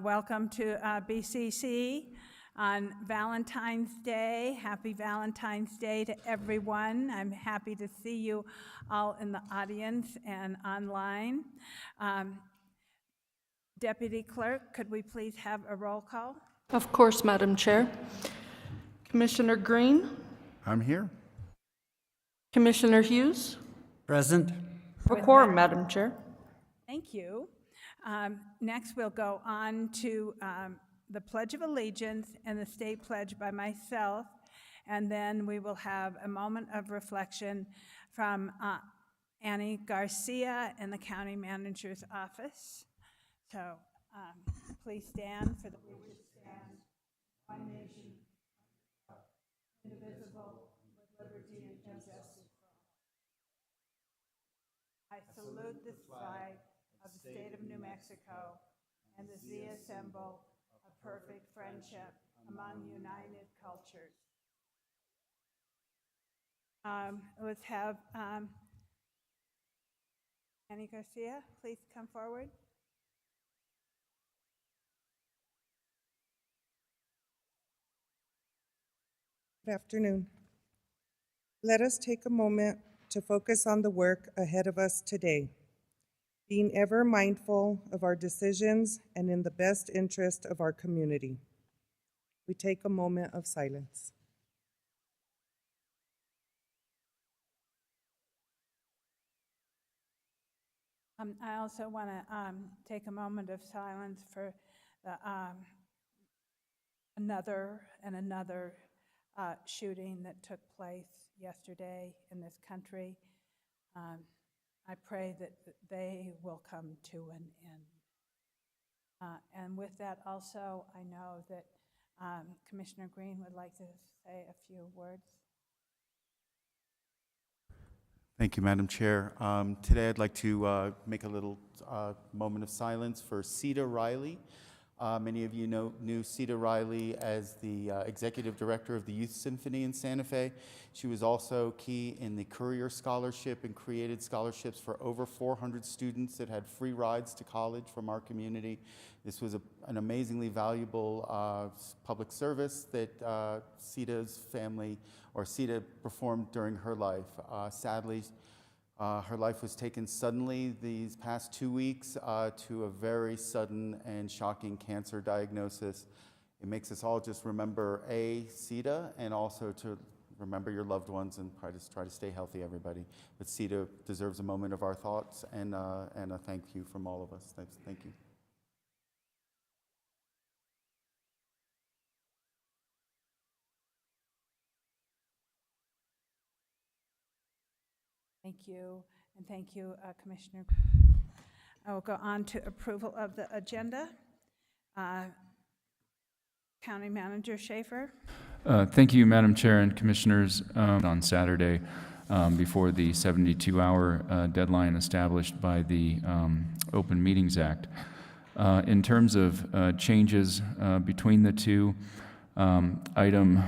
Welcome to BCC on Valentine's Day. Happy Valentine's Day to everyone. I'm happy to see you all in the audience and online. Deputy Clerk, could we please have a roll call? Of course, Madam Chair. Commissioner Green, I'm here. Commissioner Hughes. Present. A quorum, Madam Chair. Thank you. Next, we'll go on to the Pledge of Allegiance and the State Pledge by myself, and then we will have a moment of reflection from Annie Garcia in the County Manager's Office. So please stand for the pledge to stand. One nation, indivisible, with liberty and justice for all. I salute this flag of the state of New Mexico and the Zia symbol of perfect friendship among united cultures. Let's have Annie Garcia, please come forward. Good afternoon. Let us take a moment to focus on the work ahead of us today, being ever mindful of our decisions and in the best interest of our community. We take a moment of silence. I also want to take a moment of silence for the, another shooting that took place yesterday in this country. I pray that they will come to an end. And with that also, I know that Commissioner Green would like to say a few words. Thank you, Madam Chair. Today I'd like to make a little moment of silence for Ceda Riley. Many of you knew Ceda Riley as the Executive Director of the Youth Symphony in Santa Fe. She was also key in the Courier Scholarship and created scholarships for over 400 students that had free rides to college from our community. This was an amazingly valuable public service that Ceda's family, or Ceda, performed during her life. Sadly, her life was taken suddenly these past 2 weeks to a very sudden and shocking cancer diagnosis. It makes us all just remember Ceda, and also to remember your loved ones and try to stay healthy, everybody. But Ceda deserves a moment of our thoughts and a thank you from all of us. Thank you. Thank you, and thank you, Commissioner. I will go on to approval of the agenda. County Manager Schaefer. Thank you, Madam Chair and Commissioners. On Saturday, before the 72-hour deadline established by the Open Meetings Act. In terms of changes between the two, item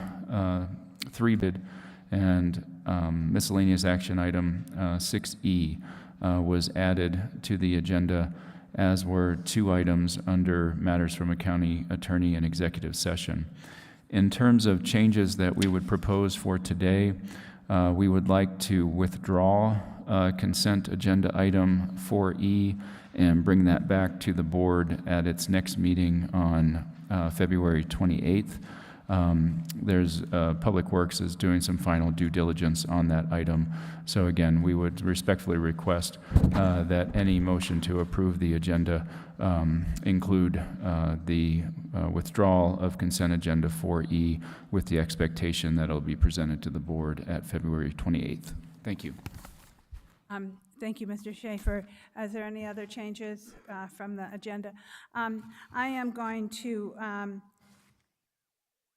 3 bid and miscellaneous action item 6E was added to the agenda, as were 2 items under matters from a county attorney and executive session. In terms of changes that we would propose for today, we would like to withdraw consent agenda item 4E and bring that back to the board at its next meeting on February 28th. There's Public Works is doing some final due diligence on that item. So again, we would respectfully request that any motion to approve the agenda include the withdrawal of consent agenda 4E with the expectation that it'll be presented to the board at February 28th. Thank you. Thank you, Mr. Schaefer. Is there any other changes from the agenda? I am going to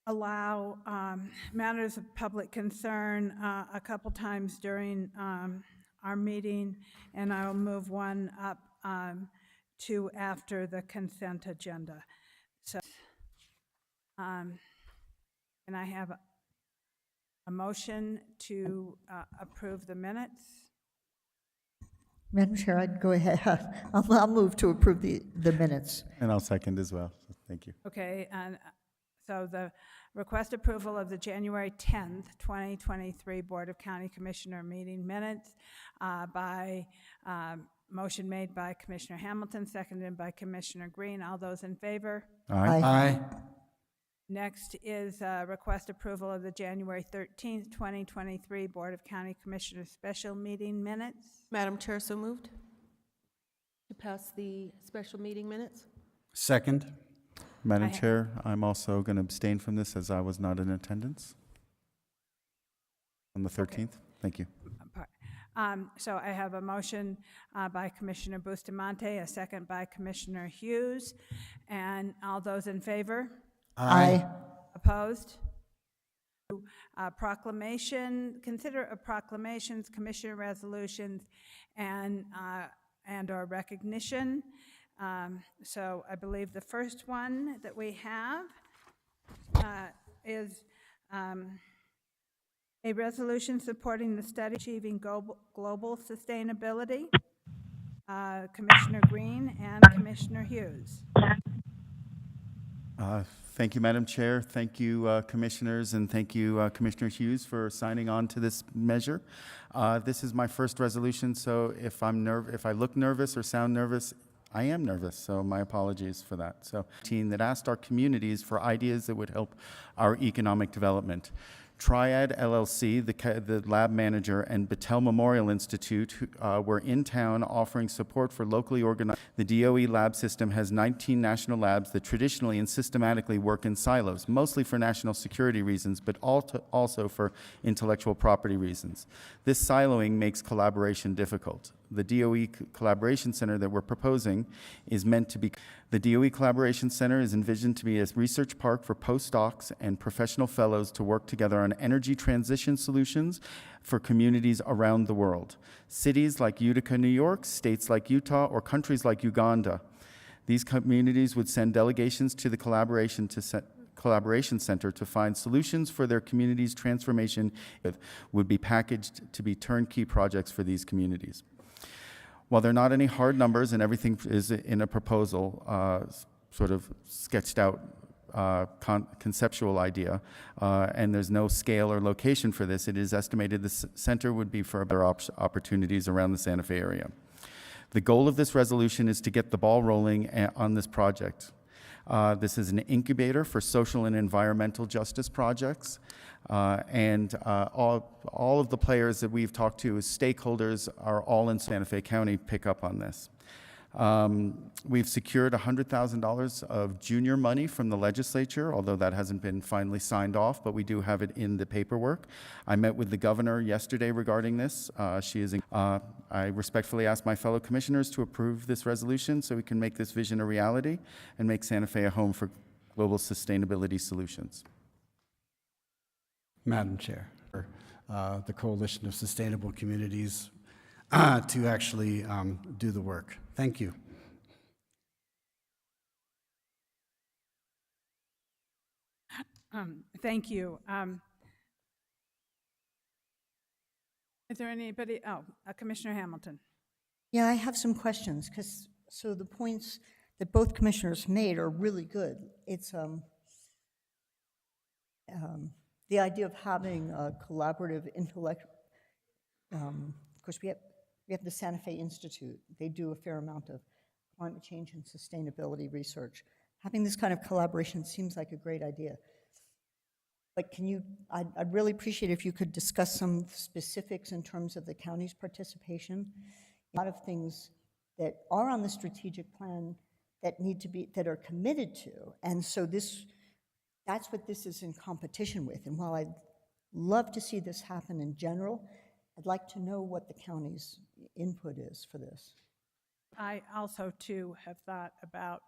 allow matters of public concern a couple times during our meeting, and I will move one up to after the consent agenda. So, and I have a motion to approve the minutes. Madam Chair, I'd go ahead. I'll move to approve the minutes. And I'll second as well. So thank you. Okay, and so the request approval of the January 10th, 2023 Board of County Commissioner meeting minutes by motion made by Commissioner Hamilton, seconded by Commissioner Green. All those in favor? Aye. Aye. Next is request approval of the January 13th, 2023 Board of County Commissioners special meeting minutes. Madam Chair, so moved. To pass the special meeting minutes? Second. Madam I ha- Chair, I'm also going to abstain from this as I was not in attendance on the 13th. Thank you. So I have a motion by Commissioner Bustamante, a second by Commissioner Hughes, and all those in favor? Aye. Opposed? Proclamation, consider a proclamations, commissioner resolutions, and or recognition. So I believe the first one that we have is a resolution supporting the study achieving global sustainability. Commissioner Green and Commissioner Hughes. Thank you, Madam Chair. Thank you, Commissioners, and thank you, Commissioner Hughes, for signing on to this measure. This is my first resolution, so if I look nervous or sound nervous, I am nervous, so my apologies for that. So, team that asked our communities for ideas that would help our economic development. Triad LLC, the lab manager, and Battelle Memorial Institute were in town offering support for locally organized. The DOE lab system has 19 national labs that traditionally and systematically work in silos, mostly for national security reasons, but also for intellectual property reasons. This siloing makes collaboration difficult. The DOE Collaboration Center that we're proposing is meant to be. The DOE Collaboration Center is envisioned to be a research park for postdocs and professional fellows to work together on energy transition solutions for communities around the world. Cities like Utica, New York, states like Utah, or countries like Uganda. These communities would send delegations to the Collaboration Center to find solutions for their community's transformation. It would be packaged to be turnkey projects for these communities. While there are not any hard numbers and everything is in a proposal, sort of sketched out conceptual idea, and there's no scale or location for this, it is estimated the center would be for other opportunities around the Santa Fe area. The goal of this resolution is to get the ball rolling on this project. This is an incubator for social and environmental justice projects. And all of the players that we've talked to as stakeholders are all in Santa Fe County pick up on this. We've secured $100,000 of junior money from the legislature, although that hasn't been finally signed off, but we do have it in the paperwork. I met with the governor yesterday regarding this. I respectfully ask my fellow commissioners to approve this resolution so we can make this vision a reality and make Santa Fe a home for global sustainability solutions. Madam Chair, the Coalition of Sustainable Communities to actually do the work. Thank you. Thank you. Is there anybody? Commissioner Hamilton. Yeah, I have some questions, because so the points that both commissioners made are really good. It's the idea of having a collaborative intellect. Of course, we have the Santa Fe Institute. They do a fair amount of climate change and sustainability research. Having this kind of collaboration seems like a great idea. But I'd really appreciate if you could discuss some specifics in terms of the county's participation. A lot of things that are on the strategic plan that are committed to. And so that's what this is in competition with. And while I'd love to see this happen in general, I'd like to know what the county's input is for this. I also, too, have thought about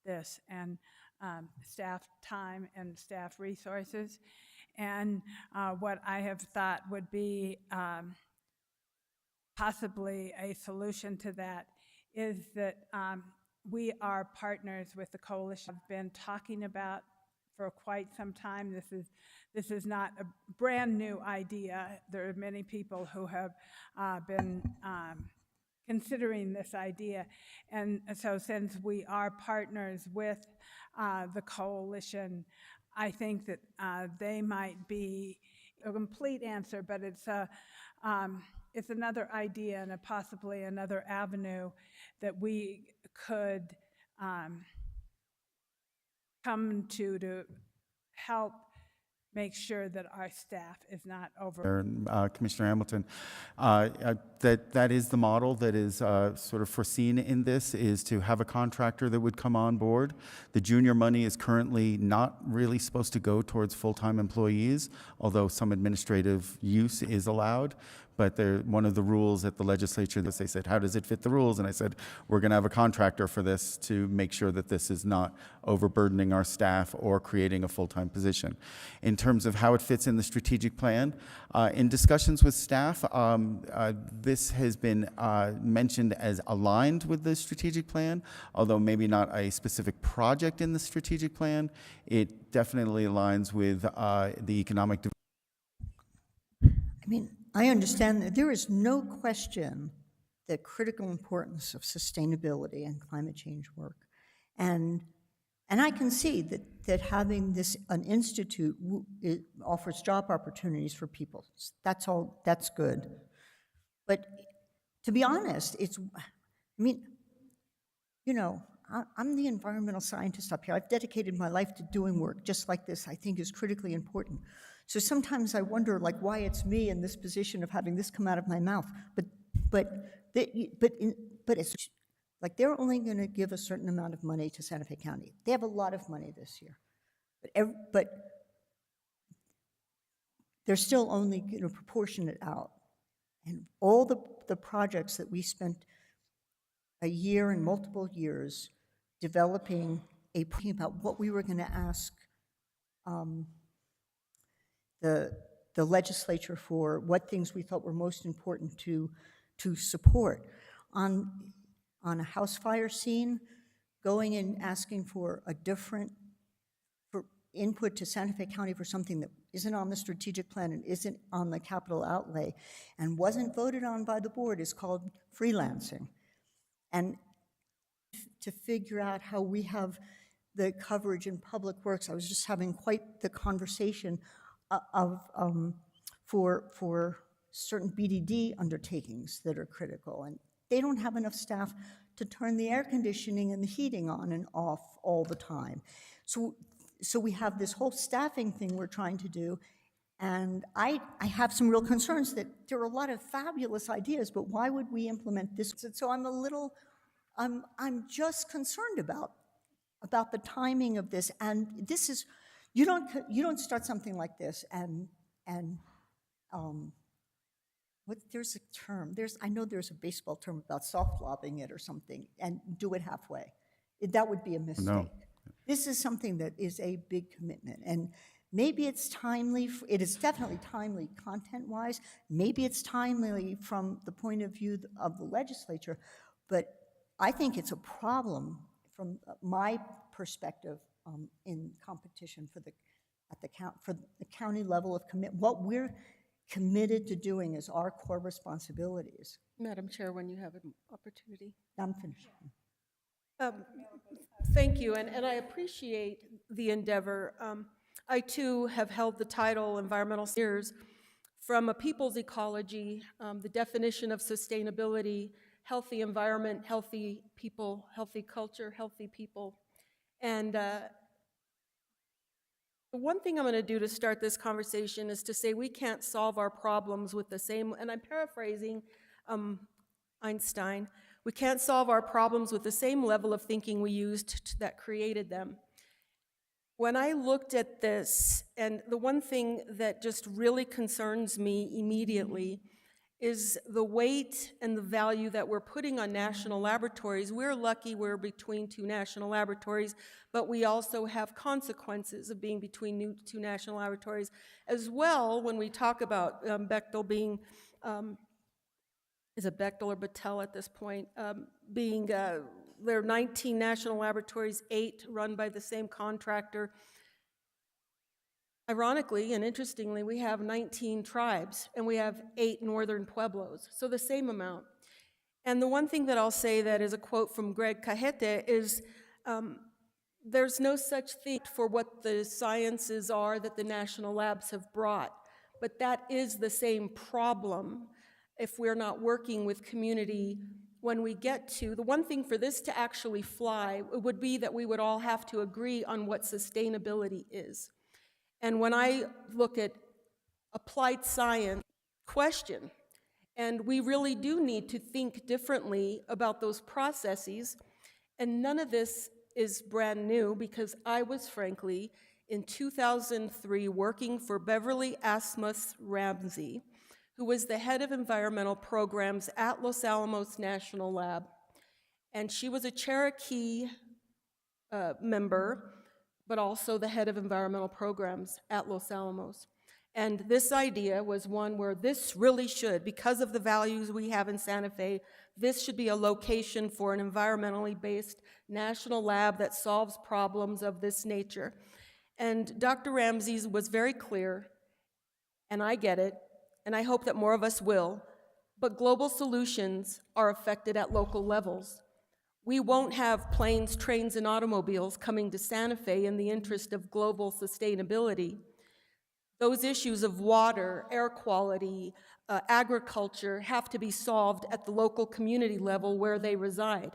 this and staff time and staff resources. And what I have thought would be possibly a solution to that is that we are partners with the coalition. I've been talking about for quite some time. This is not a brand new idea. There are many people who have been considering this idea. And so since we are partners with the coalition, I think that they might be a complete answer, but it's another idea and possibly another avenue that we could come to help make sure that our staff is not over. Commissioner Hamilton, that is the model that is sort of foreseen in this, is to have a contractor that would come on board. The junior money is currently not really supposed to go towards full-time employees, although some administrative use is allowed. But one of the rules at the legislature, they said, how does it fit the rules? And I said, we're going to have a contractor for this to make sure that this is not overburdening our staff or creating a full-time position. In terms of how it fits in the strategic plan, in discussions with staff, this has been mentioned as aligned with the strategic plan, although maybe not a specific project in the strategic plan. It definitely aligns with the economic development. I mean, I understand that there is no question the critical importance of sustainability and climate change work. And I can see that having an institute it offers job opportunities for people. That's good. But to be honest, I'm the environmental scientist up here. I've dedicated my life to doing work just like this I think is critically important. So sometimes I wonder, like, why it's me in this position of having this come out of my mouth. But it's like they're only going to give a certain amount of money to Santa Fe County. They have a lot of money this year, but they're still only going to proportion it out. And all the projects that we spent a year and multiple years developing about what we were going to ask the legislature for, what things we thought were most important to support. On a house fire scene, going and asking for input to Santa Fe County for something that isn't on the strategic plan and isn't on the capital outlay and wasn't voted on by the board is called freelancing. And to figure out how we have the coverage in public works, I was just having quite the conversation for certain BDD undertakings that are critical, and they don't have enough staff to turn the air conditioning and the heating on and off all the time. So we have this whole staffing thing we're trying to do, and I have some real concerns that there are a lot of fabulous ideas, but why would we implement this? So I'm just concerned about the timing of this, and this is, you don't start something like this and there's a term, I know there's a baseball term about soft lobbing it or something and do it halfway. That would be a mistake. No. This is something that is a big commitment, and maybe it's timely, it is definitely timely content-wise, maybe it's timely from the point of view of the legislature, but I think it's a problem from my perspective in competition for the county level of commitment. What we're committed to doing is our core responsibilities. Madam Chair, when you have an opportunity. I'm finished. Thank you, and I appreciate the endeavor. I too have held the title environmental years, from a people's ecology, the definition of sustainability, healthy environment, healthy people, healthy culture, healthy people. And the one thing I'm going to do to start this conversation is to say we can't solve our problems with the same, and I'm paraphrasing Einstein, we can't solve our problems with the same level of thinking we used that created them. When I looked at this, and the one thing that just really concerns me immediately is the weight and the value that we're putting on national laboratories. We're lucky we're between two national laboratories, but we also have consequences of being between two national laboratories. As well, when we talk about Bechtel being, is it Bechtel or Battelle at this point, there are 19 national laboratories, 8 run by the same contractor. Ironically and interestingly, we have 19 tribes and we have 8 northern pueblos, so the same amount. And the one thing that I'll say that is a quote from Greg Cajete is, there's no such thing for what the sciences are that the national labs have brought, but that is the same problem if we're not working with community when we get to, the one thing for this to actually fly would be that we would all have to agree on what sustainability is. And when I look at applied science, question, and we really do need to think differently about those processes, and none of this is brand new because I was frankly in 2003 working for Beverly Asmus Ramsey, who was the head of environmental programs at Los Alamos National Lab. And she was a Cherokee member, but also the head of environmental programs at Los Alamos. And this idea was one where this really should, because of the values we have in Santa Fe, this should be a location for an environmentally based national lab that solves problems of this nature. And Dr. Ramsey was very clear, and I get it, and I hope that more of us will, but global solutions are affected at local levels. We won't have planes, trains, and automobiles coming to Santa Fe in the interest of global sustainability. Those issues of water, air quality, agriculture have to be solved at the local community level where they reside.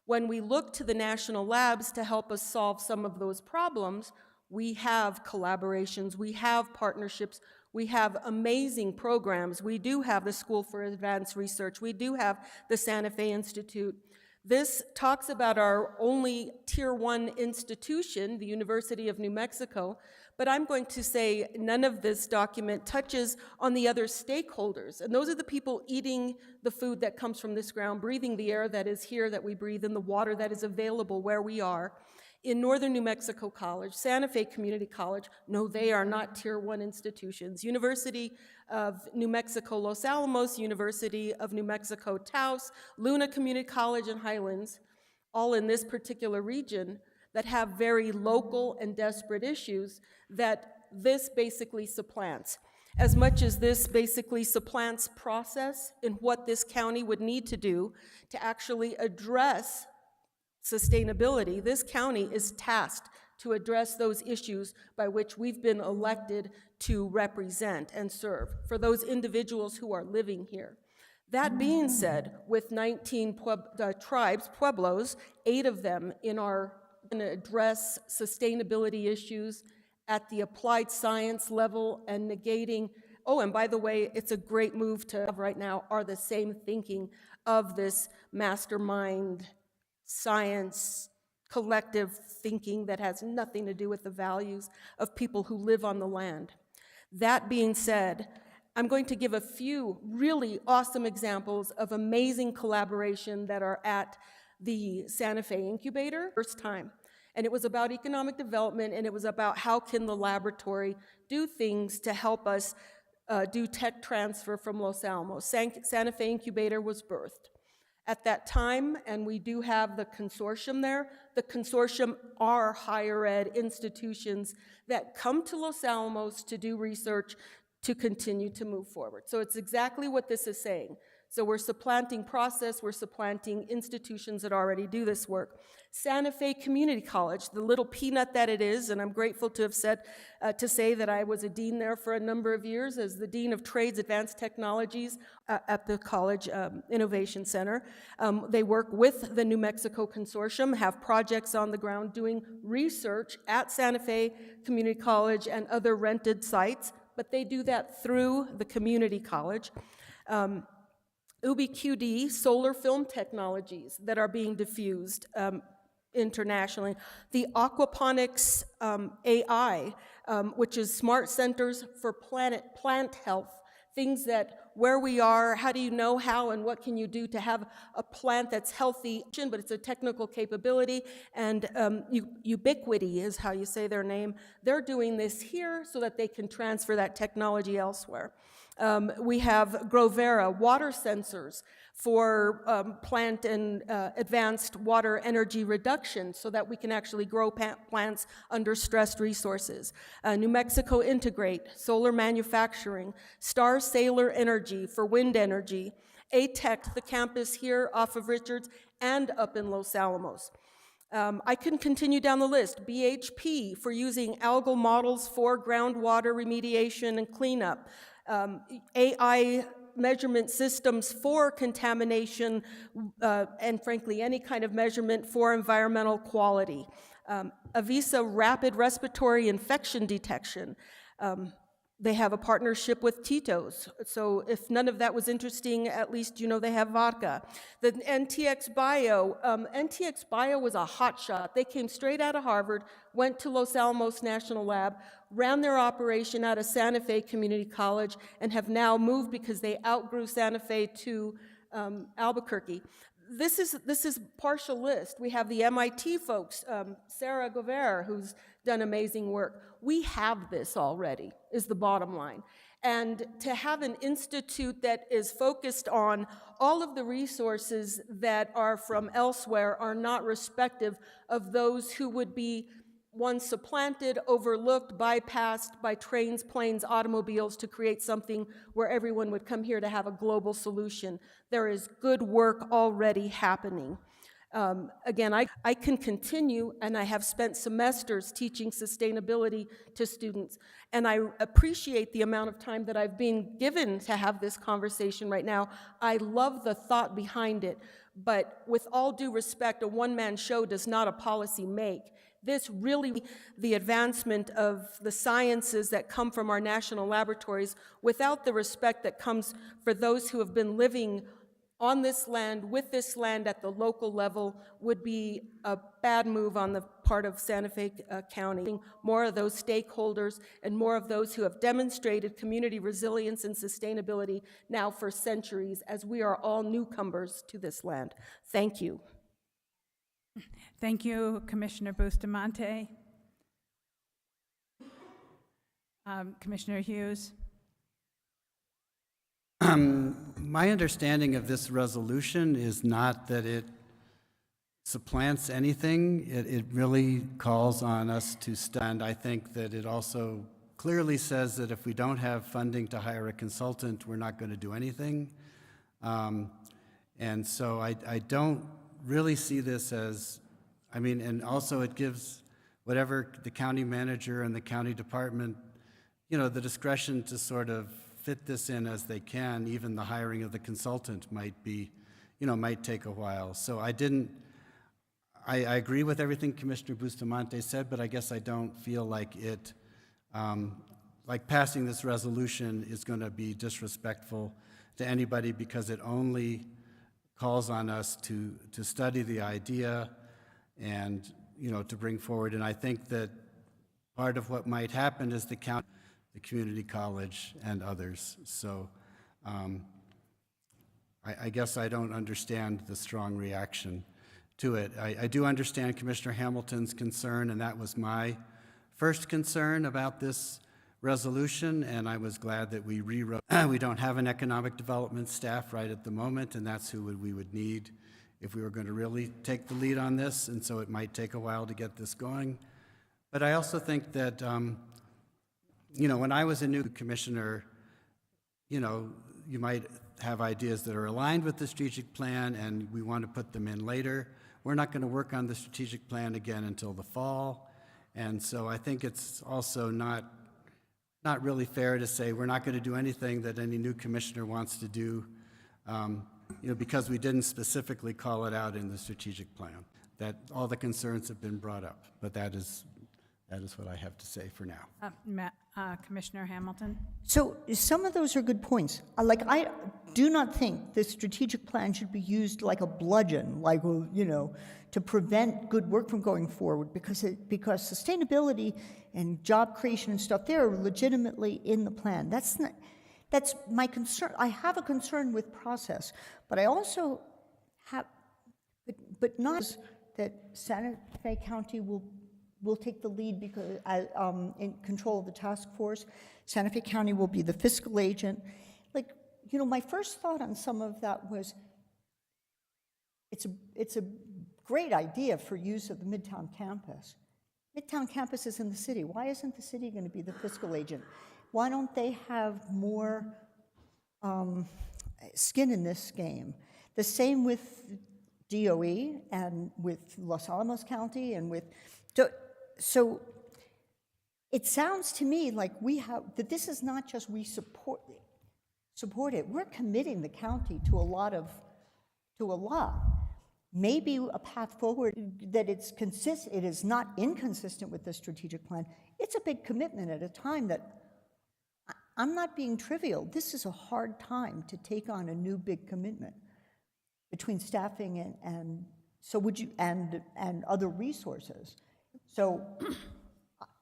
When we look to the national labs to help us solve some of those problems, we have collaborations, we have partnerships, we have amazing programs. We do have the School for Advanced Research. We do have the Santa Fe Institute. This talks about our only Tier 1 institution, the University of New Mexico, but I'm going to say none of this document touches on the other stakeholders, and those are the people eating the food that comes from this ground, breathing the air that is here that we breathe, and the water that is available where we are. In Northern New Mexico College, Santa Fe Community College, no, they are not Tier 1 institutions. University of New Mexico Los Alamos, University of New Mexico Taos, Luna Community College, and Highlands, all in this particular region that have very local and desperate issues that this basically supplants. As much as this basically supplants process in what this county would need to do to actually address sustainability, this county is tasked to address those issues by which we've been elected to represent and serve for those individuals who are living here. That being said, with 19 tribes, pueblos, 8 of them in our going to address sustainability issues at the applied science level and negating, oh, and by the way, it's a great move to have right now are the same thinking of this mastermind science, collective thinking that has nothing to do with the values of people who live on the land. That being said, I'm going to give a few really awesome examples of amazing collaboration that are at the Santa Fe Incubator, first time. And it was about economic development, and it was about how can the laboratory do things to help us do tech transfer from Los Alamos. Santa Fe Incubator was birthed. At that time, and we do have the consortium there, the consortium are higher ed institutions that come to Los Alamos to do research to continue to move forward. So it's exactly what this is saying. So we're supplanting process, we're supplanting institutions that already do this work. Santa Fe Community College, the little peanut that it is, and I'm grateful to have to say that I was a dean there for a number of years as the Dean of Trades Advanced Technologies at the College Innovation Center. They work with the New Mexico Consortium, have projects on the ground doing research at Santa Fe Community College and other rented sites, but they do that through the community college. UbiQD, solar film technologies that are being diffused internationally. The aquaponics AI, which is smart centers for plant health, things that where we are, how do you know how and what can you do to have a plant that's healthy, but it's a technical capability, and Ubiquity is how you say their name. They're doing this here so that they can transfer that technology elsewhere. We have Grovera, water sensors for plant and advanced water energy reduction so that we can actually grow plants under stressed resources. New Mexico Integrate, solar manufacturing. Star Sailor Energy for wind energy. ATEC, the campus here off of Richards, and up in Los Alamos. I can continue down the list. BHP for using algal models for groundwater remediation and cleanup. AI measurement systems for contamination and frankly any kind of measurement for environmental quality. Avisa rapid respiratory infection detection. They have a partnership with Tito's, so if none of that was interesting, at least you know they have vodka. The NTX Bio, NTX Bio was a hotshot. They came straight out of Harvard, went to Los Alamos National Lab, ran their operation out of Santa Fe Community College, and have now moved because they outgrew Santa Fe to Albuquerque. This is partial list. We have the MIT folks, Sarah Gover, who's done amazing work. We have this already, is the bottom line. And to have an institute that is focused on all of the resources that are from elsewhere are not respective of those who would be one supplanted, overlooked, bypassed by trains, planes, automobiles to create something where everyone would come here to have a global solution. There is good work already happening. Again, I can continue, and I have spent semesters teaching sustainability to students, and I appreciate the amount of time that I've been given to have this conversation right now. I love the thought behind it, but with all due respect, a one-man show does not a policy make. This really, the advancement of the sciences that come from our national laboratories without the respect that comes for those who have been living on this land, with this land at the local level, would be a bad move on the part of Santa Fe County. More of those stakeholders and more of those who have demonstrated community resilience and sustainability now for centuries, as we are all newcomers to this land. Thank you. Thank you, Commissioner Bustamante. Commissioner Hughes. My understanding of this resolution is not that it supplants anything. It really calls on us to stand. I think that it also clearly says that if we don't have funding to hire a consultant, we're not going to do anything. And so I don't really see this as, I mean, and also it gives whatever the county manager and the county department, you know, the discretion to sort of fit this in as they can. Even the hiring of the consultant might be, you know, might take a while. So I agree with everything Commissioner Bustamante said, but I guess I don't feel like it, like passing this resolution is going to be disrespectful to anybody because it only calls on us to study the idea and, you know, to bring forward. And I think that part of what might happen is the county, the community college, and others. So I guess I don't understand the strong reaction to it. I do understand Commissioner Hamilton's concern, and that was my first concern about this resolution, and I was glad that we rewrote. We don't have an economic development staff right at the moment, and that's who we would need if we were going to really take the lead on this, and so it might take a while to get this going. But I also think that you know, when I was a new commissioner, you know, you might have ideas that are aligned with the strategic plan and we want to put them in later. We're not going to work on the strategic plan again until the fall. And so I think it's also not really fair to say we're not going to do anything that any new commissioner wants to do, you know, because we didn't specifically call it out in the strategic plan. That all the concerns have been brought up, but that is what I have to say for now. Commissioner Hamilton. So some of those are good points. Like, I do not think the strategic plan should be used like a bludgeon, like, you know, to prevent good work from going forward, because sustainability and job creation and stuff, they're legitimately in the plan. That's my concern. I have a concern with process, but I also have, but not that Santa Fe County will take the lead because in control of the task force. Santa Fe County will be the fiscal agent. Like, you know, my first thought on some of that was, it's a great idea for use of the Midtown campus. Midtown campus is in the city. Why isn't the city going to be the fiscal agent? Why don't they have more skin in this game. The same with DOE and with Los Alamos County and with, so it sounds to me like that this is not just we support it, we're committing the county to a lot. Maybe a path forward that it is not inconsistent with the strategic plan. It's a big commitment at a time that, I'm not being trivial, this is a hard time to take on a new big commitment between staffing and so would you, and other resources. So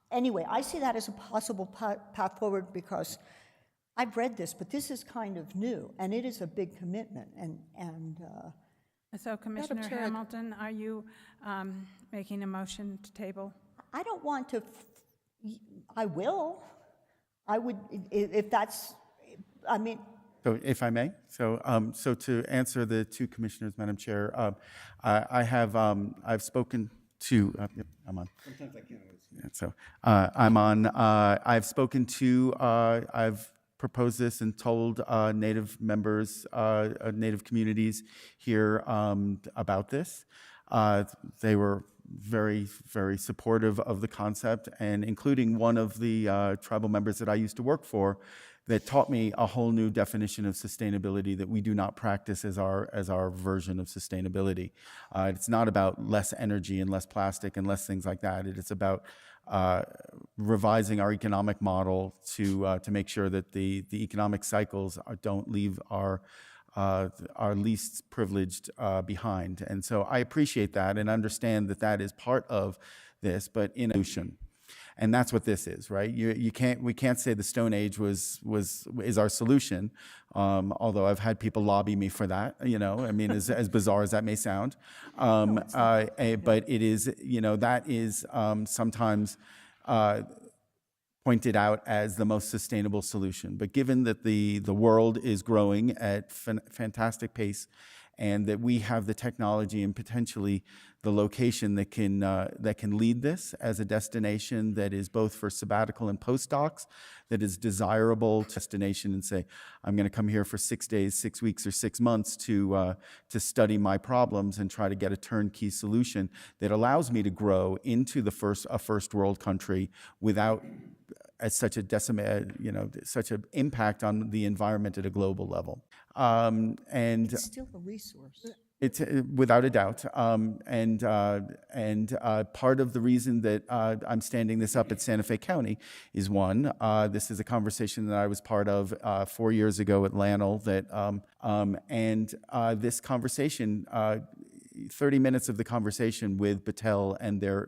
anyway, I see that as a possible path forward because I've read this, but this is kind of new, and it is a big commitment. So Commissioner Chair, Hamilton, are you making a motion to table? I don't want to, I will. I would, if that's, I mean, So if I may, so to answer the two commissioners, Madam Chair, I've spoken to, yep, I'm on. Sometimes I can't. So I'm on, I've spoken to, I've proposed this and told Native members, Native communities here about this. They were very, very supportive of the concept, and including one of the tribal members that I used to work for that taught me a whole new definition of sustainability that we do not practice as our version of sustainability. It's not about less energy and less plastic and less things like that. It's about revising our economic model to make sure that the economic cycles don't leave our least privileged behind. And so I appreciate that and understand that that is part of this, but in solution. And that's what this is, right? We can't say the Stone Age is our solution, although I've had people lobby me for that, I mean, as bizarre as that may sound. But it is, that is sometimes pointed out as the most sustainable solution. But given that the world is growing at fantastic pace, and that we have the technology and potentially the location that can lead this as a destination that is both for sabbatical and postdocs, that is desirable destination, and say, I'm going to come here for 6 days, 6 weeks, or 6 months to study my problems and try to get a turnkey solution that allows me to grow into a first world country without such such an impact on the environment at a global level. And it's still a resource. it's without a doubt. And part of the reason that I'm standing this up at Santa Fe County is one, this is a conversation that I was part of 4 years ago at Lanel this conversation, 30 minutes of the conversation with Battelle and their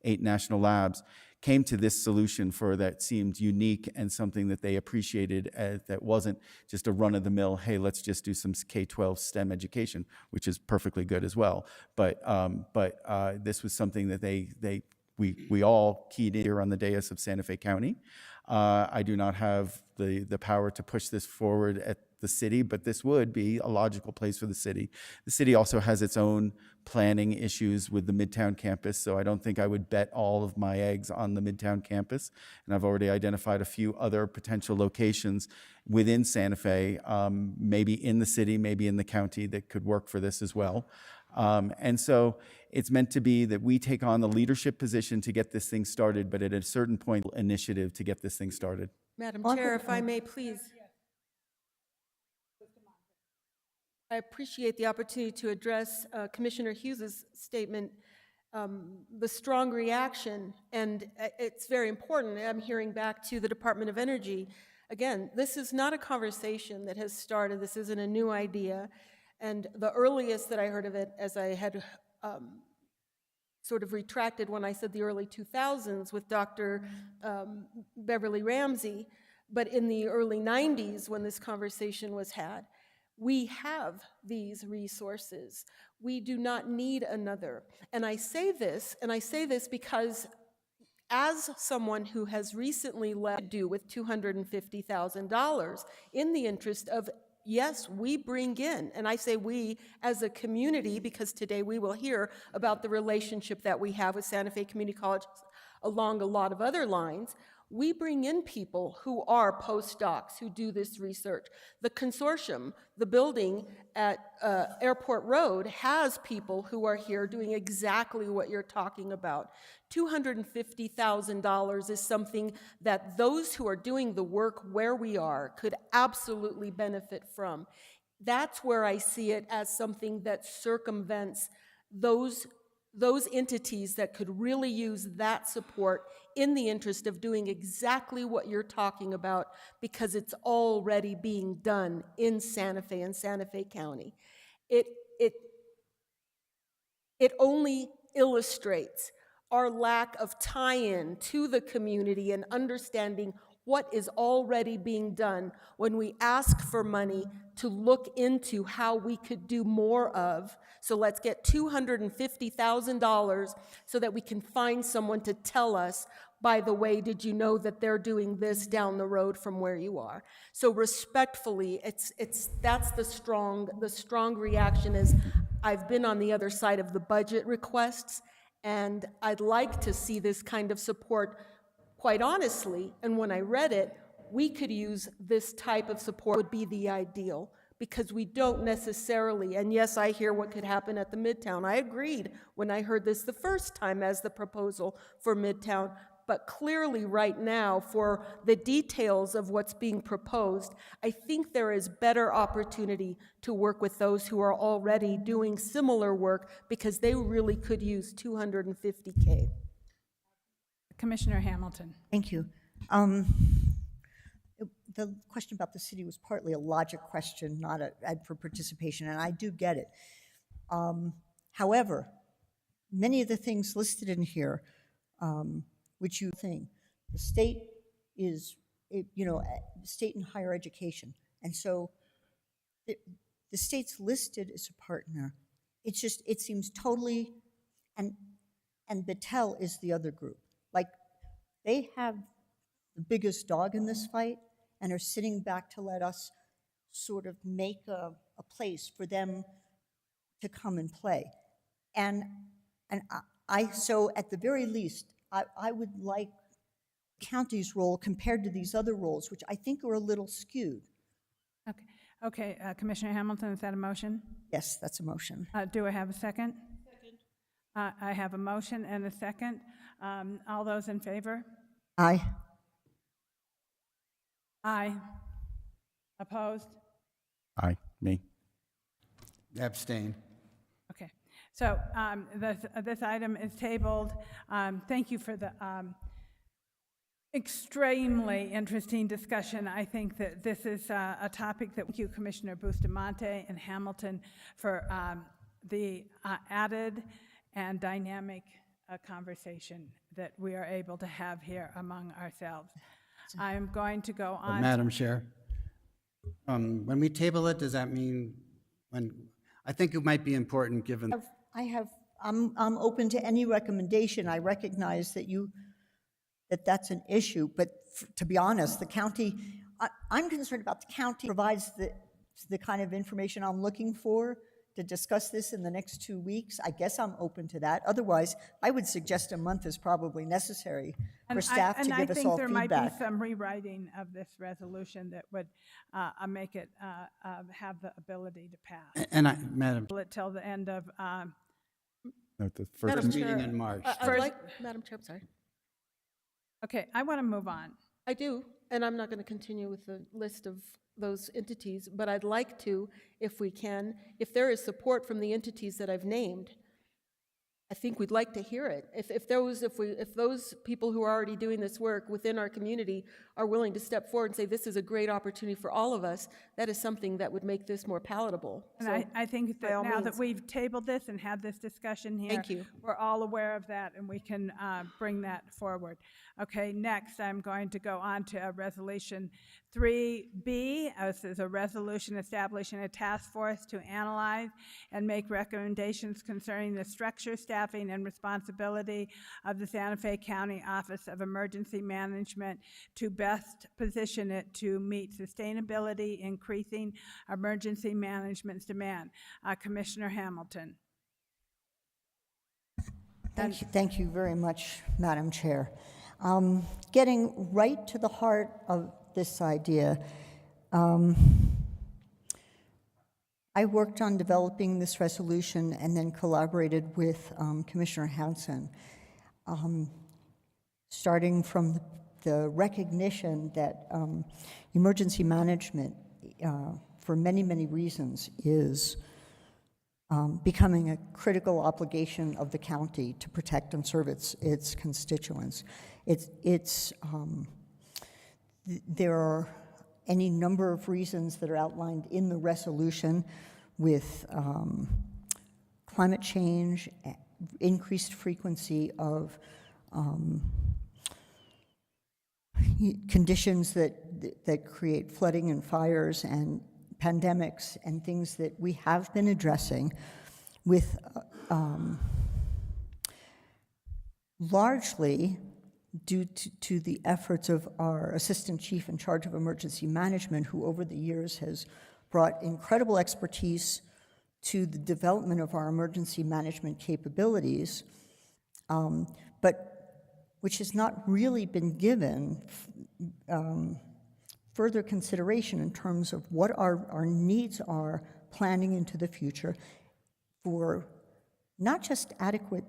8 national labs came to this solution that seemed unique and something that they appreciated, that wasn't just a run-of-the-mill, hey, let's just do some K-12 STEM education, which is perfectly good as well. But this was something that we all keyed in here on the dais of Santa Fe County. I do not have the power to push this forward at the city, but this would be a logical place for the city. The city also has its own planning issues with the Midtown campus, so I don't think I would bet all of my eggs on the Midtown campus. And I've already identified a few other potential locations within Santa Fe, maybe in the city, maybe in the county, that could work for this as well. And so it's meant to be that we take on the leadership position to get this thing started, but at a certain point, initiative to get this thing started. Madam Chair, if I may, please. I appreciate the opportunity to address Commissioner Hughes's statement, the strong reaction, and it's very important. I'm hearing back to the Department of Energy. Again, this is not a conversation that has started. This isn't a new idea. And the earliest that I heard of it, as I had sort of retracted when I said the early 2000s with Dr. Beverly Ramsey, but in the early 90s when this conversation was had, we have these resources. We do not need another. And I say this because as someone who has recently left to do with $250,000 in the interest of, yes, we bring in, and I say we as a community, because today we will hear about the relationship that we have with Santa Fe Community College along a lot of other lines. We bring in people who are postdocs who do this research. The consortium, the building at Airport Road, has people who are here doing exactly what you're talking about. $250,000 is something that those who are doing the work where we are could absolutely benefit from. That's where I see it as something that circumvents those entities that could really use that support in the interest of doing exactly what you're talking about, because it's already being done in Santa Fe and Santa Fe County. It only illustrates our lack of tie-in to the community and understanding what is already being done when we ask for money to look into how we could do more of. So let's get $250,000 so that we can find someone to tell us, by the way, did you know that they're doing this down the road from where you are? So respectfully, that's the strong reaction is, I've been on the other side of the budget requests, and I'd like to see this kind of support. Quite honestly, and when I read it, we could use this type of support, would be the ideal, because we don't necessarily, and yes, I hear what could happen at the Midtown. I agreed when I heard this the first time as the proposal for Midtown, but clearly right now, for the details of what's being proposed, I think there is better opportunity to work with those who are already doing similar work, because they really could use $250K. Commissioner Hamilton. Thank you. The question about the city was partly a logic question, not an ad for participation, and I do get it. However, many of the things listed in here, which you think, the state is, state and higher education, and so the state's listed as a partner. It's just, it seems totally, and Battelle is the other group. Like, they have the biggest dog in this fight and are sitting back to let us sort of make a place for them to come and play. And so at the very least, I would like county's role compared to these other roles, which I think are a little skewed. Okay, Commissioner Hamilton, is that a motion? Yes, that's a motion. Do I have a second? Second. I have a motion and a second. All those in favor? Aye. Aye. Opposed? Aye. Me. Abstain. Okay, so this item is tabled. Thank you for the extremely interesting discussion. I think that this is a topic that, thank you, Commissioner Bustamante and Hamilton, for the added and dynamic conversation that we are able to have here among ourselves. I'm going to go on. Madam Chair, when we table it, does that mean I think it might be important given. I'm open to any recommendation. I recognize that that's an issue, but to be honest, the county, I'm concerned about the county provides the kind of information I'm looking for to discuss this in the next 2 weeks. I guess I'm open to that. Otherwise, I would suggest a month is probably necessary for staff to give us all And I think there might feedback. be some rewriting of this resolution that would make it have the ability to pass. And Madam, Till the end of, No, the Madam first Chair, meeting in March. Madam Chair, I'm sorry. okay, I want to move on. I do, and I'm not going to continue with the list of those entities, but I'd like to, if we can, if there is support from the entities that I've named, I think we'd like to hear it. If those people who are already doing this work within our community are willing to step forward and say, this is a great opportunity for all of us, that is something that would make this more palatable. And So, I think by that all now that means. we've tabled this and had this discussion here, Thank you. we're all aware of that, and we can bring that forward. Okay, next, I'm going to go on to Resolution 3B. This is a resolution establishing a task force to analyze and make recommendations concerning the structure, staffing, and responsibility of the Santa Fe County Office of Emergency Management to best position it to meet sustainability, increasing emergency management's demand. Commissioner Hamilton. Thank you very much, Madam Chair. Getting right to the heart of this idea, I worked on developing this resolution and then collaborated with Commissioner Hansen, starting from the recognition that emergency management, for many, many reasons, is becoming a critical obligation of the county to protect and serve its constituents. There are any number of reasons that are outlined in the resolution with climate change, increased frequency of conditions that create flooding and fires and pandemics and things that we have been addressing with largely due to the efforts of our Assistant Chief in charge of emergency management, who over the years has brought incredible expertise to the development of our emergency management capabilities, but which has not really been given further consideration in terms of what our needs are planning into the future for not just adequate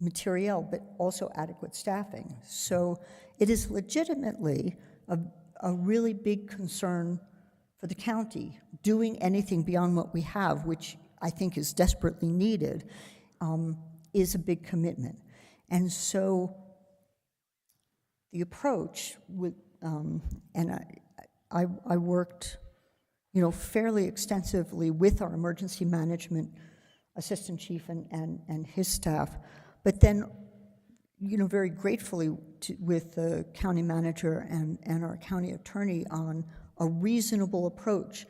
materiel, but also adequate staffing. So it is legitimately a really big concern for the county. Doing anything beyond what we have, which I think is desperately needed, is a big commitment. And so the approach with, and I worked, fairly extensively with our emergency management assistant chief and his staff, but then, very gratefully with the county manager and our county attorney on a reasonable approach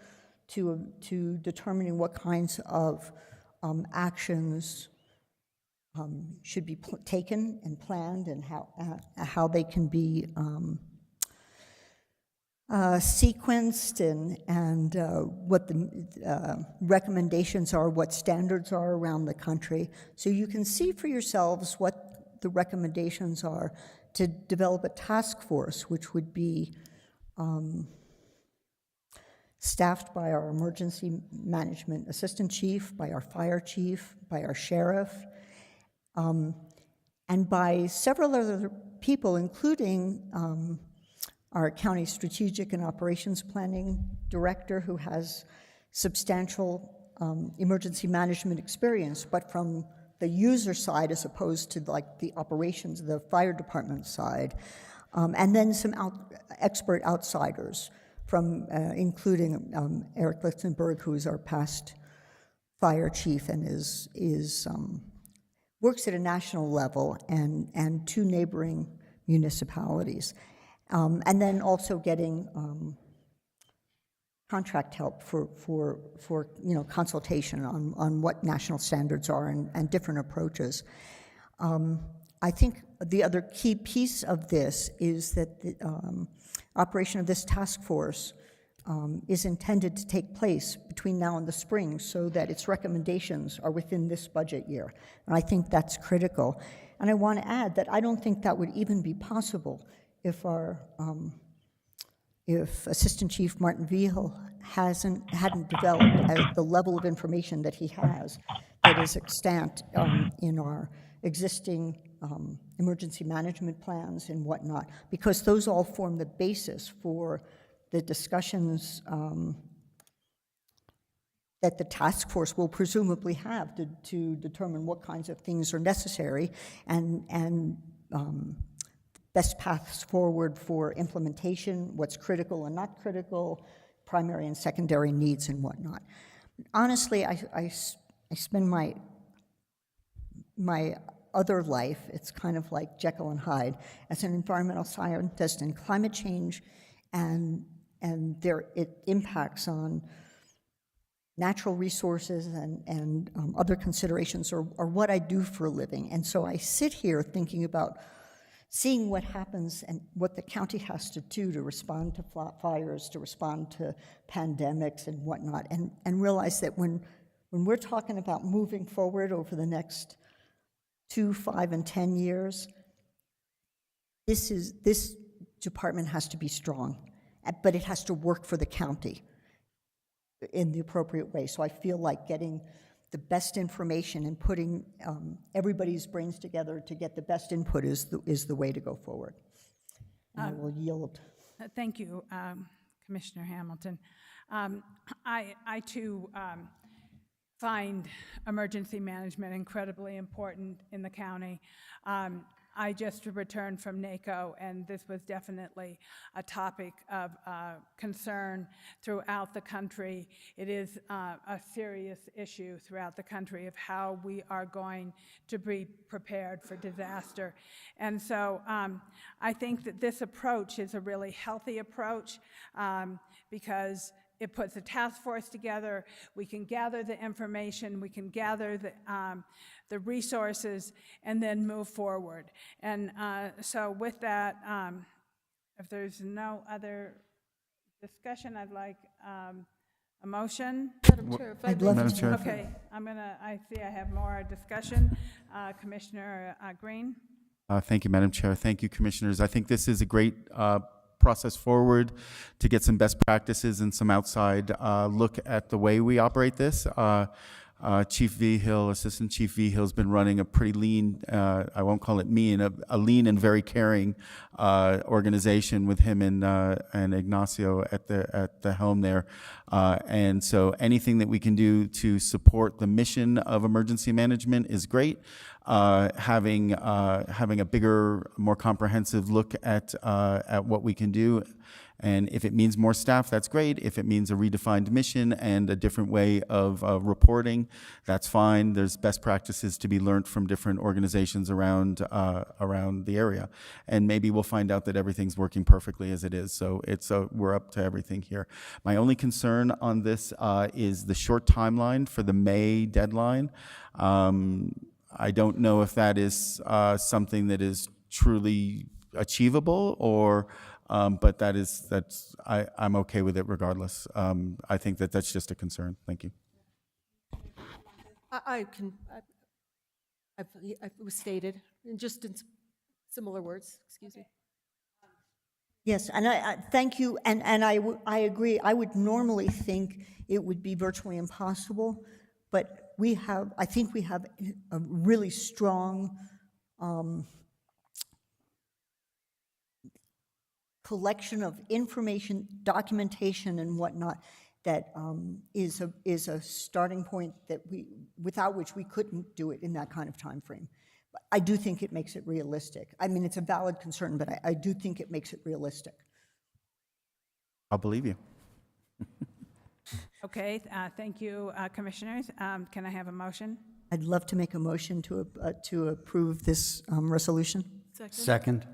to determining what kinds of actions should be taken and planned, and how they can be sequenced, and what the recommendations are, what standards are around the country. So you can see for yourselves what the recommendations are to develop a task force, which would be staffed by our emergency management assistant chief, by our fire chief, by our sheriff, and by several other people, including our county strategic and operations planning director, who has substantial emergency management experience, but from the user side as opposed to the operations, the fire department side, and then some expert outsiders, from including Eric Lichtenberg, who is our past fire chief and works at a national level, and 2 neighboring municipalities. And then also getting contract help for consultation on what national standards are and different approaches. I think the other key piece of this is that the operation of this task force is intended to take place between now and the spring, so that its recommendations are within this budget year. And I think that's critical. And I want to add that I don't think that would even be possible if if Assistant Chief Martin Vigil hadn't developed the level of information that he has, that is extant in our existing emergency management plans and whatnot, because those all form the basis for the discussions that the task force will presumably have to determine what kinds of things are necessary and best paths forward for implementation, what's critical and not critical, primary and secondary needs and whatnot. Honestly, I spend my other life, it's kind of like Jekyll and Hyde, as an environmental scientist, and climate change and it impacts on natural resources and other considerations are what I do for a living. And so I sit here thinking about seeing what happens and what the county has to do to respond to fires, to respond to pandemics and whatnot, and realize that when we're talking about moving forward over the next 2, 5, and 10 years, this department has to be strong, but it has to work for the county in the appropriate way. So I feel like getting the best information and putting everybody's brains together to get the best input is the way to go forward. And I will yield. Thank you, Commissioner Hamilton. I too find emergency management incredibly important in the county. I just returned from NACO, and this was definitely a topic of concern throughout the country. It is a serious issue throughout the country of how we are going to be prepared for disaster. And so I think that this approach is a really healthy approach because it puts a task force together. We can gather the information, we can gather the resources, and then move forward. And so with that, if there's no other discussion, I'd like a motion. Madam Chair, if I I'd may- love Madam to. Chair? Okay, I see I have more discussion. Commissioner Green? Thank you, Madam Chair. Thank you, Commissioners. I think this is a great process forward to get some best practices and some outside look at the way we operate this. Chief Vigil, Assistant Chief Vigil, has been running a pretty lean, I won't call it mean, a lean and very caring organization with him and Ignacio at the helm there. And so anything that we can do to support the mission of emergency management is great. Having a bigger, more comprehensive look at what we can do. And if it means more staff, that's great. If it means a redefined mission and a different way of reporting, that's fine. There's best practices to be learned from different organizations around the area. And maybe we'll find out that everything's working perfectly as it is. So we're up to everything here. My only concern on this is the short timeline for the May deadline. I don't know if that is something that is truly achievable, or but I'm okay with it regardless. I think that's just a concern. Thank you. It was stated, just in similar words, excuse me. Yes, and I thank you, and I agree. I would normally think it would be virtually impossible, but I think we have a really strong collection of information, documentation, and whatnot that is a starting point that without which we couldn't do it in that kind of time frame. I do think it makes it realistic. I mean, it's a valid concern, but I do think it makes it realistic. I'll believe you. Okay, thank you, Commissioners. Can I have a motion? I'd love to make a motion to approve this resolution. Second.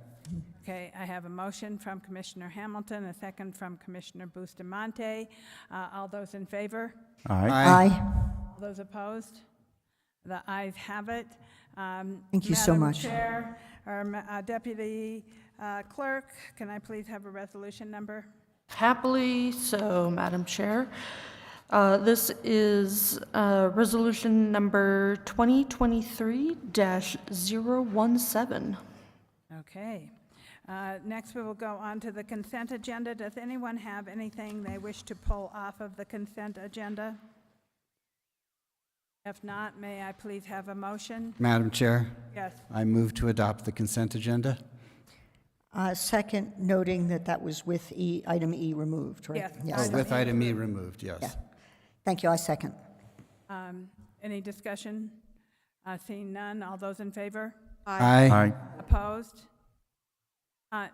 Okay, I have a motion from Commissioner Hamilton, a second from Commissioner Bustamante. All those in favor? All right. Aye. All those opposed? The ayes have it. Thank you so much. Madam Chair, or Deputy Clerk, can I please have a resolution number? Happily so, Madam Chair. This is resolution number 2023-017. Okay. Next, we will go on to the consent agenda. Does anyone have anything they wish to pull off of the consent agenda? If not, may I please have a motion? Madam Chair, Yes. I move to adopt the consent agenda. Second, noting that was with item E removed, right? Yes. With item E removed, yes. Yeah. Thank you, I second. Any discussion? Seeing none, all those in favor? Aye. Aye. Opposed?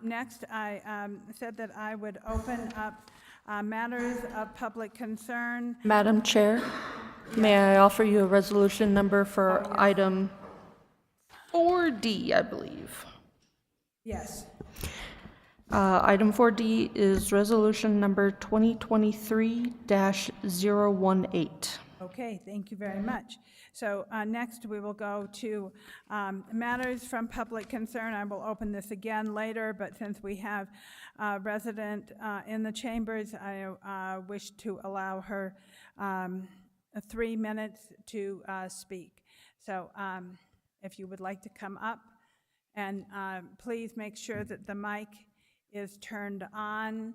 Next, I said that I would open up matters of public concern. Madam Chair, may I offer you a resolution number for item 4D, I believe. Yes. Item 4D is resolution number 2023-018. Okay, thank you very much. So next, we will go to matters from public concern. I will open this again later, but since we have a resident in the chambers, I wish to allow her 3 minutes to speak. So if you would like to come up And please make sure that the mic is turned on.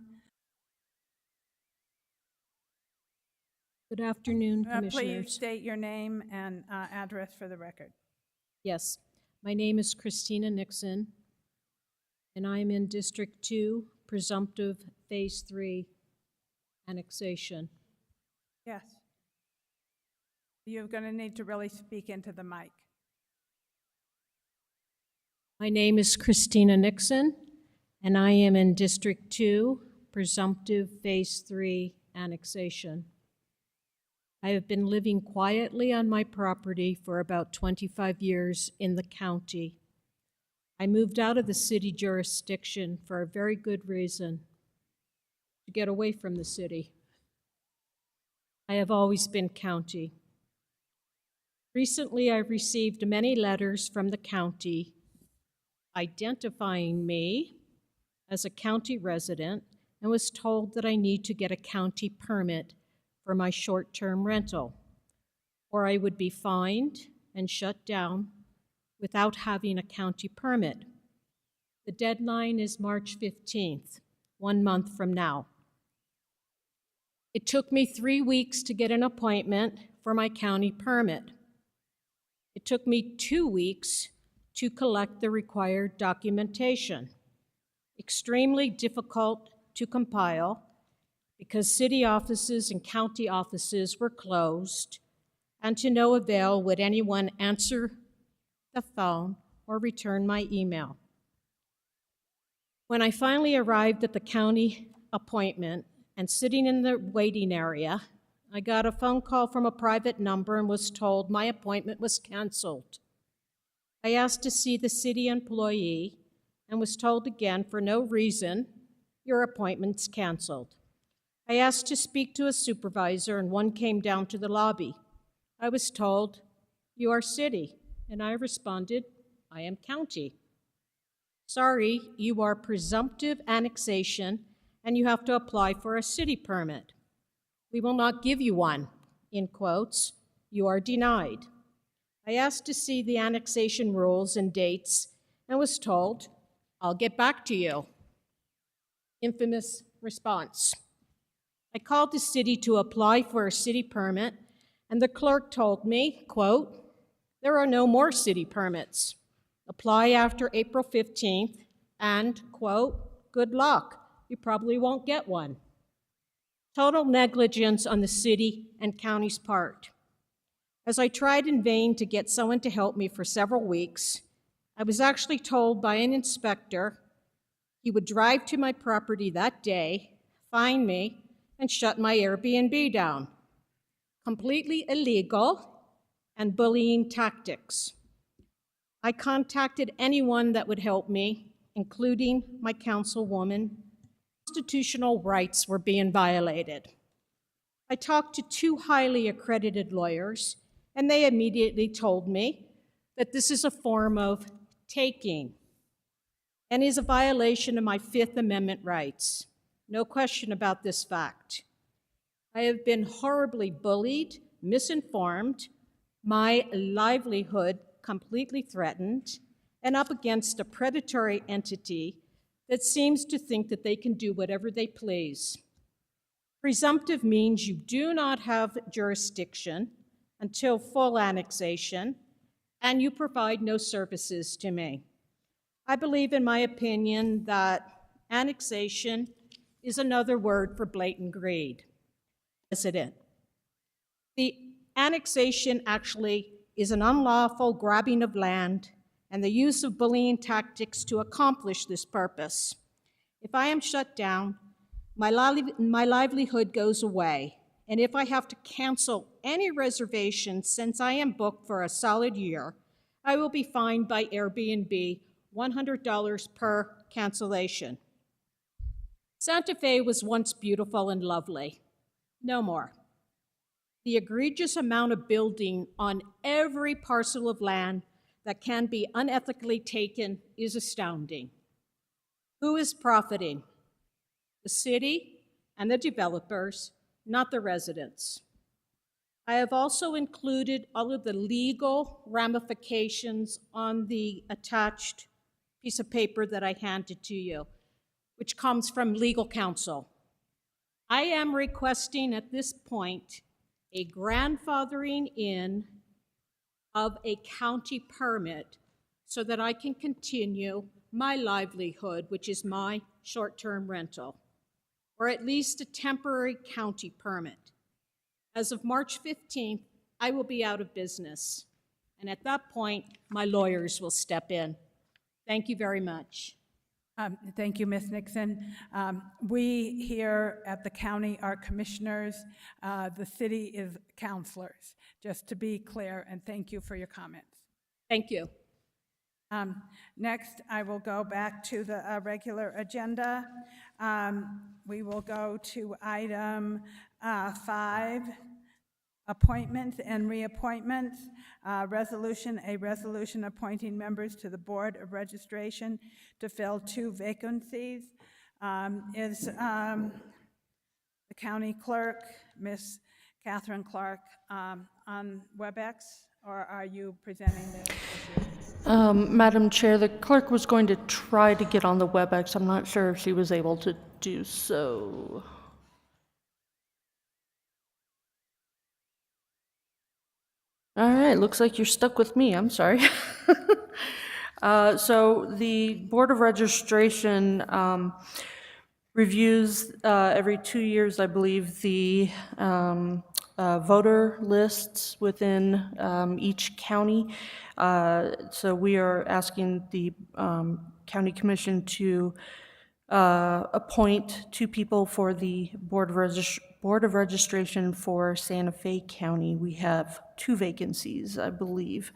Good afternoon, Please Commissioners. state your name and address for the record. Yes, my name is Christina Nixon, and I am in District 2, presumptive Phase 3 annexation. Yes. You're going to need to really speak into the mic. My name is Christina Nixon, and I am in District 2, presumptive Phase 3 annexation. I have been living quietly on my property for about 25 years in the county. I moved out of the city jurisdiction for a very good reason, to get away from the city. I have always been county. Recently, I received many letters from the county identifying me as a county resident and was told that I need to get a county permit for my short-term rental, or I would be fined and shut down without having a county permit. The deadline is March 15th, 1 month from now. It took me 3 weeks to get an appointment for my county permit. It took me 2 weeks to collect the required documentation. Extremely difficult to compile because city offices and county offices were closed, and to no avail would anyone answer the phone or return my email. When I finally arrived at the county appointment and sitting in the waiting area, I got a phone call from a private number and was told my appointment was canceled. I asked to see the city employee and was told again for no reason, your appointment's canceled. I asked to speak to a supervisor and one came down to the lobby. I was told, you are city, and I responded, I am county. Sorry, you are presumptive annexation and you have to apply for a city permit. We will not give you one, in quotes, you are denied. I asked to see the annexation rules and dates and was told, I'll get back to you. Infamous response. I called the city to apply for a city permit, and the clerk told me, quote, there are no more city permits. Apply after April 15th, and, quote, good luck, you probably won't get one. Total negligence on the city and county's part. As I tried in vain to get someone to help me for several weeks, I was actually told by an inspector he would drive to my property that day, find me, and shut my Airbnb down. Completely illegal and bullying tactics. I contacted anyone that would help me, including my councilwoman. Constitutional rights were being violated. I talked to 2 highly accredited lawyers, and they immediately told me that this is a form of taking and is a violation of my Fifth Amendment rights. No question about this fact. I have been horribly bullied, misinformed, my livelihood completely threatened, and up against a predatory entity that seems to think that they can do whatever they please. Presumptive means you do not have jurisdiction until full annexation, and you provide no services to me. I believe, in my opinion, that annexation is another word for blatant greed. President, the annexation actually is an unlawful grabbing of land and the use of bullying tactics to accomplish this purpose. If I am shut down, my livelihood goes away, and if I have to cancel any reservations since I am booked for a solid year, I will be fined by Airbnb $100 per cancellation. Santa Fe was once beautiful and lovely. No more. The egregious amount of building on every parcel of land that can be unethically taken is astounding. Who is profiting? The city and the developers, not the residents. I have also included all of the legal ramifications on the attached piece of paper that I handed to you, which comes from legal counsel. I am requesting at this point a grandfathering in of a county permit so that I can continue my livelihood, which is my short-term rental, or at least a temporary county permit. As of March 15th, I will be out of business. And at that point, my lawyers will step in. Thank you very much. Thank you, Ms. Nixon. We here at the county are commissioners. The city is counselors, just to be clear, and thank you for your comments. Thank you. Next, I will go back to the regular agenda. We will go to item 5, appointments and reappointments. A resolution appointing members to the Board of Registration to fill 2 vacancies. Is the county clerk, Ms. Catherine Clark, on WebEx, or are you presenting this issue? Madam Chair, the clerk was going to try to get on the WebEx. I'm not sure if she was able to do so. All right, looks like you're stuck with me. I'm sorry. So the Board of Registration reviews every 2 years, I believe, the voter lists within each county. So we are asking the county commission to appoint 2 people for the Board of Registration for Santa Fe County. We have 2 vacancies, I believe,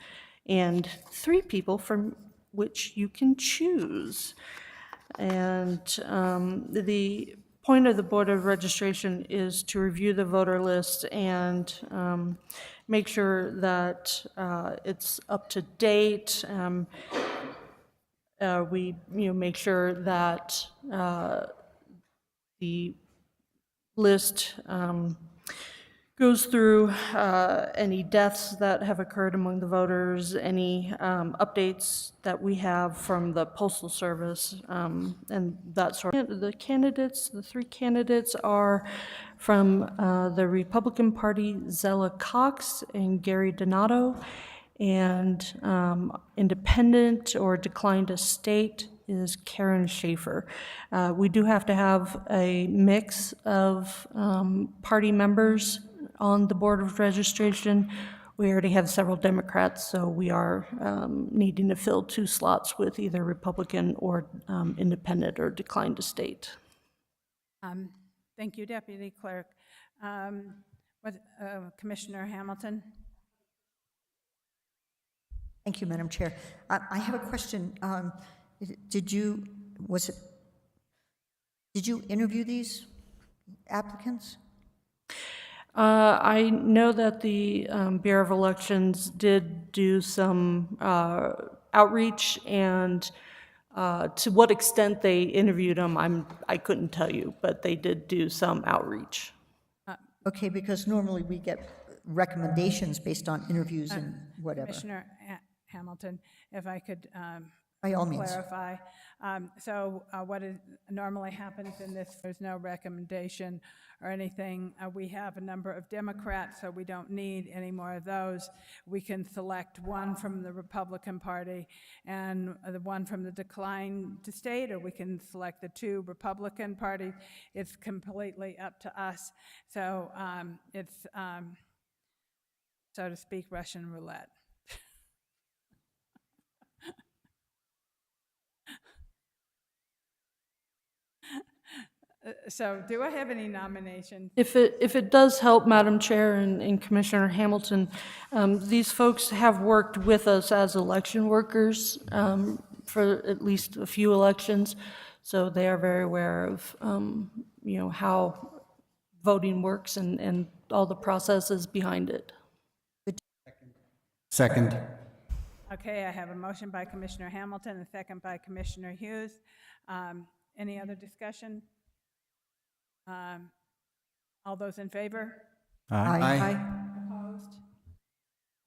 and 3 people from which you can choose. And the point of the Board of Registration is to review the voter list and make sure that it's up to date. We make sure that the list goes through any deaths that have occurred among the voters, any updates that we have from the Postal Service, and that sort of. The 3 candidates are from the Republican Party, Zella Cox and Gary Donato, and independent or declined to state is Karen Schaefer. We do have to have a mix of party members on the Board of Registration. We already have several Democrats, so we are needing to fill 2 slots with either Republican or independent or declined to state. Thank you, Deputy Clerk. Commissioner Hamilton? Thank you, Madam Chair. I have a question. Did you interview these applicants? I know that the Bureau of Elections did do some outreach, and to what extent they interviewed them, I couldn't tell you, but they did do some outreach. Okay, because normally we get recommendations based on interviews and whatever. Commissioner Hamilton, if I could By all means. clarify. So what normally happens in this, there's no recommendation or anything. We have a number of Democrats, so we don't need any more of those. We can select one from the Republican Party and the one from the decline to state, or we can select the 2 Republican parties. It's completely up to us. So it's, so to speak, Russian roulette. So do I have any nominations? If it does help, Madam Chair and Commissioner Hamilton, these folks have worked with us as election workers for at least a few elections, so they are very aware of how voting works and all the processes behind it. Second. Okay, I have a motion by Commissioner Hamilton, a second by Commissioner Hughes. Any other discussion? All those in favor? Aye. Opposed?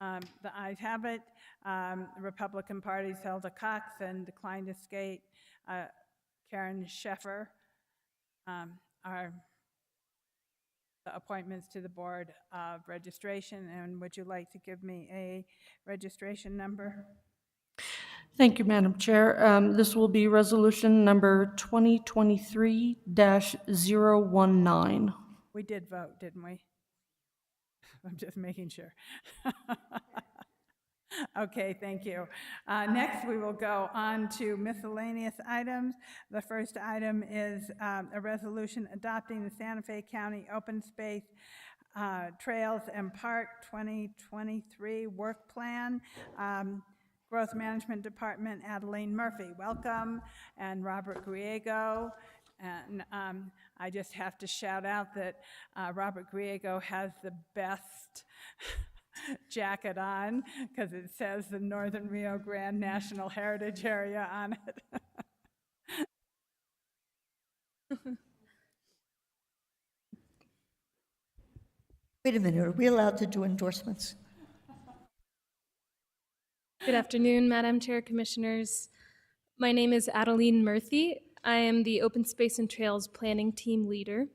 The ayes have it. The Republican Party, Zelda Cox, and declined to state Karen Sheffer are the appointments to the Board of Registration. And would you like to give me a registration number? Thank you, Madam Chair. This will be resolution number 2023-019. We did vote, didn't we? I'm just making sure. Okay, thank you. Next, we will go on to miscellaneous items. The first item is a resolution adopting the Santa Fe County Open Space Trails and Park 2023 Work Plan. Growth Management Department, Adeline Murphy, welcome, and Robert Griego. And I just have to shout out that Robert Griego has the best jacket on because it says the Northern Rio Grande National Heritage Area on it. Wait a minute, are we allowed to do endorsements? Good afternoon, Madam Chair, Commissioners. My name is Adeline Murphy. I am the Open Space and Trails Planning Team Leader,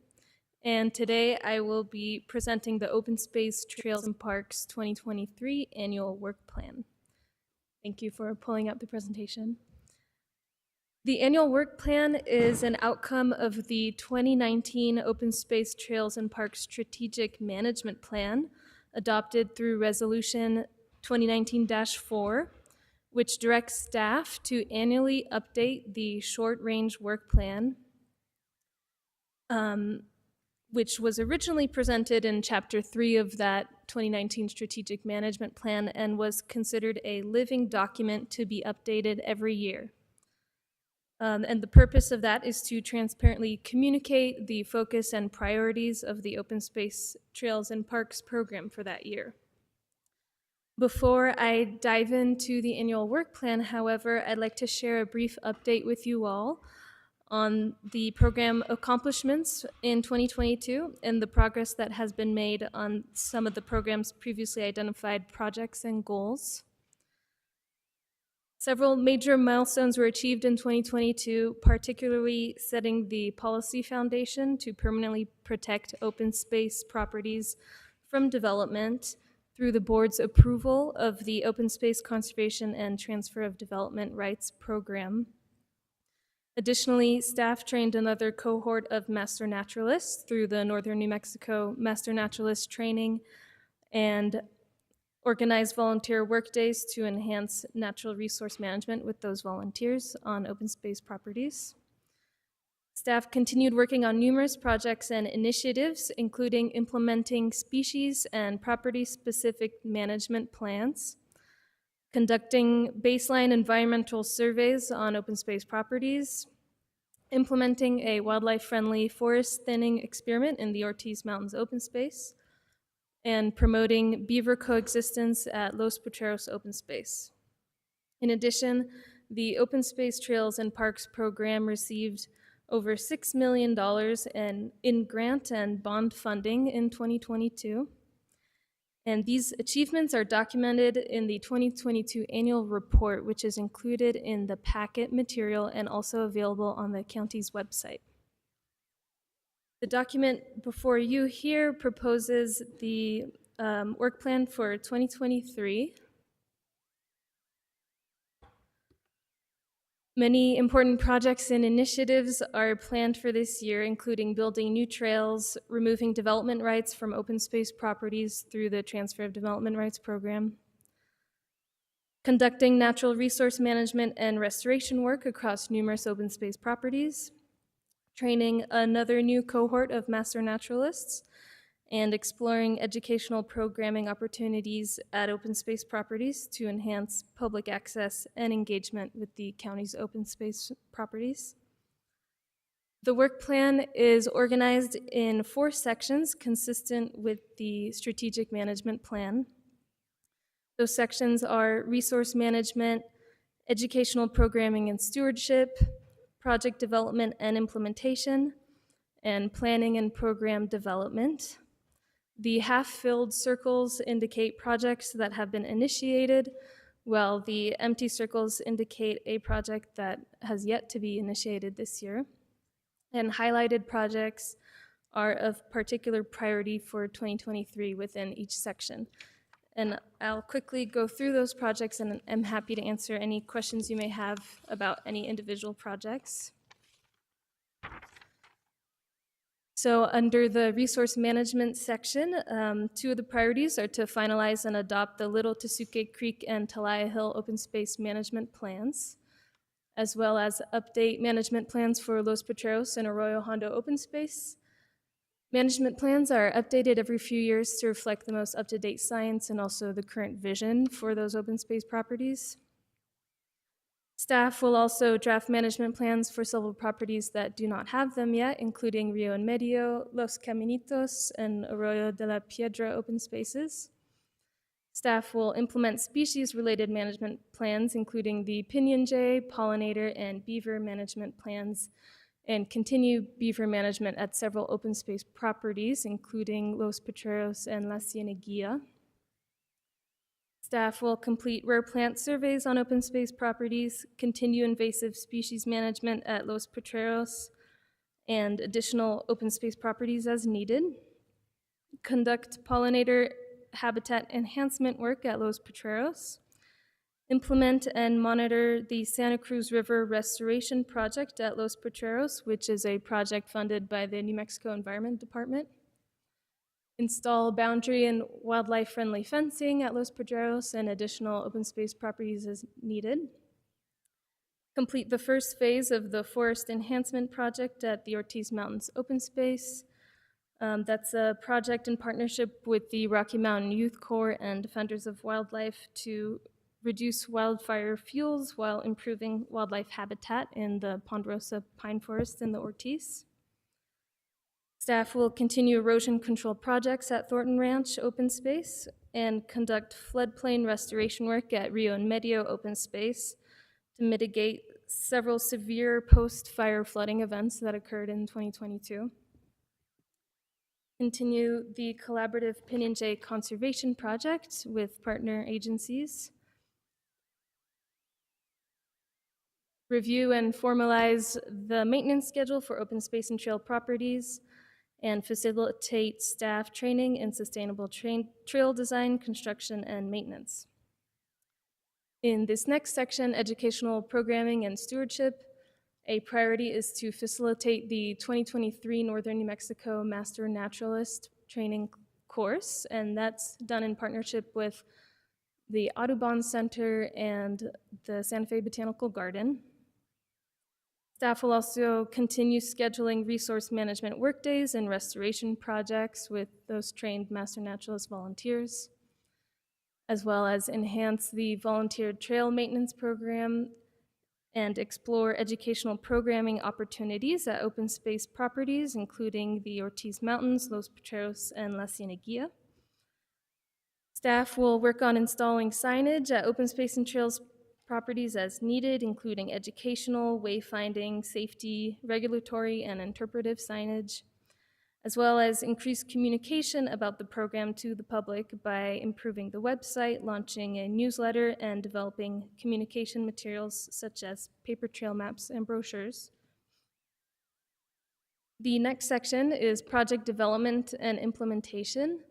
and today I will be presenting the Open Space Trails and Parks 2023 Annual Work Plan. Thank you for pulling up the presentation. The Annual Work Plan is an outcome of the 2019 Open Space Trails and Parks Strategic Management Plan, adopted through Resolution 2019-4, which directs staff to annually update the short-range work plan, which was originally presented in Chapter 3 of that 2019 Strategic Management Plan and was considered a living document to be updated every year. And the purpose of that is to transparently communicate the focus and priorities of the Open Space Trails and Parks program for that year. Before I dive into the annual work plan, however, I'd like to share a brief update with you all on the program accomplishments in 2022 and the progress that has been made on some of the program's previously identified projects and goals. Several major milestones were achieved in 2022, particularly setting the policy foundation to permanently protect open space properties from development through the board's approval of the Open Space Conservation and Transfer of Development Rights program. Additionally, staff trained another cohort of Master Naturalists through the Northern New Mexico Master Naturalist Training and organized volunteer workdays to enhance natural resource management with those volunteers on open space properties. Staff continued working on numerous projects and initiatives, including implementing species and property-specific management plans, conducting baseline environmental surveys on open space properties, implementing a wildlife-friendly forest thinning experiment in the Ortiz Mountains open space, and promoting beaver coexistence at Los Potreros open space. In addition, the Open Space Trails and Parks program received over $6 million in grant and bond funding in 2022. And these achievements are documented in the 2022 annual report, which is included in the packet material and also available on the county's website. The document before you here proposes the work plan for 2023. Many important projects and initiatives are planned for this year, including building new trails, removing development rights from open space properties through the Transfer of Development Rights program, conducting natural resource management and restoration work across numerous open space properties, training another new cohort of Master Naturalists, and exploring educational programming opportunities at open space properties to enhance public access and engagement with the county's open space properties. The work plan is organized in 4 sections consistent with the strategic management plan. Those sections are resource management, educational programming and stewardship, project development and implementation, and planning and program development. The half-filled circles indicate projects that have been initiated, while the empty circles indicate a project that has yet to be initiated this year. And highlighted projects are of particular priority for 2023 within each section. And I'll quickly go through those projects, and I'm happy to answer any questions you may have about any individual projects. So under the resource management section, two of the priorities are to finalize and adopt the Little Tesuque Creek and Talaya Hill open space management plans, as well as update management plans for Los Potreros and Arroyo Hondo open space. Management plans are updated every few years to reflect the most up-to-date science and also the current vision for those open space properties. Staff will also draft management plans for several properties that do not have them yet, including Rio en Medio, Los Caminitos, and Arroyo de la Piedra open spaces. Staff will implement species-related management plans, including the pinyon jay, pollinator, and beaver management plans, and continue beaver management at several open space properties, including Los Potreros and La Cieneguilla. Staff will complete rare plant surveys on open space properties, continue invasive species management at Los Potreros and additional open space properties as needed, conduct pollinator habitat enhancement work at Los Potreros, implement and monitor the Santa Cruz River Restoration Project at Los Potreros, which is a project funded by the New Mexico Environment Department, install boundary and wildlife-friendly fencing at Los Potreros and additional open space properties as needed. Complete the first phase of the forest enhancement project at the Ortiz Mountains open space. That's a project in partnership with the Rocky Mountain Youth Corps and Defenders of Wildlife to reduce wildfire fuels while improving wildlife habitat in the Ponderosa pine forest in the Ortiz. Staff will continue erosion control projects at Thornton Ranch open space and conduct floodplain restoration work at Rio en Medio open space to mitigate several severe post-fire flooding events that occurred in 2022. Continue the collaborative Pinyon Jay conservation project with partner agencies. Review and formalize the maintenance schedule for open space and trail properties, and facilitate staff training in sustainable trail design, construction, and maintenance. In this next section, educational programming and stewardship, a priority is to facilitate the 2023 Northern New Mexico Master Naturalist Training course, and that's done in partnership with the Audubon Center and the Santa Fe Botanical Garden. Staff will also continue scheduling resource management workdays and restoration projects with those trained Master Naturalist volunteers, as well as enhance the volunteer trail maintenance program and explore educational programming opportunities at open space properties, including the Ortiz Mountains, Los Potreros, and La Cieneguilla. Staff will work on installing signage at open space and trails properties as needed, including educational, wayfinding, safety, regulatory, and interpretive signage, as well as increased communication about the program to the public by improving the website, launching a newsletter, and developing communication materials such as paper trail maps and brochures. The next section is project development and implementation.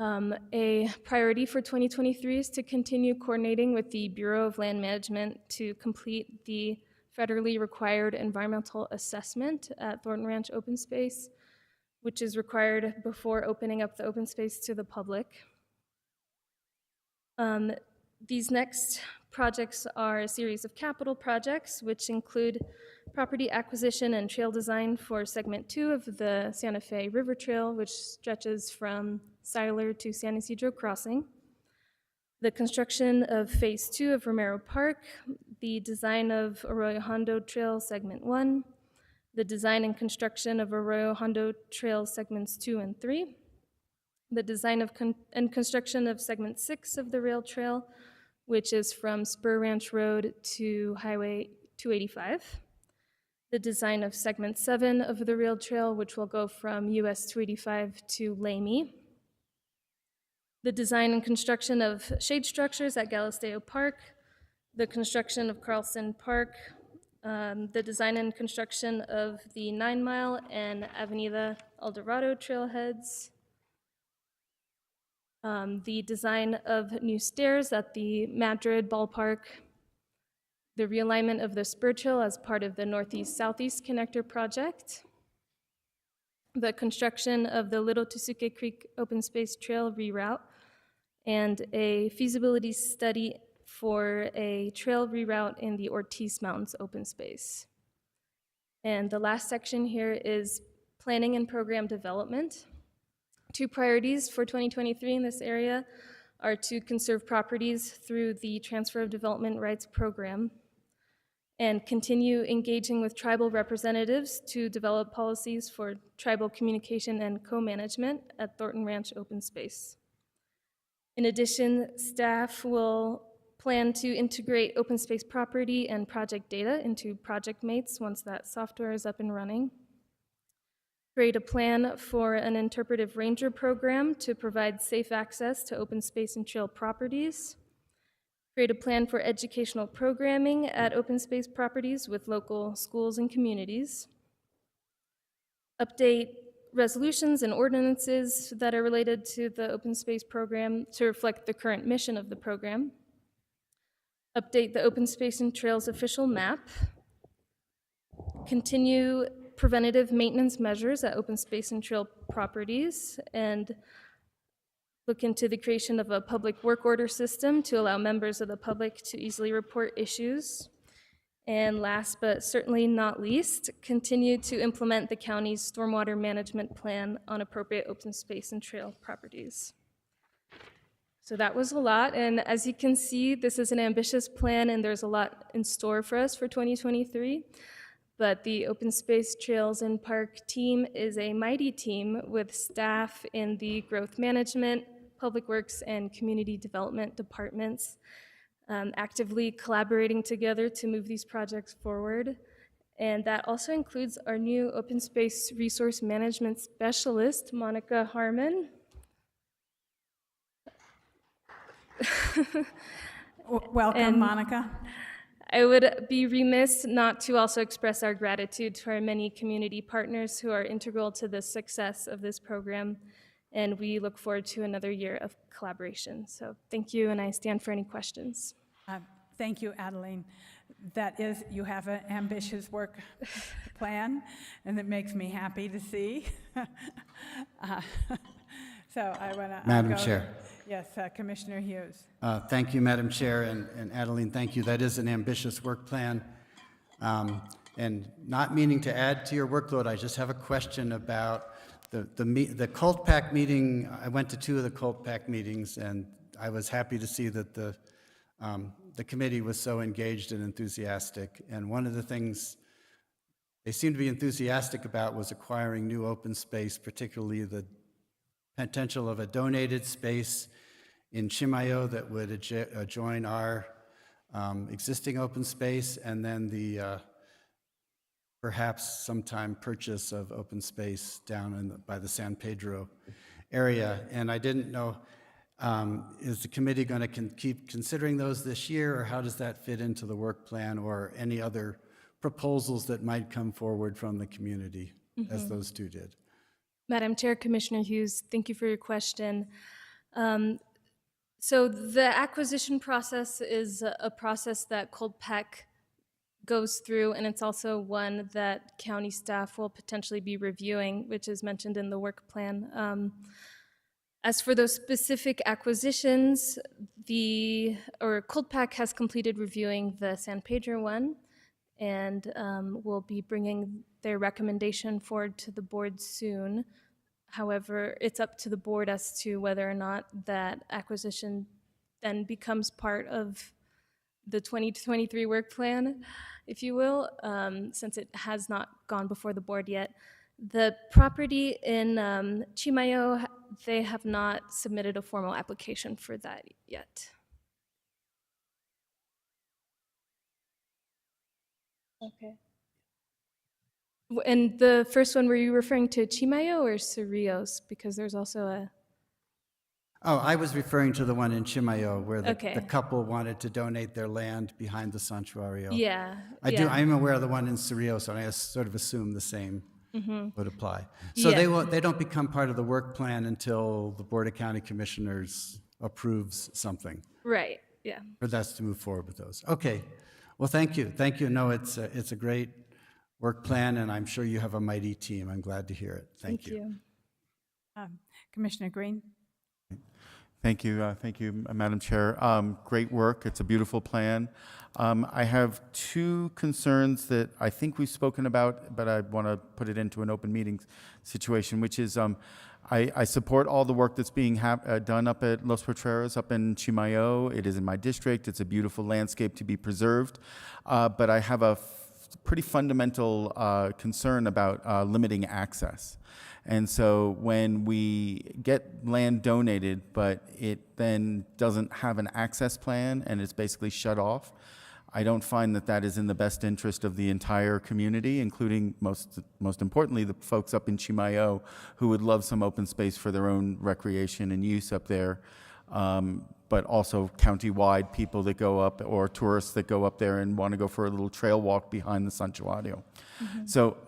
A priority for 2023 is to continue coordinating with the Bureau of Land Management to complete the federally required environmental assessment at Thornton Ranch Open Space, which is required before opening up the open space to the public. These next projects are a series of capital projects, which include property acquisition and trail design for Segment 2 of the Santa Fe River Trail, which stretches from Siler to San Isidro Crossing, the construction of Phase 2 of Romero Park, the design of Arroyo Hondo Trail Segment 1, the design and construction of Arroyo Hondo Trail Segments 2 and 3, the design of and construction of Segment 6 of the rail trail, which is from Spur Ranch Road to Highway 285, the design of segment 7 of the rail trail, which will go from US 285 to Lamy, the design and construction of shade structures at Galisteo Park, the construction of Carlson Park, the design and construction of the 9 Mile and Avenida El Dorado trailheads, the design of new stairs at the Madrid Ballpark, the realignment of the spur trail as part of the Northeast-Southeast Connector Project, the construction of the Little Tusuke Creek Open Space Trail reroute, and a feasibility study for a trail reroute in the Ortiz Mountains open space. And the last section here is planning and program development. 2 priorities for 2023 in this area are to conserve properties through the Transfer of Development Rights Program and continue engaging with tribal representatives to develop policies for tribal communication and co-management at Thornton Ranch Open Space. In addition, staff will plan to integrate open space property and project data into Project Mates once that software is up and running. Create a plan for an interpretive ranger program to provide safe access to open space and trail properties. Create a plan for educational programming at open space properties with local schools and communities. Update resolutions and ordinances that are related to the open space program to reflect the current mission of the program. Update the open space and trails official map. Continue preventative maintenance measures at open space and trail properties, and look into the creation of a public work order system to allow members of the public to easily report issues. And last but certainly not least, continue to implement the county's stormwater management plan on appropriate open space and trail properties. So that was a lot, and as you can see, this is an ambitious plan and there's a lot in store for us for 2023. But the Open Space Trails and Park team is a mighty team with staff in the growth management, public works, and community development departments, actively collaborating together to move these projects forward. And that also includes our new open space resource management specialist, Monica Harmon. Welcome, And- Monica. I would be remiss not to also express our gratitude to our many community partners who are integral to the success of this program, and we look forward to another year of collaboration. So thank you, and I stand for any questions. Thank you, Adeline. That is, you have an ambitious work plan, and it makes me happy to see. So I want to Madam Chair. Yes, Commissioner Hughes. Thank you, Madam Chair, and Adeline, thank you. That is an ambitious work plan. And not meaning to add to your workload, I just have a question about the Cult Pack meeting. I went to 2 of the Cult Pack meetings, and I was happy to see that the committee was so engaged and enthusiastic. And one of the things they seemed to be enthusiastic about was acquiring new open space, particularly the potential of a donated space in Chimayo that would adjoin our existing open space, and then the perhaps sometime purchase of open space down by the San Pedro area. And I didn't know, is the committee going to keep considering those this year, or how does that fit into the work plan, or any other proposals that might come forward from the community as those 2 did? Madam Chair, Commissioner Hughes, thank you for your question. So the acquisition process is a process that Cold Pack goes through, and it's also one that county staff will potentially be reviewing, which is mentioned in the work plan. As for those specific acquisitions, Cold Pack has completed reviewing the San Pedro one, and will be bringing their recommendation forward to the board soon. However, it's up to the board as to whether or not that acquisition then becomes part of the 2023 work plan, if you will, since it has not gone before the board yet. The property in Chimayo, they have not submitted a formal application for that yet. Okay. And the first one, were you referring to Chimayo or Cerrillos? Because there's also a, Oh, I was referring to the one in Chimayo where the Okay. couple wanted to donate their land behind the Santuario. yeah. I'm aware of the one in Cerrillos, and I sort of assume the same would apply. So Yeah. they don't become part of the work plan until the Board of County Commissioners approves something, Right, yeah. for us to move forward with those. Okay, well, thank you. Thank you. No, it's a great work plan, and I'm sure you have a mighty team. I'm glad to hear it. Thank you. Commissioner Green? Thank you, Madam Chair. Great work. It's a beautiful plan. I have two concerns that I think we've spoken about, but I want to put it into an open meeting situation, which is I support all the work that's being done up at Los Potreros, up in Chimayo. It is in my district. It's a beautiful landscape to be preserved. But I have a pretty fundamental concern about limiting access. And so when we get land donated, but it then doesn't have an access plan and it's basically shut off, I don't find that that is in the best interest of the entire community, including most importantly, the folks up in Chimayo who would love some open space for their own recreation and use up there. But also county-wide people that go up, or tourists that go up there and want to go for a little trail walk behind the Santuario. So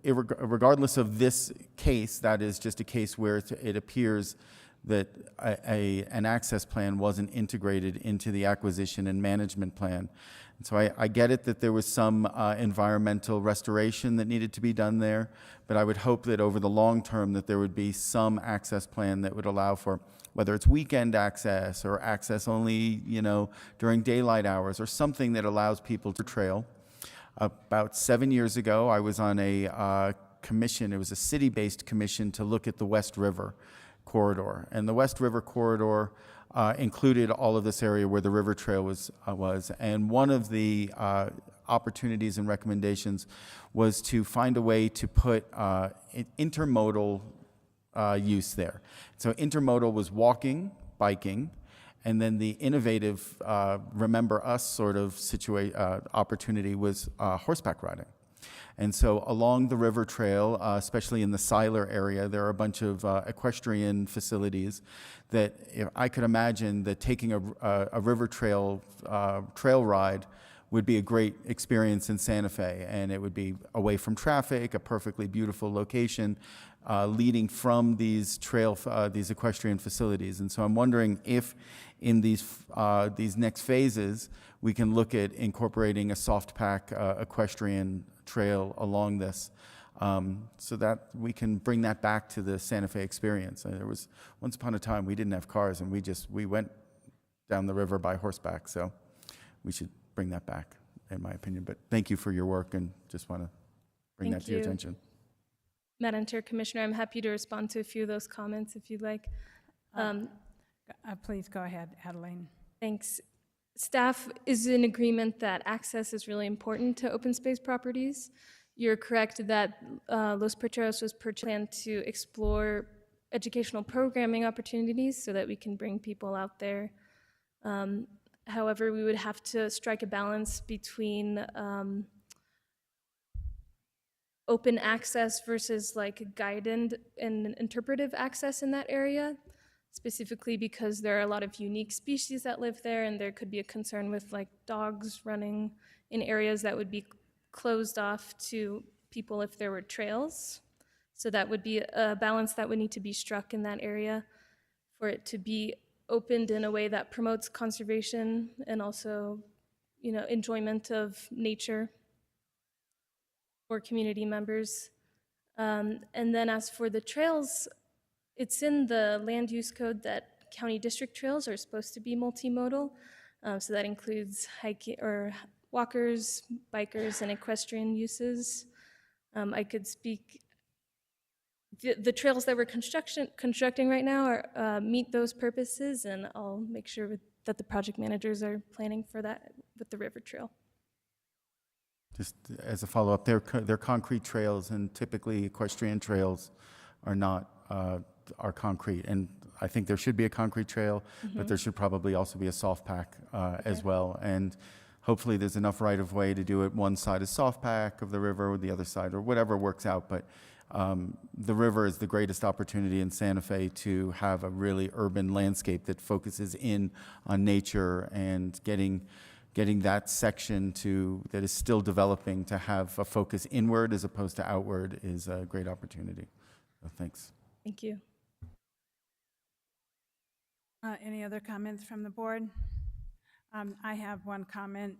regardless of this case, that is just a case where it appears that an access plan wasn't integrated into the acquisition and management plan. And so I get it that there was some environmental restoration that needed to be done there, but I would hope that over the long term that there would be some access plan that would allow for, whether it's weekend access or access only, during daylight hours, or something that allows people to trail. About 7 years ago, I was on a commission. It was a city-based commission to look at the West River corridor. And the West River corridor included all of this area where the river trail was. And one of the opportunities and recommendations was to find a way to put intermodal use there. So intermodal was walking, biking, and then the innovative remember us sort of opportunity was horseback riding. And so along the river trail, especially in the Seiler area, there are a bunch of equestrian facilities that I could imagine that taking a river trail ride would be a great experience in Santa Fe, and it would be away from traffic, a perfectly beautiful location, leading from these equestrian facilities. And so I'm wondering if in these next phases we can look at incorporating a soft pack equestrian trail along this, so that we can bring that back to the Santa Fe experience. There was once upon a time we didn't have cars and we went down the river by horseback, so we should bring that back, in my opinion. But thank you for your work, and just want to bring Thank that to your you. attention. Madam Chair, Commissioner, I'm happy to respond to a few of those comments if you'd like. Please go ahead, Adeline. Thanks. Staff is in agreement that access is really important to open space properties. You're correct that Los Potreros was planned to explore educational programming opportunities so that we can bring people out there. However, we would have to strike a balance between open access versus like guided and interpretive access in that area, specifically because there are a lot of unique species that live there, and there could be a concern with like dogs running in areas that would be closed off to people if there were trails. So that would be a balance that would need to be struck in that area for it to be opened in a way that promotes conservation and also, enjoyment of nature for community members. And then as for the trails, it's in the land use code that county district trails are supposed to be multimodal. So that includes hiking or walkers, bikers, and equestrian uses. I could speak, the trails that we're constructing right now are meet those purposes, and I'll make sure that the project managers are planning for that with the river trail. Just as a follow-up, they're concrete trails, and typically equestrian trails are not are concrete. And I think there should be a concrete trail, but there should probably also be a soft pack as well. And hopefully there's enough right-of-way to do it. One side is soft pack of the river, or the other side, or whatever works out. But the river is the greatest opportunity in Santa Fe to have a really urban landscape that focuses in on nature, and getting that section that is still developing to have a focus inward as opposed to outward is a great opportunity. So thanks. Thank you. Any other comments from the board? I have one comment.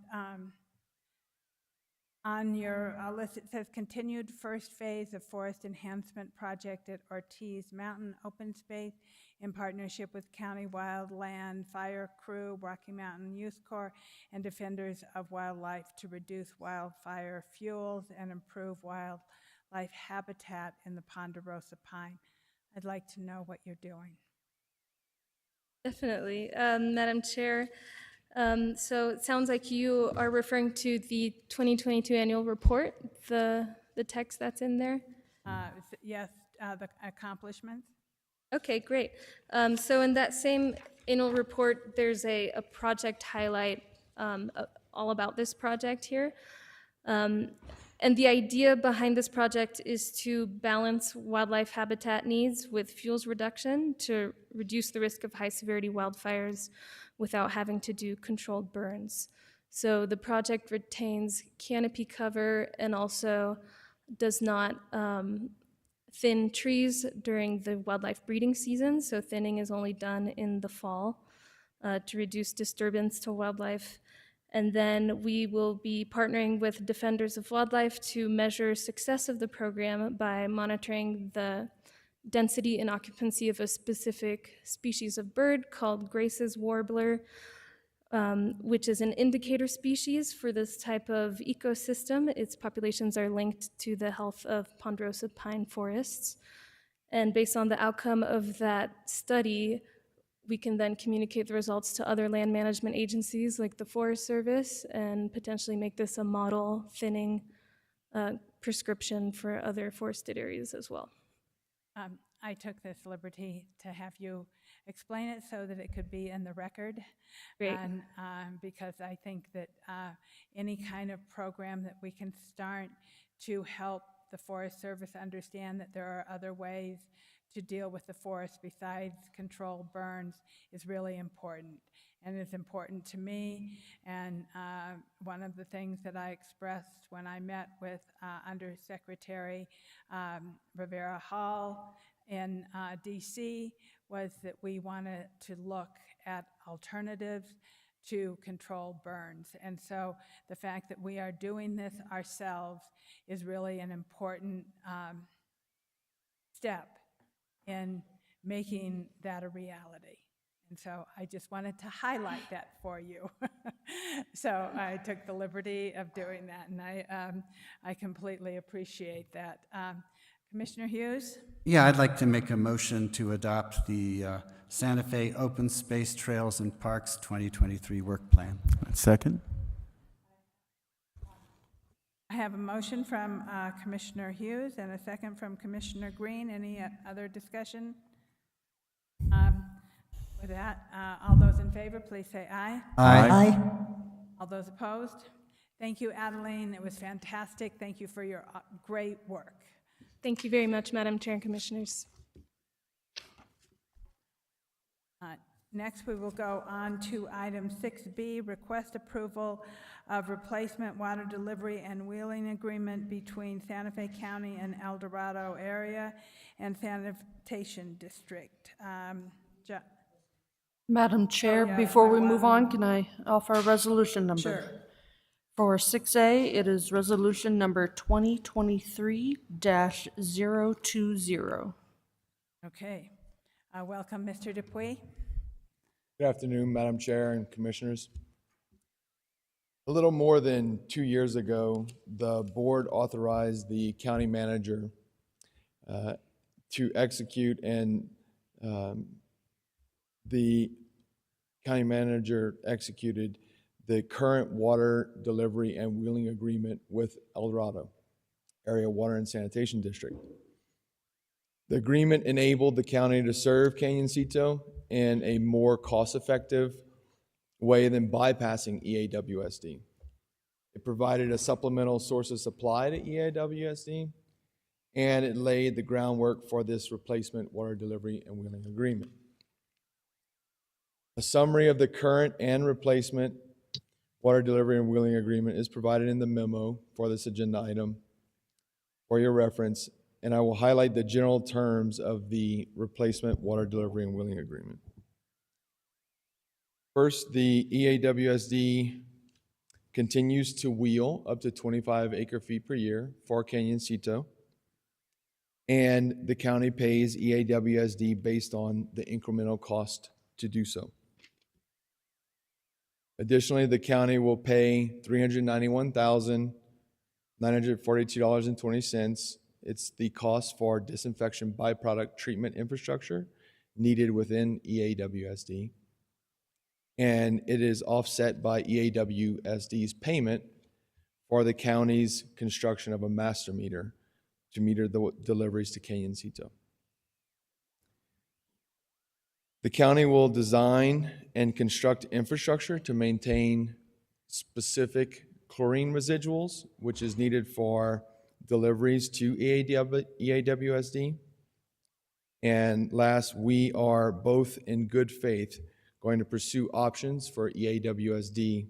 On your list, it says continued first phase of forest enhancement project at Ortiz Mountain Open Space in partnership with County Wildland Fire Crew, Rocky Mountain Youth Corps, and Defenders of Wildlife to reduce wildfire fuels and improve wildlife habitat in the Ponderosa Pine. I'd like to know what you're doing. Definitely. Madam Chair, so it sounds like you are referring to the 2022 annual report, the text that's in there? Yes, the accomplishments. Okay, great. So in that same annual report, there's a project highlight all about this project here. And the idea behind this project is to balance wildlife habitat needs with fuels reduction to reduce the risk of high-severity wildfires without having to do controlled burns. So the project retains canopy cover and also does not thin trees during the wildlife breeding season. So thinning is only done in the fall to reduce disturbance to wildlife. And then we will be partnering with Defenders of Wildlife to measure success of the program by monitoring the density and occupancy of a specific species of bird called Grace's warbler, which is an indicator species for this type of ecosystem. Its populations are linked to the health of ponderosa pine forests. And based on the outcome of that study, we can then communicate the results to other land management agencies like the Forest Service and potentially make this a model thinning prescription for other forested areas as well. I took this liberty to have you explain it so that it could be in the record. Great. And because I think that any kind of program that we can start to help the Forest Service understand that there are other ways to deal with the forest besides controlled burns is really important. And it's important to me. And one of the things that I expressed when I met with Undersecretary Rivera Hall in DC was that we wanted to look at alternatives to controlled burns. And so the fact that we are doing this ourselves is really an important step in making that a reality. And so I just wanted to highlight that for you. So I took the liberty of doing that, and I completely appreciate that. Commissioner Hughes? Yeah, I'd like to make a motion to adopt the Santa Fe Open Space Trails and Parks 2023 Work Plan. Second? I have a motion from Commissioner Hughes and a second from Commissioner Green. Any other discussion? With that, all those in favor, please say aye. Aye. All those opposed? Thank you, Adeline. It was fantastic. Thank you for your great work. Thank you very much, Madam Chair and Commissioners. Next, we will go on to item 6B, request approval of replacement water delivery and wheeling agreement between Santa Fe County and El Dorado area and sanitation district. Madam Chair, yeah, before we wow. move on, can I offer a resolution number? Sure. For 6A, it is resolution number 2023-020. Okay. Welcome, Mr. Dupuy. Good afternoon, Madam Chair and Commissioners. A little more than 2 years ago, the board authorized the county manager to execute, and the county manager executed the current water delivery and wheeling agreement with El Dorado Area Water and Sanitation District. The agreement enabled the county to serve Canyoncito in a more cost-effective way than bypassing EAWSD. It provided a supplemental source of supply to EAWSD, and it laid the groundwork for this replacement water delivery and wheeling agreement. A summary of the current and replacement water delivery and wheeling agreement is provided in the memo for this agenda item for your reference, and I will highlight the general terms of the replacement water delivery and wheeling agreement. First, the EAWSD continues to wheel up to 25 acre-feet per year for Canyoncito, and the county pays EAWSD based on the incremental cost to do so. Additionally, the county will pay $391,942.20. It's the cost for disinfection byproduct treatment infrastructure needed within EAWSD. And it is offset by EAWSD's payment for the county's construction of a master meter to meter the deliveries to Canyoncito. The county will design and construct infrastructure to maintain specific chlorine residuals, which is needed for deliveries to EAWSD. And last, we are both in good faith going to pursue options for EAWSD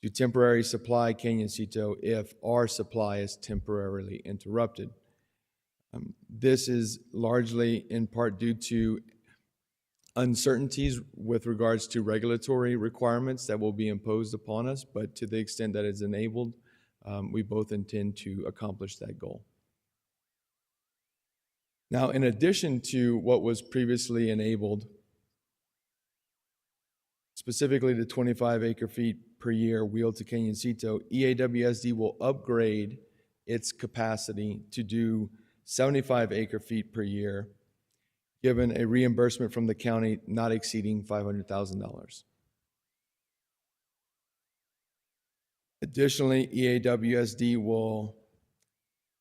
to temporarily supply Canyoncito if our supply is temporarily interrupted. This is largely in part due to uncertainties with regards to regulatory requirements that will be imposed upon us, but to the extent that it's enabled, we both intend to accomplish that goal. Now, in addition to what was previously enabled, specifically the 25 acre-feet per year wheel to Canyoncito, EAWSD will upgrade its capacity to do 75 acre-feet per year, given a reimbursement from the county not exceeding $500,000. Additionally, EAWSD will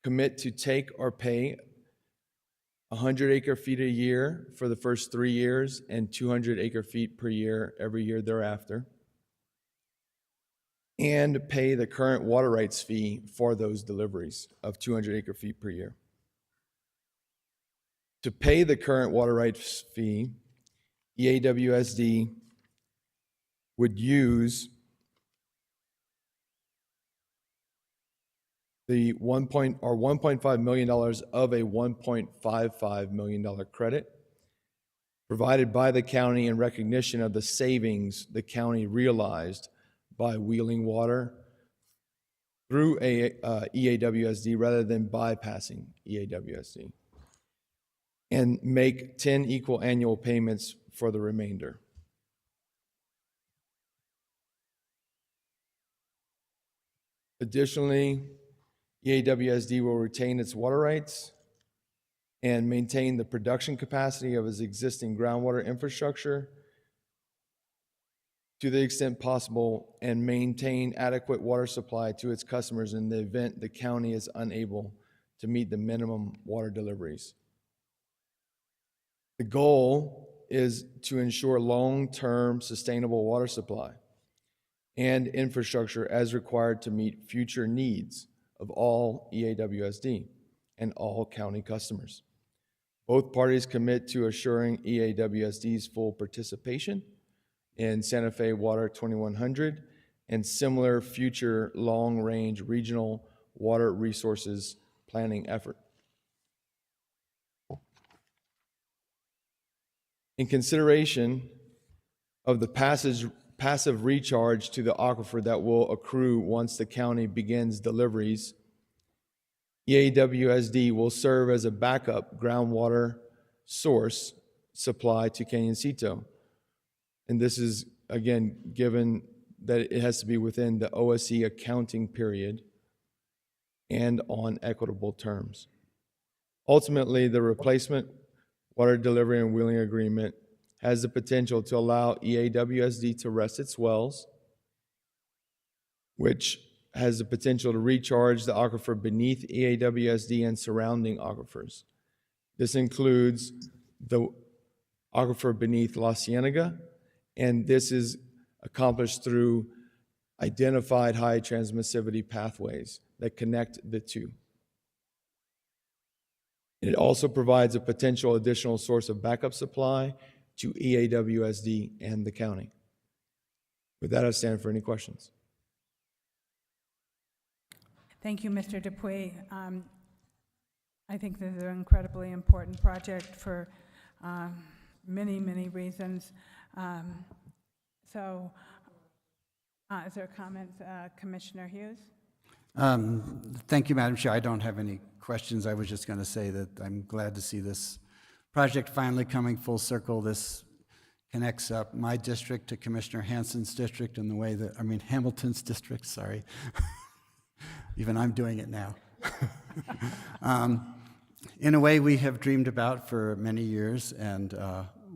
commit to take or pay 100 acre-feet a year for the first 3 years and 200 acre-feet per year every year thereafter, and pay the current water rights fee for those deliveries of 200 acre-feet per year. To pay the current water rights fee, EAWSD would use the $1.5 million of a $1.55 million credit provided by the county in recognition of the savings the county realized by wheeling water through EAWSD rather than bypassing EAWSD, and make 10 equal annual payments for the remainder. Additionally, EAWSD will retain its water rights and maintain the production capacity of its existing groundwater infrastructure to the extent possible and maintain adequate water supply to its customers in the event the county is unable to meet the minimum water deliveries. The goal is to ensure long-term sustainable water supply and infrastructure as required to meet future needs of all EAWSD and all county customers. Both parties commit to assuring EAWSD's full participation in Santa Fe Water 2100 and similar future long-range regional water resources planning effort. In consideration of the passive recharge to the aquifer that will accrue once the county begins deliveries, EAWSD will serve as a backup groundwater source supply to Canyoncito. And this is, again, given that it has to be within the OSC accounting period and on equitable terms. Ultimately, the replacement water delivery and wheeling agreement has the potential to allow EAWSD to rest its wells, which has the potential to recharge the aquifer beneath EAWSD and surrounding aquifers. This includes the aquifer beneath La Cienega, and this is accomplished through identified high transmissivity pathways that connect the two. It also provides a potential additional source of backup supply to EAWSD and the county. With that, I stand for any questions. Thank you, Mr. Dupuy. I think this is an incredibly important project for many, many reasons. So, is there comments, Commissioner Hughes? Thank you, Madam Chair. I don't have any questions. I was just going to say that I'm glad to see this project finally coming full circle. This connects up my district to Commissioner Hansen's district in the way that, Hamilton's district, sorry. Even I'm doing it now. In a way we have dreamed about for many years, and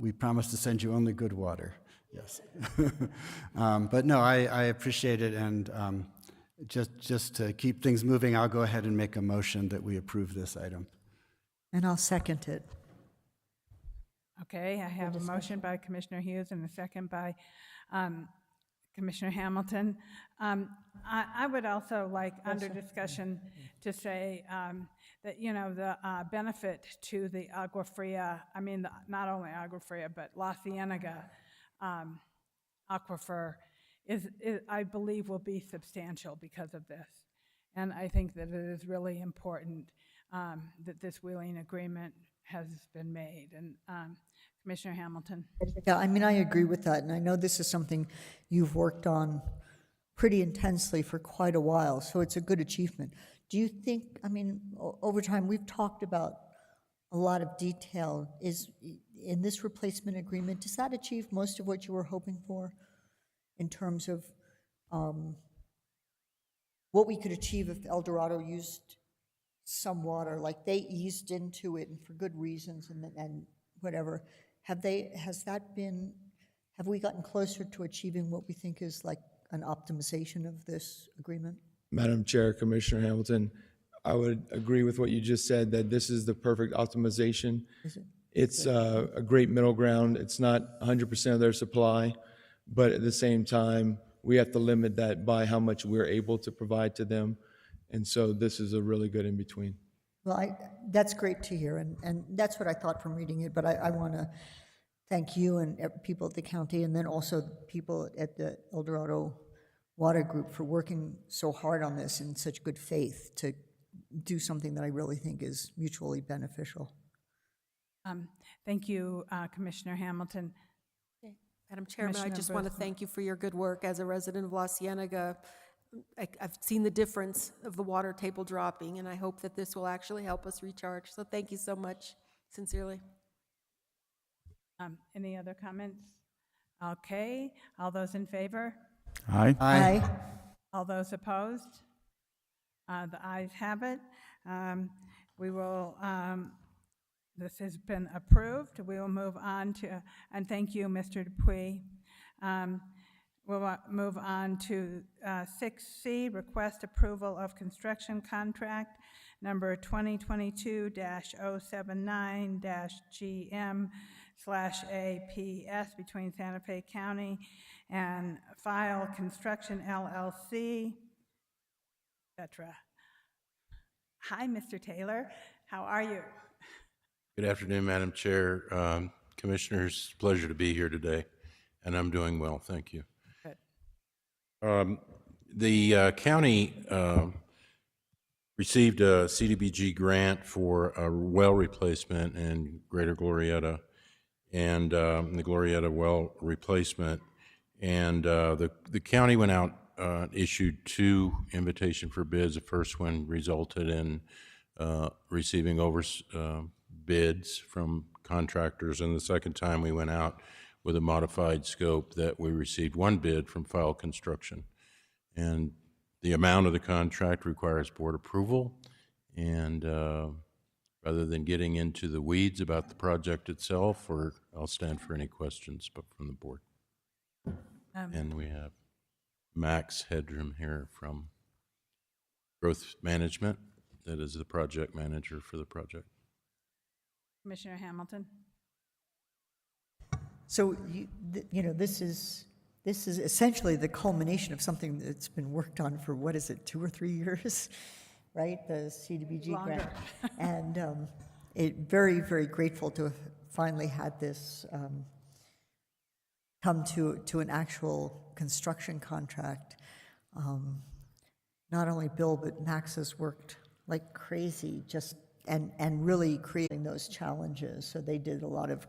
we promise to send you only good water. Yes. But no, I appreciate it, and just to keep things moving, I'll go ahead and make a motion that we approve this item. And I'll second it. Okay, I have a motion by Commissioner Hughes and a second by Commissioner Hamilton. I would also like, under discussion, to say that, the benefit to the Agua Fria, not only Agua Fria, but La Cienega aquifer, is, I believe, will be substantial because of this. And I think that it is really important that this wheeling agreement has been made. And Commissioner Hamilton. Yeah, I agree with that, and I know this is something you've worked on pretty intensely for quite a while, so it's a good achievement. Do you think, over time, we've talked about a lot of detail. Is in this replacement agreement, does that achieve most of what you were hoping for in terms of what we could achieve if El Dorado used some water, like they eased into it and for good reasons and whatever? Have we gotten closer to achieving what we think is like an optimization of this agreement? Madam Chair, Commissioner Hamilton, I would agree with what you just said, that this is the perfect optimization. Is it? It's a great middle ground. It's not 100% of their supply, but at the same time, we have to limit that by how much we're able to provide to them. And so this is a really good in-between. Well, that's great to hear, and that's what I thought from reading it, but I want to thank you and people at the county, and then also people at the El Dorado Water Group for working so hard on this in such good faith to do something that I really think is mutually beneficial. Thank you, Commissioner Hamilton. Madam Chairman, I Commissioner just want to Booth. thank you for your good work as a resident of La Cienega. I've seen the difference of the water table dropping, and I hope that this will actually help us recharge. So thank you so much, sincerely. Any other comments? Okay, all those in favor? Aye. Aye. All those opposed? The ayes have it. We will, this has been approved. We will move on to, and thank you, Mr. Dupuy. We'll move on to 6C, request approval of construction contract number 2022-079-GM/APS between Santa Fe County and File Construction LLC, etc. Hi, Mr. Taylor. How are you? Good afternoon, Madam Chair. Commissioners, pleasure to be here today, and I'm doing well, thank you. Good. The county received a CDBG grant for a well replacement in Greater Glorieta, and the Glorieta well replacement. And the county went out, issued 2 invitation for bids. The first one resulted in receiving bids from contractors, and the second time we went out with a modified scope that we received 1 bid from File Construction. And the amount of the contract requires board approval, and rather than getting into the weeds about the project itself, I'll stand for any questions from the board. And we have Max Hedrum here from Growth Management, that is the project manager for the project. Commissioner Hamilton? So, this is this is essentially the culmination of something that's been worked on for, what is it, 2 or 3 years, right? The CDBG grant. And very, very grateful to have finally had this come to an actual construction contract. Not only Bill, but Max has worked like crazy, just and really creating those challenges. So they did a lot of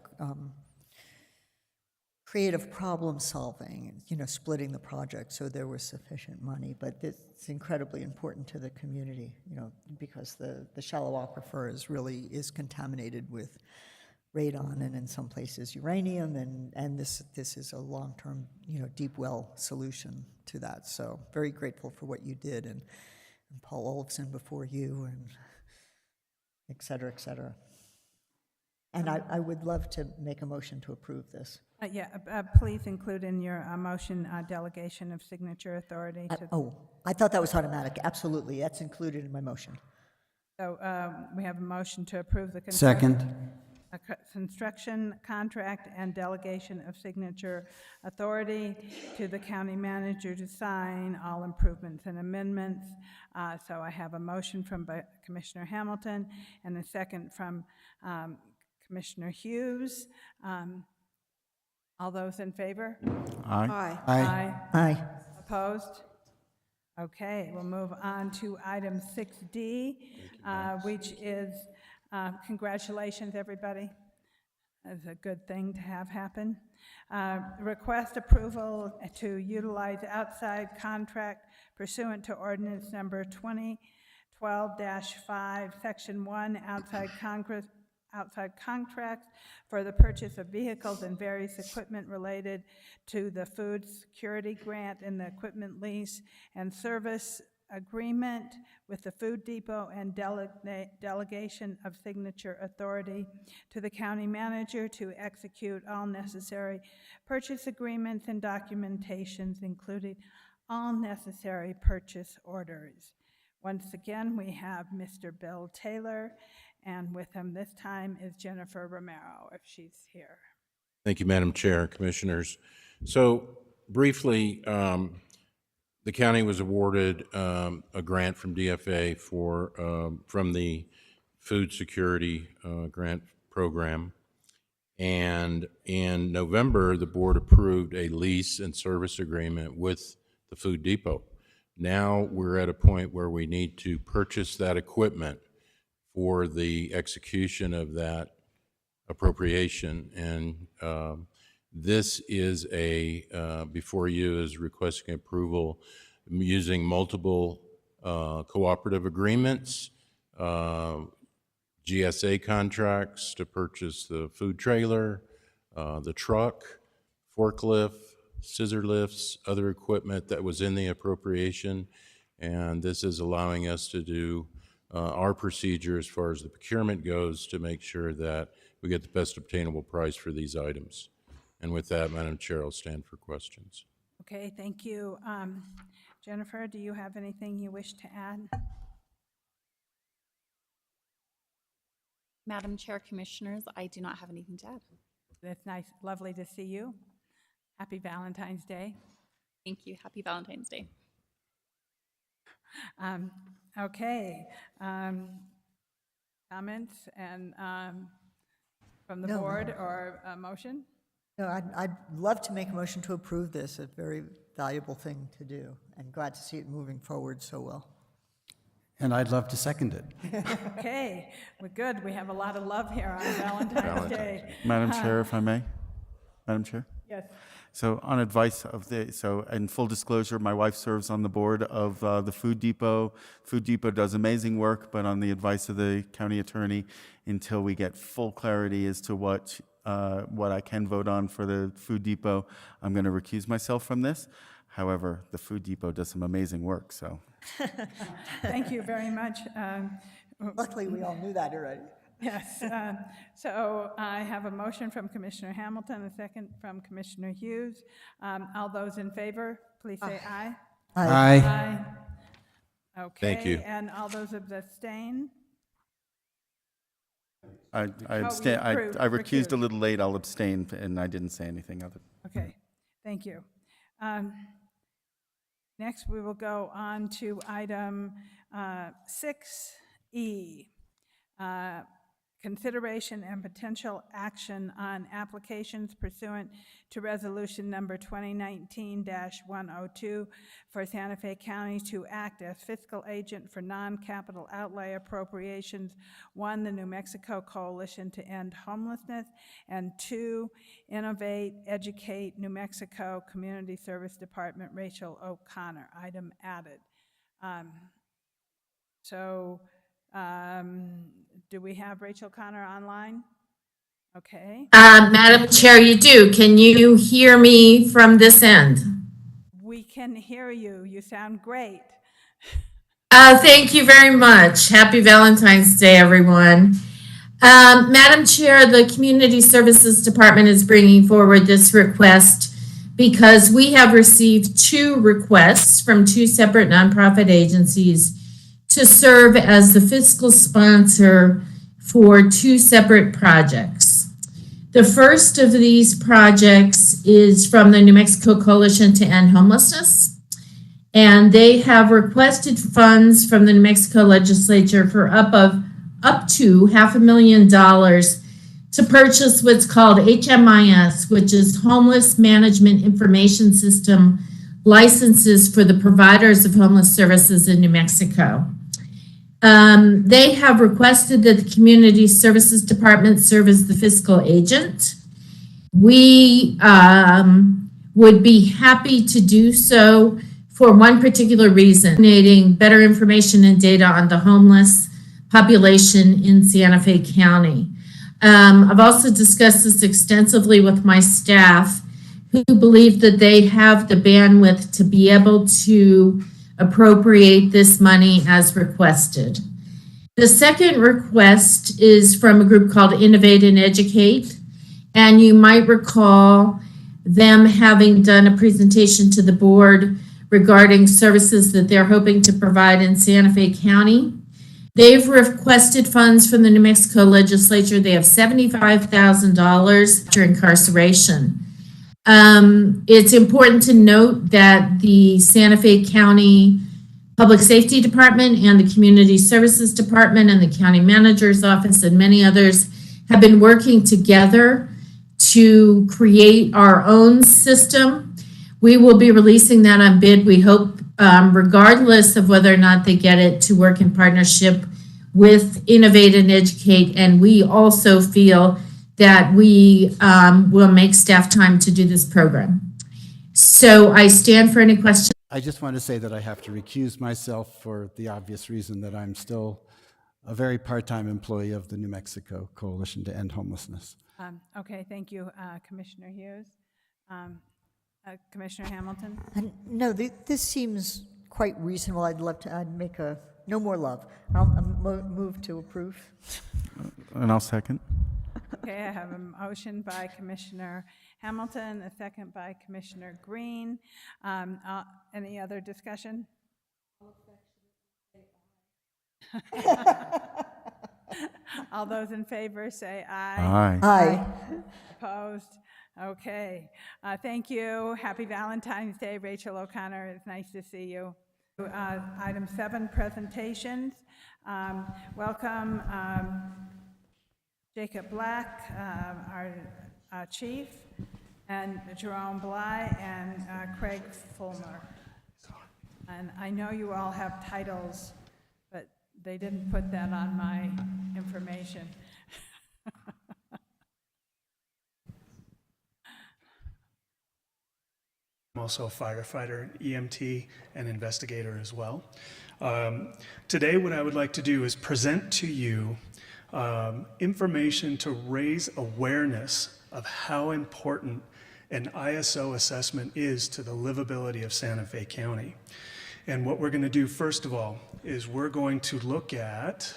creative problem solving, splitting the project so there was sufficient money. But it's incredibly important to the community, because the shallow aquifer is contaminated with radon and in some places uranium, and this is a long-term, deep well solution to that. So very grateful for what you did, and Paul Olofsson before you, and et cetera, et cetera. And I would love to make a motion to approve this. Please include in your motion delegation of signature authority to. I thought that was automatic. Absolutely, that's included in my motion. So we have a motion to approve the construction contract and delegation of signature authority to the county manager to sign all improvements and amendments. So I have a motion from Commissioner Hamilton and a second from Commissioner Hughes. All those in favor? Aye. Aye. Aye. Opposed? Okay, we'll move on to item 6D, which is, congratulations, everybody. That's a good thing to have happen. Request approval to utilize outside contract pursuant to ordinance number 2012-5, section 1, outside contracts for the purchase of vehicles and various equipment related to the food security grant and the equipment lease and service agreement with the Food Depot and delegation of signature authority to the county manager to execute all necessary purchase agreements and documentations, including all necessary purchase orders. Once again, we have Mr. Bill Taylor, and with him this time is Jennifer Romero, if she's here. Thank you, Madam Chair, Commissioners. So briefly, the county was awarded a grant from DFA from the Food Security Grant Program. And in November, the board approved a lease and service agreement with the Food Depot. Now we're at a point where we need to purchase that equipment for the execution of that appropriation. And this is before you is requesting approval using multiple cooperative agreements, GSA contracts to purchase the food trailer, the truck, forklift, scissor lifts, other equipment that was in the appropriation. And this is allowing us to do our procedure as far as the procurement goes to make sure that we get the best obtainable price for these items. And with that, Madam Chair, I'll stand for questions. Okay, thank you. Jennifer, do you have anything you wish to add? Madam Chair, Commissioners, I do not have anything to add. It's nice, lovely to see you. Happy Valentine's Day. Thank you. Happy Valentine's Day. Okay, comments and from the No. board or a motion? No, I'd love to make a motion to approve this, a very valuable thing to do, and glad to see it moving forward so well. And I'd love to second it. Okay, we're good. We have a lot of love here on Valentine's Day. Madam Chair, if I may? Madam Chair? Yes. So on advice of in full disclosure, my wife serves on the board of the Food Depot. Food Depot does amazing work, but on the advice of the county attorney, until we get full clarity as to what I can vote on for the Food Depot, I'm going to recuse myself from this. However, the Food Depot does some amazing work, so. Thank you very much. Luckily, we all knew that already. Yes. So I have a motion from Commissioner Hamilton, a second from Commissioner Hughes. All those in favor, please say aye. Aye. Aye. Okay. Thank you. And all those abstain? I abstain. I recused a little late. I'll abstain, and I didn't say anything other. Okay, thank you. Next, we will go on to item 6E. Consideration and potential action on applications pursuant to resolution number 2019-102 for Santa Fe County to act as fiscal agent for non-capital outlay appropriations. 1, the New Mexico Coalition to End Homelessness, and 2, Innovate, Educate, New Mexico Community Service Department, Rachel O'Connor, item added. Do we have Rachel Connor online? Okay. Madam Chair, you do. Can you hear me from this end? We can hear you. You sound great. Thank you very much. Happy Valentine's Day, everyone. Madam Chair, the Community Services Department is bringing forward this request because we have received 2 requests from 2 separate nonprofit agencies to serve as the fiscal sponsor for 2 separate projects. The first of these projects is from the New Mexico Coalition to End Homelessness, and they have requested funds from the New Mexico legislature for up to $500,000 to purchase what's called HMIS, which is Homeless Management Information System licenses for the providers of homeless services in New Mexico. They have requested that the Community Services Department serve as the fiscal agent. We would be happy to do so for one particular reason, donating better information and data on the homeless population in Santa Fe County. I've also discussed this extensively with my staff, who believe that they have the bandwidth to be able to appropriate this money as requested. The second request is from a group called Innovate and Educate, and you might recall them having done a presentation to the board regarding services that they're hoping to provide in Santa Fe County. They've requested funds from the New Mexico legislature. They have $75,000 for incarceration. It's important to note that the Santa Fe County Public Safety Department and the Community Services Department and the County Manager's Office and many others have been working together to create our own system. We will be releasing that on bid, we hope, regardless of whether or not they get it, to work in partnership with Innovate and Educate. And we also feel that we will make staff time to do this program. So I stand for any questions. I just want to say that I have to recuse myself for the obvious reason that I'm still a very part-time employee of the New Mexico Coalition to End Homelessness. Okay, thank you, Commissioner Hughes. Commissioner Hamilton? No, this seems quite reasonable. I'd make a, no more love. I'll move to approve. And I'll second. Okay, I have a motion by Commissioner Hamilton, a second by Commissioner Green. Any other discussion? All those in favor say aye. Aye. Aye. Opposed? Okay. Thank you. Happy Valentine's Day, Rachel O'Connor. It's nice to see you. Item 7, presentations. Welcome Jacob Black, our chief, and Jerome Bly, and Craig Fulmer. And I know you all have titles, but they didn't put that on my information. I'm also a firefighter, EMT, and investigator as well. Today, what I would like to do is present to you information to raise awareness of how important an ISO assessment is to the livability of Santa Fe County. And what we're going to do, first of all, is we're going to look at,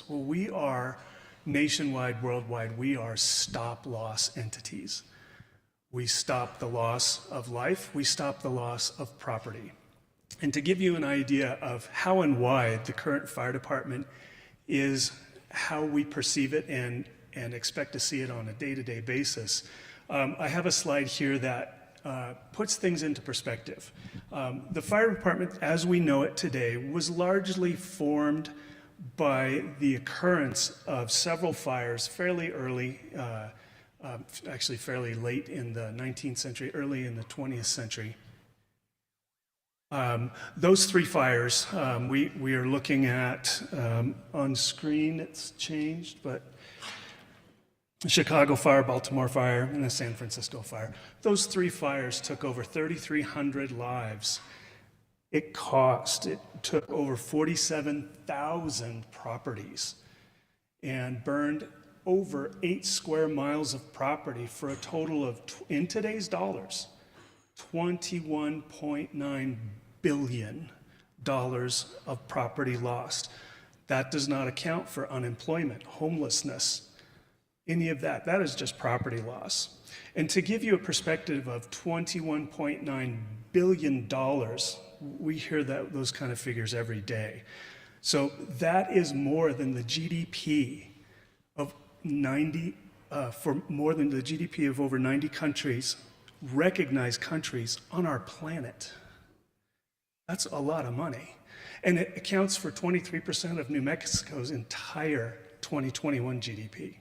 well, we are nationwide, worldwide, we are stop-loss entities. We stop the loss of life, we stop the loss of property. And to give you an idea of how and why the current fire department is how we perceive it and expect to see it on a day-to-day basis, I have a slide here that puts things into perspective. The fire department, as we know it today, was largely formed by the occurrence of several fires fairly early, actually fairly late in the 19th century, early in the 20th century. Those three fires, we are looking at, on screen it's changed, but the Chicago fire, Baltimore fire, and the San Francisco fire. Those three fires took over 3,300 lives. It took over 47,000 properties and burned over 8 square miles of property for a total of, in today's dollars, $21.9 billion of property lost. That does not account for unemployment, homelessness, any of that. That is just property loss. And to give you a perspective of $21.9 billion, we hear those kind of figures every day. So that is more than the GDP of more than the GDP of over 90 countries, recognized countries on our planet. That's a lot of money. And it accounts for 23% of New Mexico's entire 2021 GDP.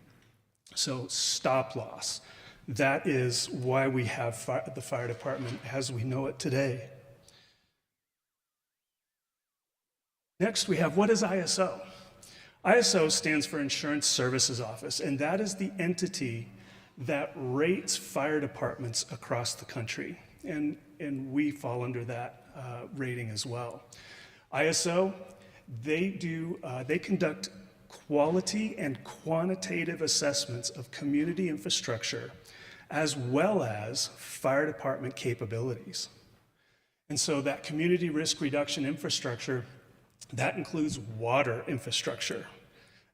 So stop loss. That is why we have the fire department as we know it today. Next, we have, what is ISO? ISO stands for Insurance Services Office, and that is the entity that rates fire departments across the country. And we fall under that rating as well. ISO, they conduct quality and quantitative assessments of community infrastructure as well as fire department capabilities. And so that community risk reduction infrastructure, that includes water infrastructure,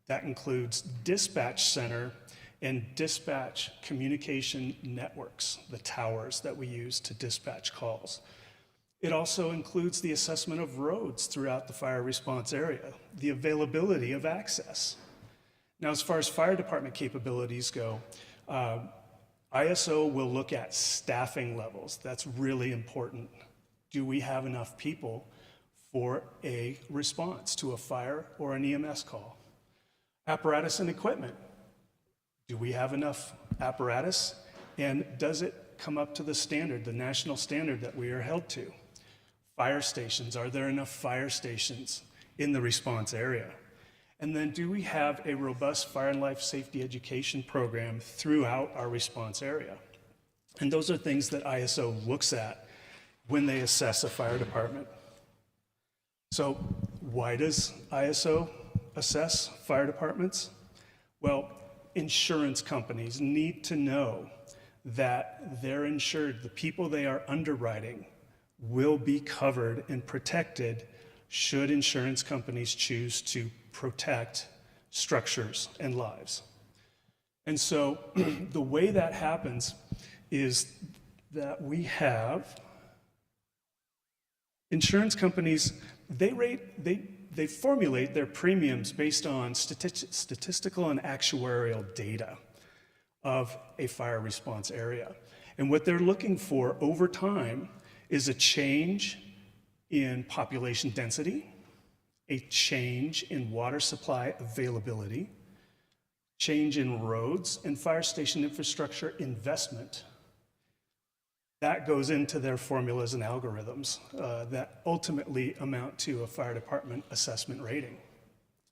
that includes dispatch center and dispatch communication networks, the towers that we use to dispatch calls. It also includes the assessment of roads throughout the fire response area, the availability of access. Now, as far as fire department capabilities go, ISO will look at staffing levels. That's really important. Do we have enough people for a response to a fire or an EMS call? Apparatus and equipment. Do we have enough apparatus? And does it come up to the standard, the national standard that we are held to? Fire stations, are there enough fire stations in the response area? And then do we have a robust fire and life safety education program throughout our response area? And those are things that ISO looks at when they assess a fire department. So why does ISO assess fire departments? Well, insurance companies need to know that they're insured, the people they are underwriting will be covered and protected should insurance companies choose to protect structures and lives. And so the way that happens is that we have insurance companies, they formulate their premiums based on statistical and actuarial data of a fire response area. And what they're looking for over time is a change in population density, a change in water supply availability, change in roads and fire station infrastructure investment. That goes into their formulas and algorithms that ultimately amount to a fire department assessment rating.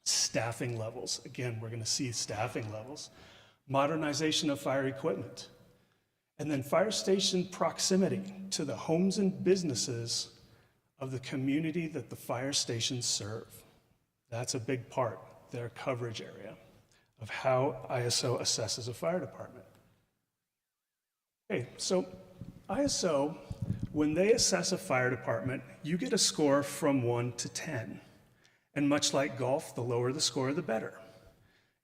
Staffing levels, again, we're going to see staffing levels. Modernization of fire equipment. And then fire station proximity to the homes and businesses of the community that the fire stations serve. That's a big part, their coverage area of how ISO assesses a fire department. Okay, so ISO, when they assess a fire department, you get a score from 1 to 10. And much like golf, the lower the score, the better.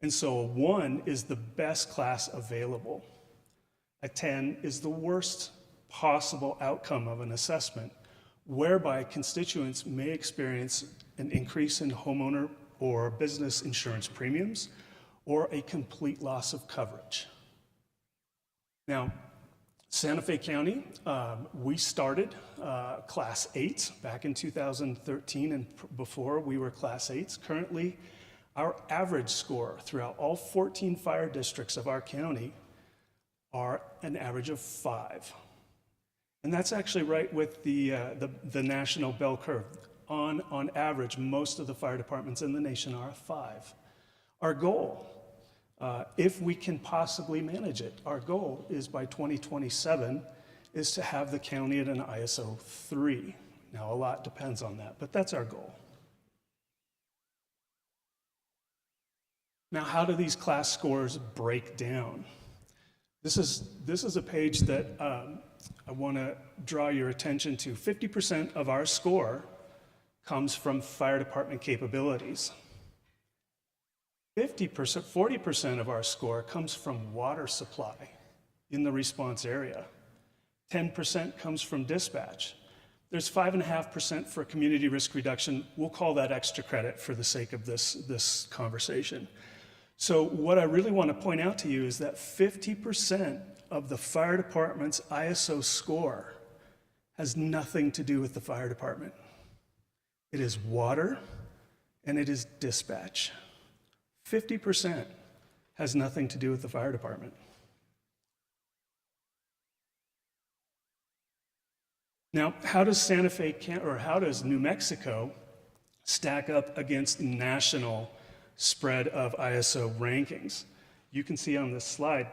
And so a 1 is the best class available. A 10 is the worst possible outcome of an assessment, whereby constituents may experience an increase in homeowner or business insurance premiums or a complete loss of coverage. Now, Santa Fe County, we started Class 8s back in 2013, and before we were Class 8s. Currently, our average score throughout all 14 fire districts of our county are an average of 5. And that's actually right with the national bell curve. On average, most of the fire departments in the nation are a 5. Our goal, if we can possibly manage it, our goal is by 2027 is to have the county at an ISO 3. Now, a lot depends on that, but that's our goal. Now, how do these class scores break down? This is a page that I want to draw your attention to. 50% of our score comes from fire department capabilities. 40% of our score comes from water supply in the response area. 10% comes from dispatch. There's 5.5% for community risk reduction. We'll call that extra credit for the sake of this conversation. So what I really want to point out to you is that 50% of the fire department's ISO score has nothing to do with the fire department. It is water and it is dispatch. 50% has nothing to do with the fire department. Now, how does Santa Fe or how does New Mexico stack up against national spread of ISO rankings? You can see on this slide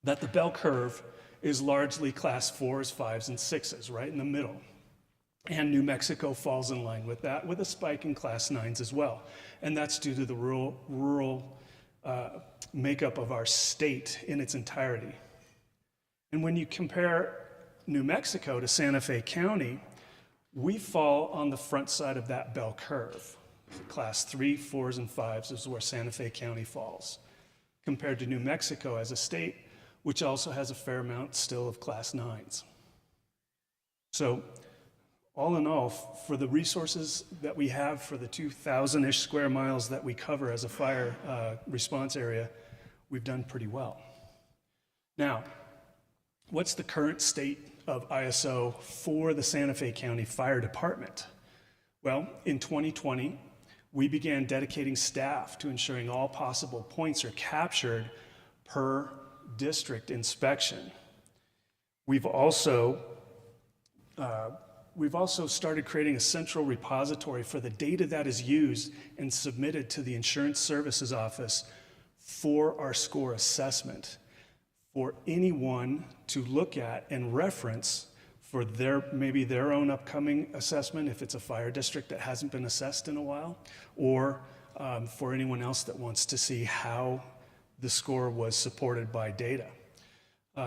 that the bell curve is largely class 4s, 5s, and 6s, right in the middle. And New Mexico falls in line with that, with a spike in class 9s as well. And that's due to the rural makeup of our state in its entirety. And when you compare New Mexico to Santa Fe County, we fall on the front side of that bell curve. Class 3, 4s, and 5s is where Santa Fe County falls, compared to New Mexico as a state, which also has a fair amount still of class 9s. So, all in all, for the resources that we have for the 2,000-ish square miles that we cover as a fire response area, we've done pretty well. Now, what's the current state of ISO for the Santa Fe County Fire Department? Well, in 2020, we began dedicating staff to ensuring all possible points are captured per district inspection. We've also started creating a central repository for the data that is used and submitted to the Insurance Services Office for our score assessment, for anyone to look at and reference for maybe their own upcoming assessment, if it's a fire district that hasn't been assessed in a while, or for anyone else that wants to see how the score was supported by data.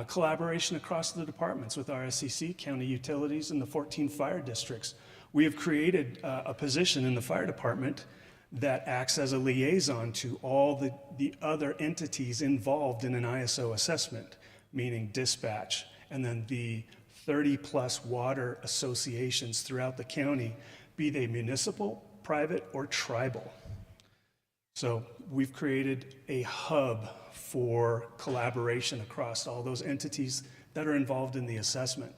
Collaboration across the departments with RSCC, county utilities, and the 14 fire districts. We have created a position in the fire department that acts as a liaison to all the other entities involved in an ISO assessment, meaning dispatch, and then the 30-plus water associations throughout the county, be they municipal, private, or tribal. So we've created a hub for collaboration across all those entities that are involved in the assessment.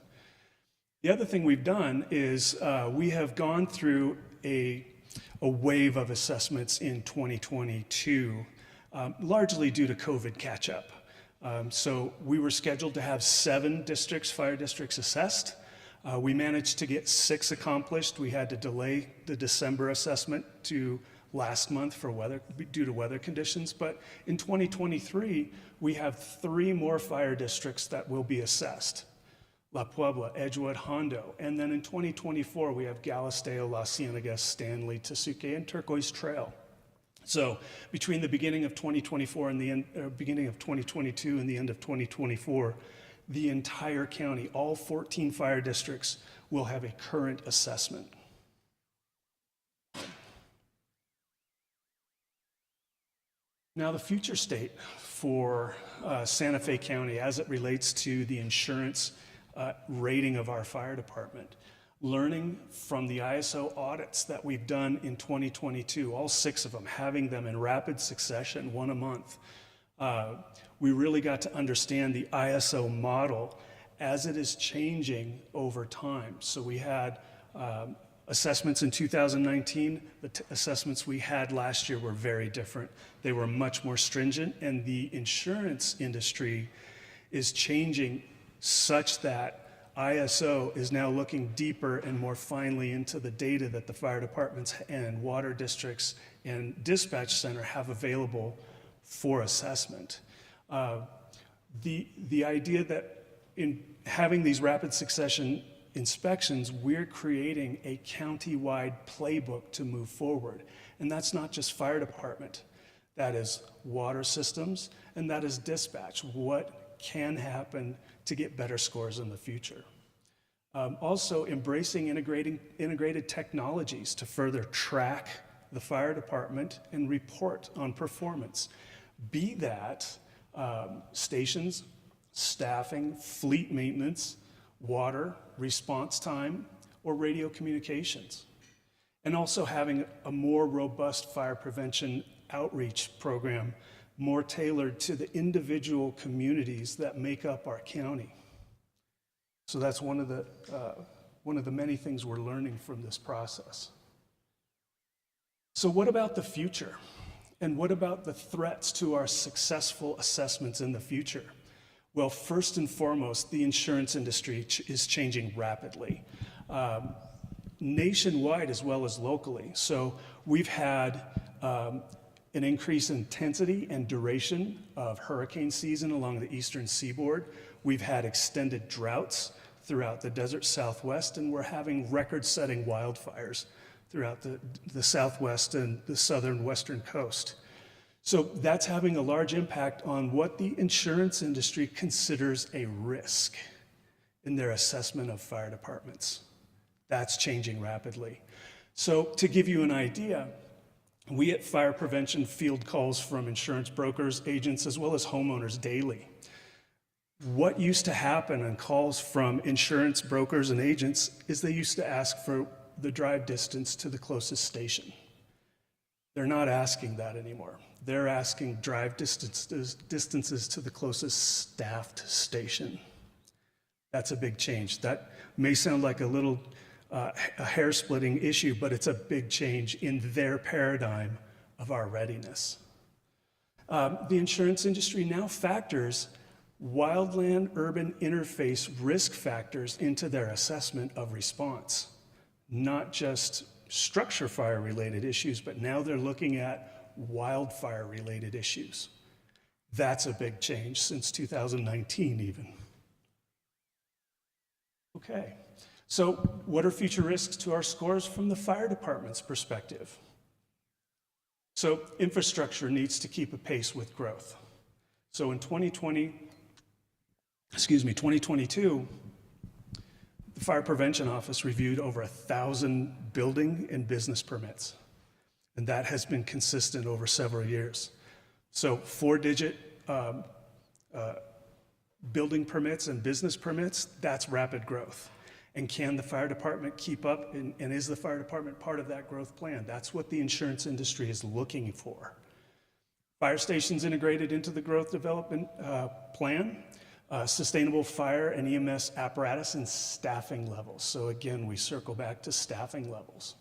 The other thing we've done is we have gone through a wave of assessments in 2022, largely due to COVID catch-up. So we were scheduled to have 7 fire districts assessed. We managed to get 6 accomplished. We had to delay the December assessment to last month due to weather conditions. But in 2023, we have 3 more fire districts that will be assessed: La Puebla, Edgewood, Hondo. And then in 2024, we have Galisteo, La Cienega, Stanley, Tesuque, and Turquoise Trail. So between the beginning of 2024 and the beginning of 2022 and the end of 2024, the entire county, all 14 fire districts, will have a current assessment. Now, the future state for Santa Fe County as it relates to the insurance rating of our fire department. Learning from the ISO audits that we've done in 2022, all 6 of them, having them in rapid succession, 1 a month. we really got to understand the ISO model as it is changing over time. So we had assessments in 2019. The assessments we had last year were very different. They were much more stringent, and the insurance industry is changing such that ISO is now looking deeper and more finely into the data that the fire departments and water districts and dispatch center have available for assessment. The idea that in having these rapid succession inspections, we're creating a county-wide playbook to move forward. And that's not just fire department. That is water systems, and that is dispatch. What can happen to get better scores in the future? Also, embracing integrated technologies to further track the fire department and report on performance. Be that stations, staffing, fleet maintenance, water, response time, or radio communications. And also having a more robust fire prevention outreach program, more tailored to the individual communities that make up our county. So that's one of the many things we're learning from this process. So what about the future? And what about the threats to our successful assessments in the future? Well, first and foremost, the insurance industry is changing rapidly, nationwide as well as locally. So we've had an increased intensity and duration of hurricane season along the eastern seaboard. We've had extended droughts throughout the desert Southwest, and we're having record-setting wildfires throughout the Southwest and the southern western coast. So that's having a large impact on what the insurance industry considers a risk in their assessment of fire departments. That's changing rapidly. So to give you an idea, we at Fire Prevention field calls from insurance brokers, agents, as well as homeowners daily. What used to happen on calls from insurance brokers and agents is they used to ask for the drive distance to the closest station. They're not asking that anymore. They're asking drive distances to the closest staffed station. That's a big change. That may sound like a little a hair-splitting issue, but it's a big change in their paradigm of our readiness. The insurance industry now factors wildland-urban interface risk factors into their assessment of response, not just structure fire-related issues, but now they're looking at wildfire-related issues. That's a big change since 2019 even. Okay, so what are future risks to our scores from the fire department's perspective? So infrastructure needs to keep a pace with growth. So in 2022, the Fire Prevention Office reviewed over 1,000 building and business permits, and that has been consistent over several years. So 4-digit building permits and business permits, that's rapid growth. And can the fire department keep up, and is the fire department part of that growth plan? That's what the insurance industry is looking for. Fire stations integrated into the growth development plan, sustainable fire and EMS apparatus and staffing levels. So again, we circle back to staffing levels.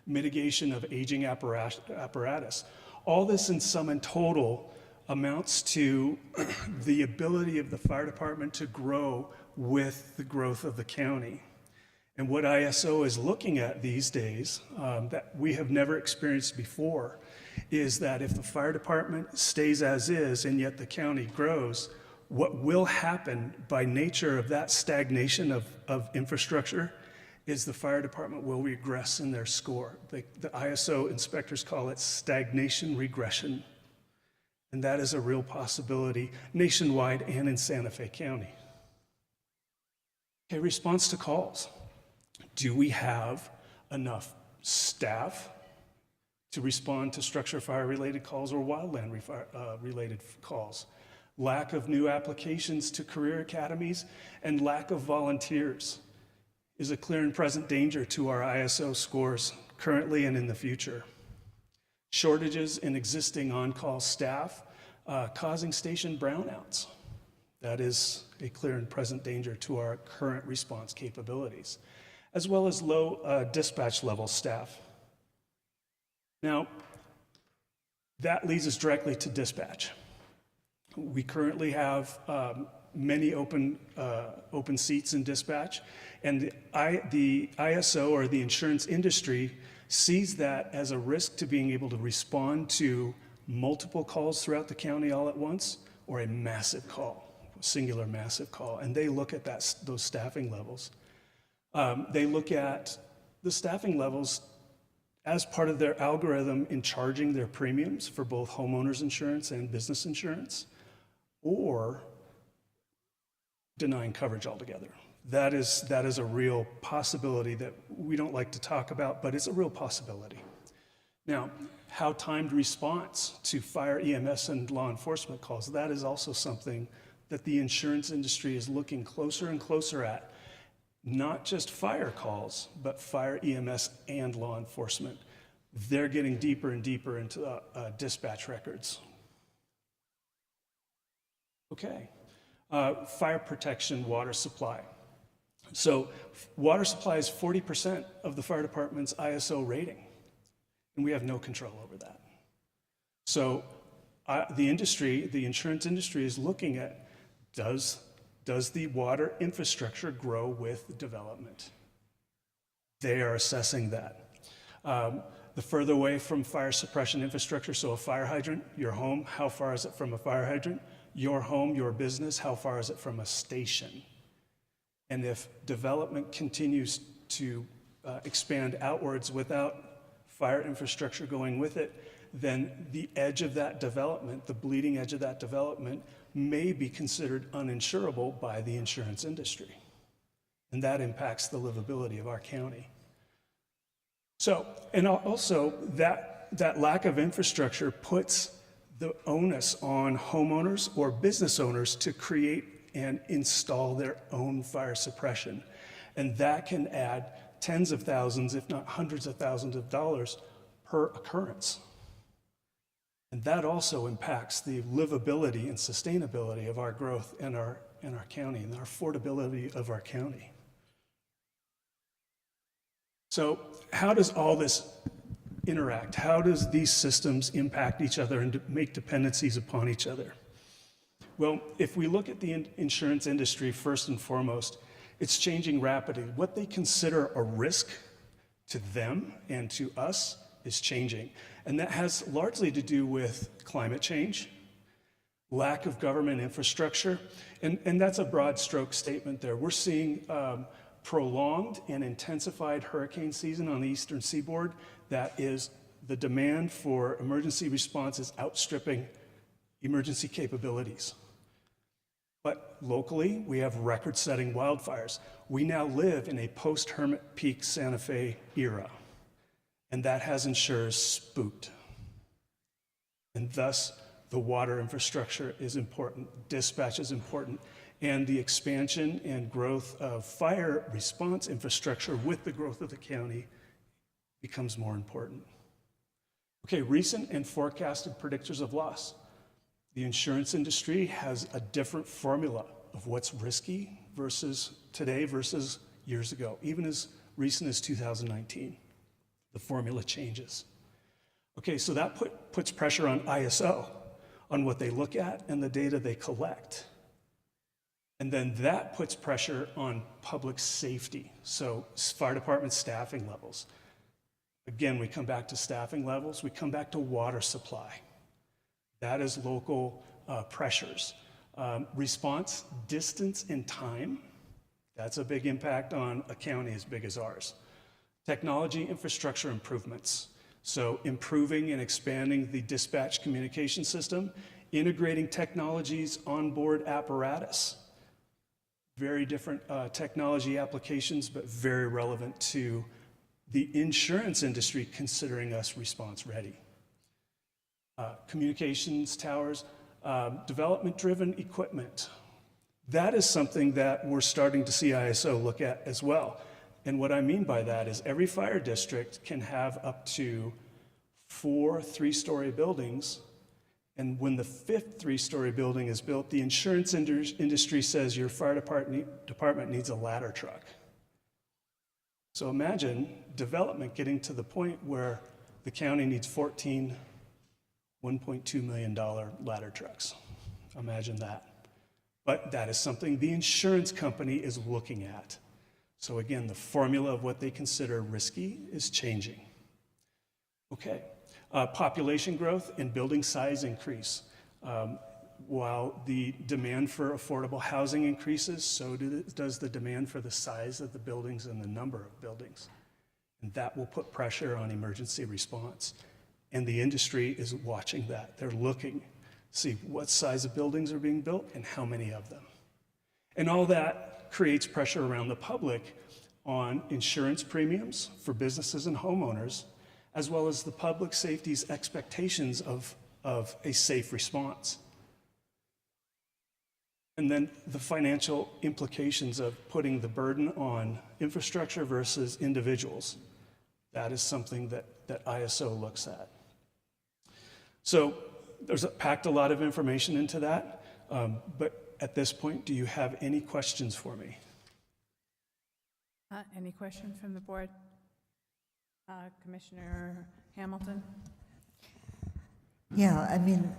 Mitigation of aging apparatus. All this in sum and total amounts to the ability of the fire department to grow with the growth of the county. And what ISO is looking at these days that we have never experienced before is that if the fire department stays as is and yet the county grows, what will happen by nature of that stagnation of infrastructure is the fire department will regress in their score. The ISO inspectors call it stagnation regression. And that is a real possibility nationwide and in Santa Fe County. Okay, response to calls. Do we have enough staff to respond to structure fire-related calls or wildland related calls? Lack of new applications to career academies and lack of volunteers is a clear and present danger to our ISO scores currently and in the future. Shortages in existing on-call staff causing station brownouts. That is a clear and present danger to our current response capabilities, as well as low dispatch level staff. Now, that leads us directly to dispatch. We currently have many open seats in dispatch, and the ISO, or the insurance industry, sees that as a risk to being able to respond to multiple calls throughout the county all at once, or a massive call, a singular massive call, and they look at those staffing levels. They look at the staffing levels as part of their algorithm in charging their premiums for both homeowners insurance and business insurance, or denying coverage altogether. That is a real possibility that we don't like to talk about, but it's a real possibility. Now, how timed response to fire, EMS, and law enforcement calls, that is also something that the insurance industry is looking closer and closer at. Not just fire calls, but fire, EMS, and law enforcement. They're getting deeper and deeper into dispatch records. Okay, fire protection, water supply. So water supply is 40% of the fire department's ISO rating, and we have no control over that. So the insurance industry is looking at, does the water infrastructure grow with development? They are assessing that. The further away from fire suppression infrastructure, so a fire hydrant, your home, how far is it from a fire hydrant? Your home, your business, how far is it from a station? And if development continues to expand outwards without fire infrastructure going with it, then the edge of that development, the bleeding edge of that development, may be considered uninsurable by the insurance industry. And that impacts the livability of our county. So, and also that lack of infrastructure puts the onus on homeowners or business owners to create and install their own fire suppression. And that can add tens of thousands, if not hundreds of thousands of dollars per occurrence. And that also impacts the livability and sustainability of our growth in our county and our affordability of our county. So how does all this interact? How does these systems impact each other and make dependencies upon each other? Well, if we look at the insurance industry first and foremost, it's changing rapidly. What they consider a risk to them and to us is changing. And that has largely to do with climate change, lack of government infrastructure, and that's a broad stroke statement there. We're seeing prolonged and intensified hurricane season on the eastern seaboard. That is, the demand for emergency response is outstripping emergency capabilities. But locally, we have record-setting wildfires. We now live in a post-Hermit Peak Santa Fe era, and that has insurers spooked. And thus, the water infrastructure is important, dispatch is important, and the expansion and growth of fire response infrastructure with the growth of the county becomes more important. Okay, recent and forecasted predictors of loss. The insurance industry has a different formula of what's risky versus today versus years ago, even as recent as 2019. The formula changes. Okay, so that puts pressure on ISO, on what they look at and the data they collect. And then that puts pressure on public safety, so fire department staffing levels. Again, we come back to staffing levels, we come back to water supply. That is local pressures. Response, distance, and time. That's a big impact on a county as big as ours. Technology infrastructure improvements. So improving and expanding the dispatch communication system, integrating technologies onboard apparatus. Very different technology applications, but very relevant to the insurance industry considering us response ready. Communications towers, development-driven equipment. That is something that we're starting to see ISO look at as well. And what I mean by that is every fire district can have up to 4 3-story buildings And when the fifth three-story building is built, the insurance industry says your fire department needs a ladder truck. So imagine development getting to the point where the county needs 14 $1.2 million ladder trucks. Imagine that. But that is something the insurance company is looking at. So again, the formula of what they consider risky is changing. Okay, population growth and building size increase. While the demand for affordable housing increases, so does the demand for the size of the buildings and the number of buildings. And that will put pressure on emergency response. And the industry is watching that. They're looking, see what size of buildings are being built and how many of them. And all that creates pressure around the public on insurance premiums for businesses and homeowners, as well as the public safety's expectations of a safe response. And then the financial implications of putting the burden on infrastructure versus individuals. That is something that ISO looks at. So there's packed a lot of information into that, but at this point, do you have any questions for me? Any questions from the board? Commissioner Hamilton? Yeah, I mean,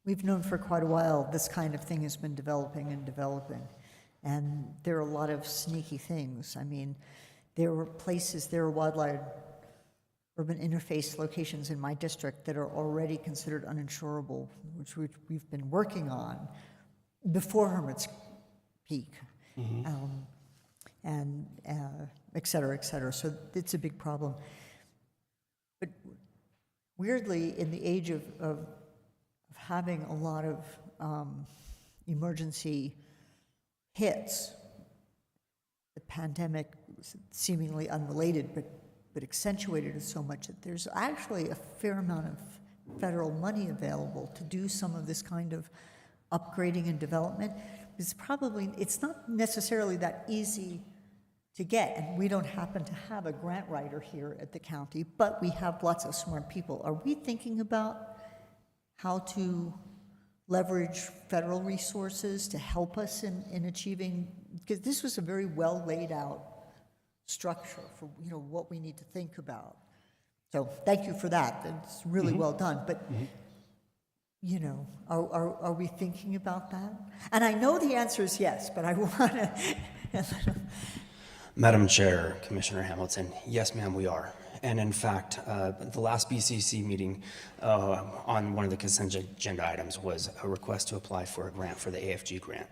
we've known for quite a while this kind of thing has been developing and developing. And there are a lot of sneaky things. I mean, there are wildlife urban interface locations in my district that are already considered uninsurable, which we've been working on before Hermit's Peak, and et cetera, et cetera. So it's a big problem. But weirdly, in the age of having a lot of emergency hits, the pandemic was seemingly unrelated, but accentuated it so much that there's actually a fair amount of federal money available to do some of this kind of upgrading and development. It's not necessarily that easy to get, and we don't happen to have a grant writer here at the county, but we have lots of smart people. Are we thinking about how to leverage federal resources to help us in achieving, because this was a very well laid out structure for what we need to think about. So thank you for that. It's really well done. But are we thinking about that? And I know the answer is yes, but I want to. Madam Chair, Commissioner Hamilton, yes, ma'am, we are. And in fact, the last BCC meeting on one of the consent agenda items was a request to apply for a grant for the AFG grant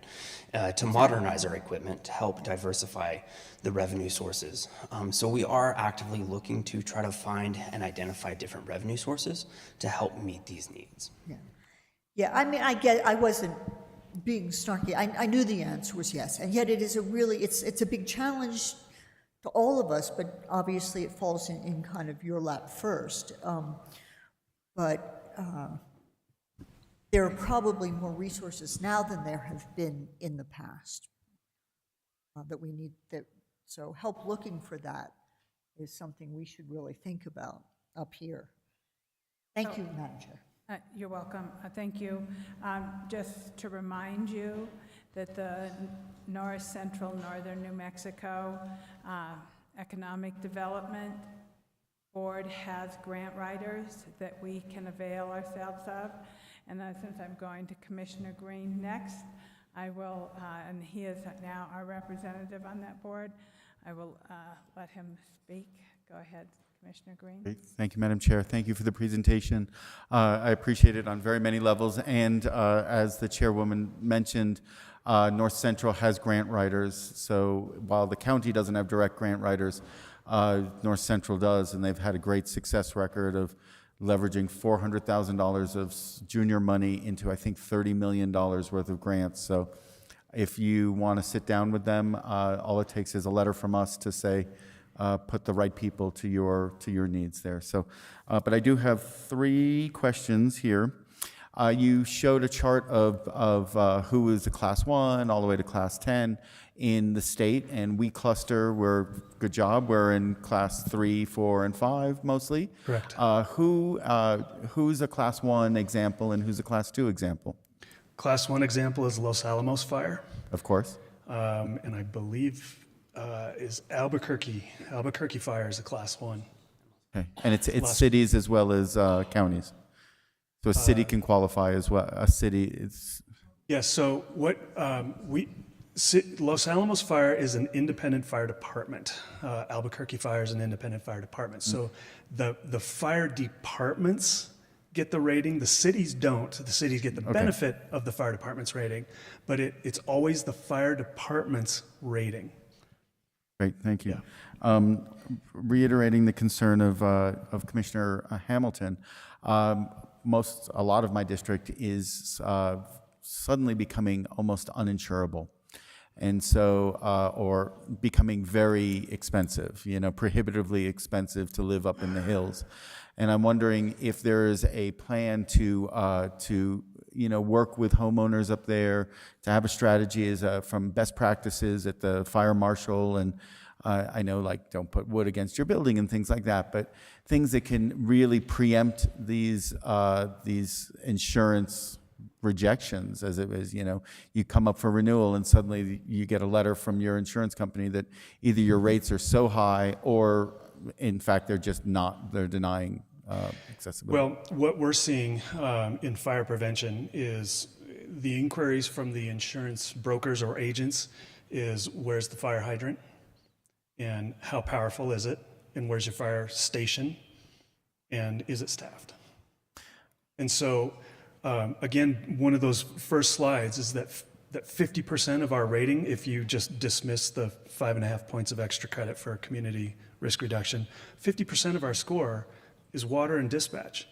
to modernize our equipment to help diversify the revenue sources. So we are actively looking to try to find and identify different revenue sources to help meet these needs. Yeah, I mean, I wasn't being snarky. I knew the answer was yes, and yet it is it's a big challenge to all of us, but obviously it falls in kind of your lap first. But there are probably more resources now than there have been in the past that we need. So help looking for that is something we should really think about up here. Thank you, Madam Chair. You're welcome. Thank you. Just to remind you that the North Central Northern New Mexico Economic Development Board has grant writers that we can avail ourselves of. And since I'm going to Commissioner Green next, I will, and he is now our representative on that board, I will let him speak. Go ahead, Commissioner Green. Great. Thank you, Madam Chair. Thank you for the presentation. I appreciate it on very many levels. And as the chairwoman mentioned, North Central has grant writers. So while the county doesn't have direct grant writers, North Central does, and they've had a great success record of leveraging $400,000 of junior money into, I think, $30 million worth of grants. So if you want to sit down with them, all it takes is a letter from us to say, put the right people to your needs there. So, but I do have 3 questions here. You showed a chart of who is a Class 1 all the way to Class 10 in the state, and we cluster, good job, we're in Class 3, 4, and 5 mostly. Correct. Who's a Class 1 example and who's a Class 2 example? Class 1 example is Los Alamos Fire, Of course. and I believe is Albuquerque. Albuquerque Fire is a Class 1. Okay. And it's Last- cities as well as counties. So a city can qualify as well. A city is Yes, so what Los Alamos Fire is an independent fire department. Albuquerque Fire is an independent fire department. So the fire departments get the rating, the cities don't. The cities get the benefit of the fire department's rating, but it's always the fire department's rating. great. Thank you. Reiterating the concern of Commissioner Hamilton, a lot of my district is suddenly becoming almost uninsurable. And so, or becoming very expensive, prohibitively expensive to live up in the hills. And I'm wondering if there is a plan to work with homeowners up there, to have a strategy from best practices at the fire marshal, and I know, like, don't put wood against your building and things like that, but things that can really preempt these insurance rejections, as it is, you come up for renewal and suddenly you get a letter from your insurance company that either your rates are so high or in fact they're denying accessibility. Well, what we're seeing in fire prevention is the inquiries from the insurance brokers or agents is, where's the fire hydrant? And how powerful is it? And where's your fire station? And is it staffed? And so, again, one of those first slides is that 50% of our rating, if you just dismiss the 5.5 points of extra credit for community risk reduction, 50% of our score is water and dispatch.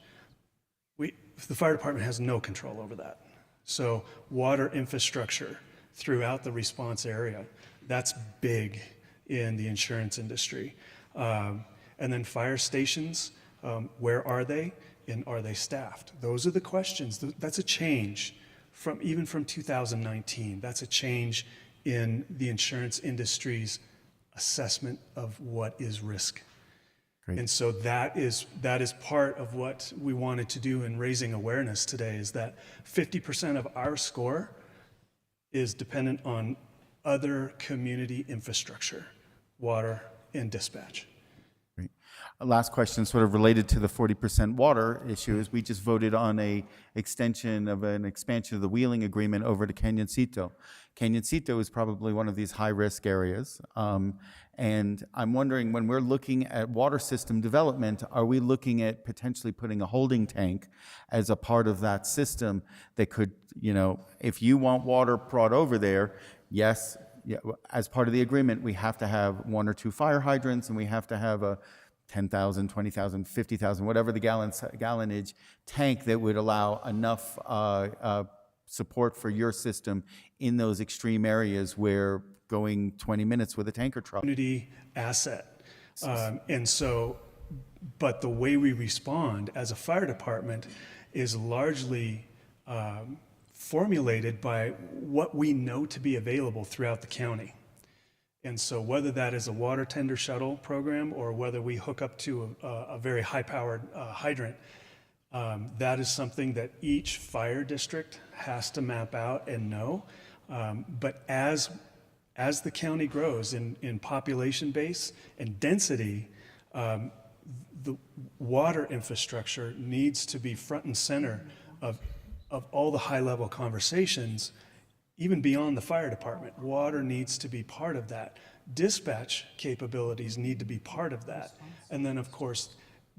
The fire department has no control over that. So water infrastructure throughout the response area, that's big in the insurance industry. And then fire stations, where are they? And are they staffed? Those are the questions. That's a change even from 2019. That's a change in the insurance industry's assessment of what is risk. Great. And so that is part of what we wanted to do in raising awareness today, is that 50% of our score is dependent on other community infrastructure, water and dispatch. Great. Last question, sort of related to the 40% water issue, is we just voted on an expansion of the wheeling agreement over to Cañoncito. Cañoncito is probably one of these high-risk areas. And I'm wondering, when we're looking at water system development, are we looking at potentially putting a holding tank as a part of that system that could, if you want water brought over there, yes, as part of the agreement, we have to have 1 or 2 fire hydrants, and we have to have a 10,000, 20,000, 50,000, whatever the gallonage tank that would allow enough support for your system in those extreme areas where going 20 minutes with a tanker truck. Community asset. And so, but the way we respond as a fire department is largely formulated by what we know to be available throughout the county. And so whether that is a water tender shuttle program or whether we hook up to a very high-powered hydrant, that is something that each fire district has to map out and know. But as the county grows in population base and density, the water infrastructure needs to be front and center of all the high-level conversations, even beyond the fire department. Water needs to be part of that. Dispatch capabilities need to be part of that. And then, of course,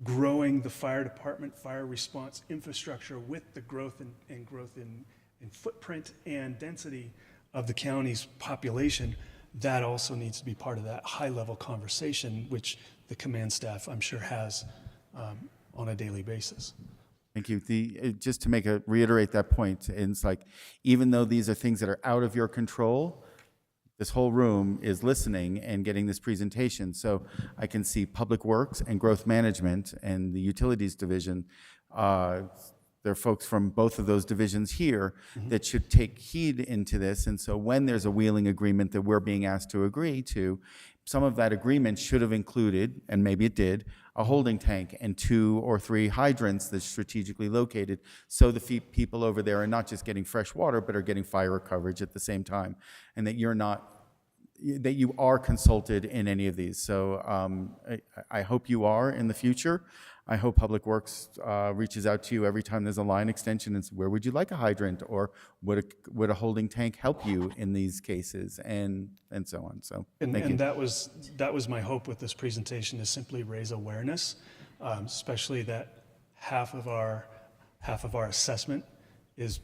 growing the fire department, fire response infrastructure with the growth and growth in footprint and density of the county's population, that also needs to be part of that high-level conversation, which the command staff, I'm sure, has on a daily basis. Thank you. Just to reiterate that point, and it's like, even though these are things that are out of your control, this whole room is listening and getting this presentation. So I can see Public Works and Growth Management and the Utilities Division there are folks from both of those divisions here that should take heed into this. And so when there's a wheeling agreement that we're being asked to agree to, some of that agreement should have included, and maybe it did, a holding tank and 2 or 3 hydrants that's strategically located, so the people over there are not just getting fresh water, but are getting fire coverage at the same time, and that that you are consulted in any of these. So I hope you are in the future. I hope Public Works reaches out to you every time there's a line extension and says, where would you like a hydrant? Or would a holding tank help you in these cases? And so on. So thank you. And that was my hope with this presentation, is simply raise awareness, especially that half of our assessment is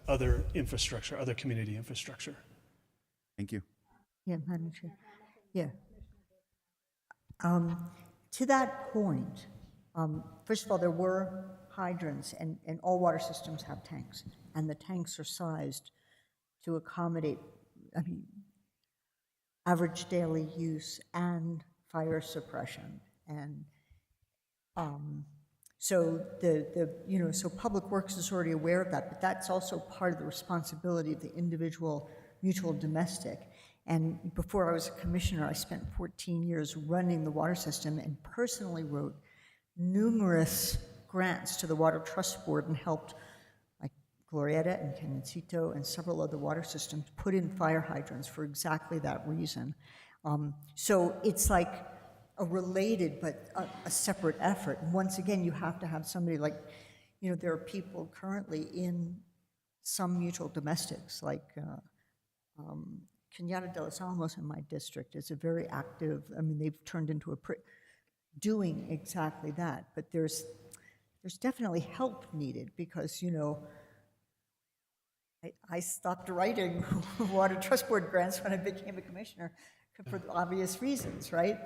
other infrastructure, other community infrastructure. Thank you. Yeah, Madam Chair. Yeah. To that point, first of all, there were hydrants, and all water systems have tanks, and the tanks are sized to accommodate, average daily use and fire suppression. And so so Public Works is already aware of that, but that's also part of the responsibility of the individual mutual domestic. And before I was a commissioner, I spent 14 years running the water system and personally wrote numerous grants to the Water Trust Board and helped, like Glorieta and Canoncito and several other water systems, put in fire hydrants for exactly that reason. So it's like a related but a separate effort. And once again, you have to have somebody like, there are people currently in some mutual domestics, like Cañada de los Alamos in my district is a very active, they've turned into doing exactly that, but there's definitely help needed because, I stopped writing Water Trust Board grants when I became a commissioner for obvious reasons, right?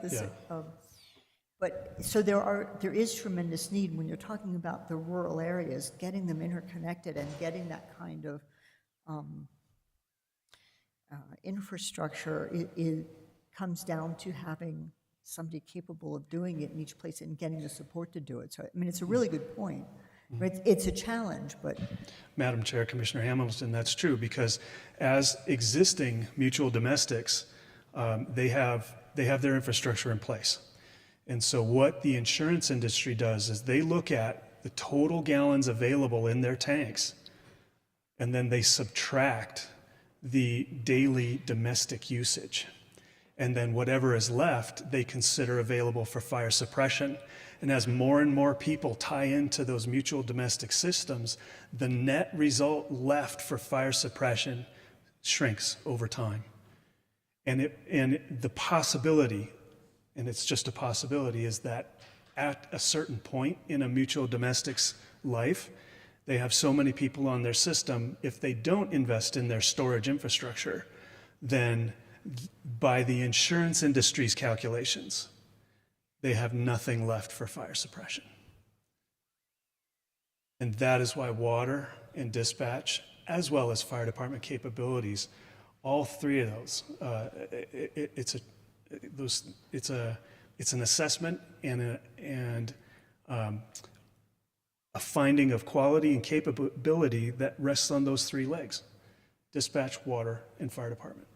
But so there is tremendous need when you're talking about the rural areas, getting them interconnected and getting that kind of infrastructure. It comes down to having somebody capable of doing it in each place and getting the support to do it. So, it's a really good point. Right? It's a challenge, but... Madam Chair, Commissioner Hamilton, that's true, because as existing mutual domestics, they have their infrastructure in place. And so what the insurance industry does is they look at the total gallons available in their tanks, and then they subtract the daily domestic usage. And then whatever is left, they consider available for fire suppression. And as more and more people tie into those mutual domestic systems, the net result left for fire suppression shrinks over time. And the possibility, and it's just a possibility, is that at a certain point in a mutual domestic's life, they have so many people on their system, if they don't invest in their storage infrastructure, then by the insurance industry's calculations, they have nothing left for fire suppression. And that is why water and dispatch, as well as fire department capabilities, all three of those, it's an assessment and a finding of quality and capability that rests on those three legs: dispatch, water, and fire department.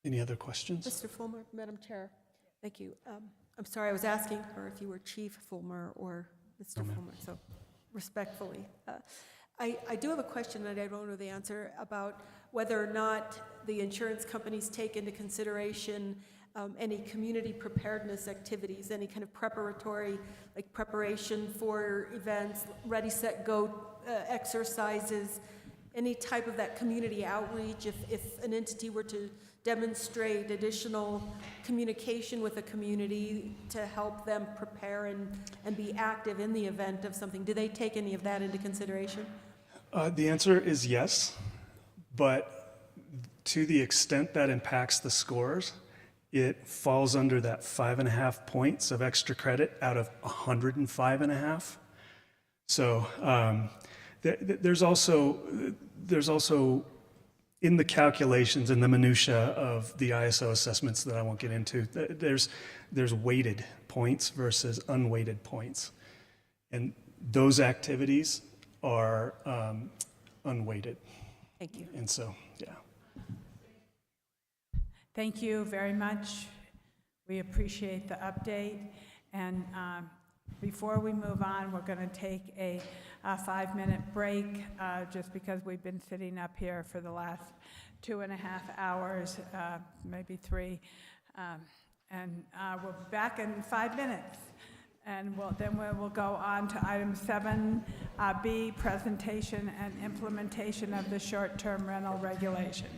Any other questions? Mr. Fulmer, Madam Chair, thank you. I'm sorry, I was asking her if you were Chief Fulmer or Mr. Fulmer, so respectfully. I do have a question that I don't know the answer about whether or not the insurance companies take into consideration any community preparedness activities, any kind of preparatory, like preparation for events, ready, set, go exercises, any type of that community outreach, if an entity were to demonstrate additional communication with the community to help them prepare and be active in the event of something. Do they take any of that into consideration? The answer is yes, but to the extent that impacts the scores, it falls under that 5.5 points of extra credit out of 105.5. So there's also in the calculations and the minutia of the ISO assessments that I won't get into, there's weighted points versus unweighted points. And those activities are unweighted. Thank you. And so, yeah. Thank you very much. We appreciate the update. And before we move on, we're going to take a 5-minute break just because we've been sitting up here for the last 2.5 hours, maybe 3. And we'll be back in 5 minutes. And then we will go on to item 7B, presentation and implementation of the short-term rental regulations.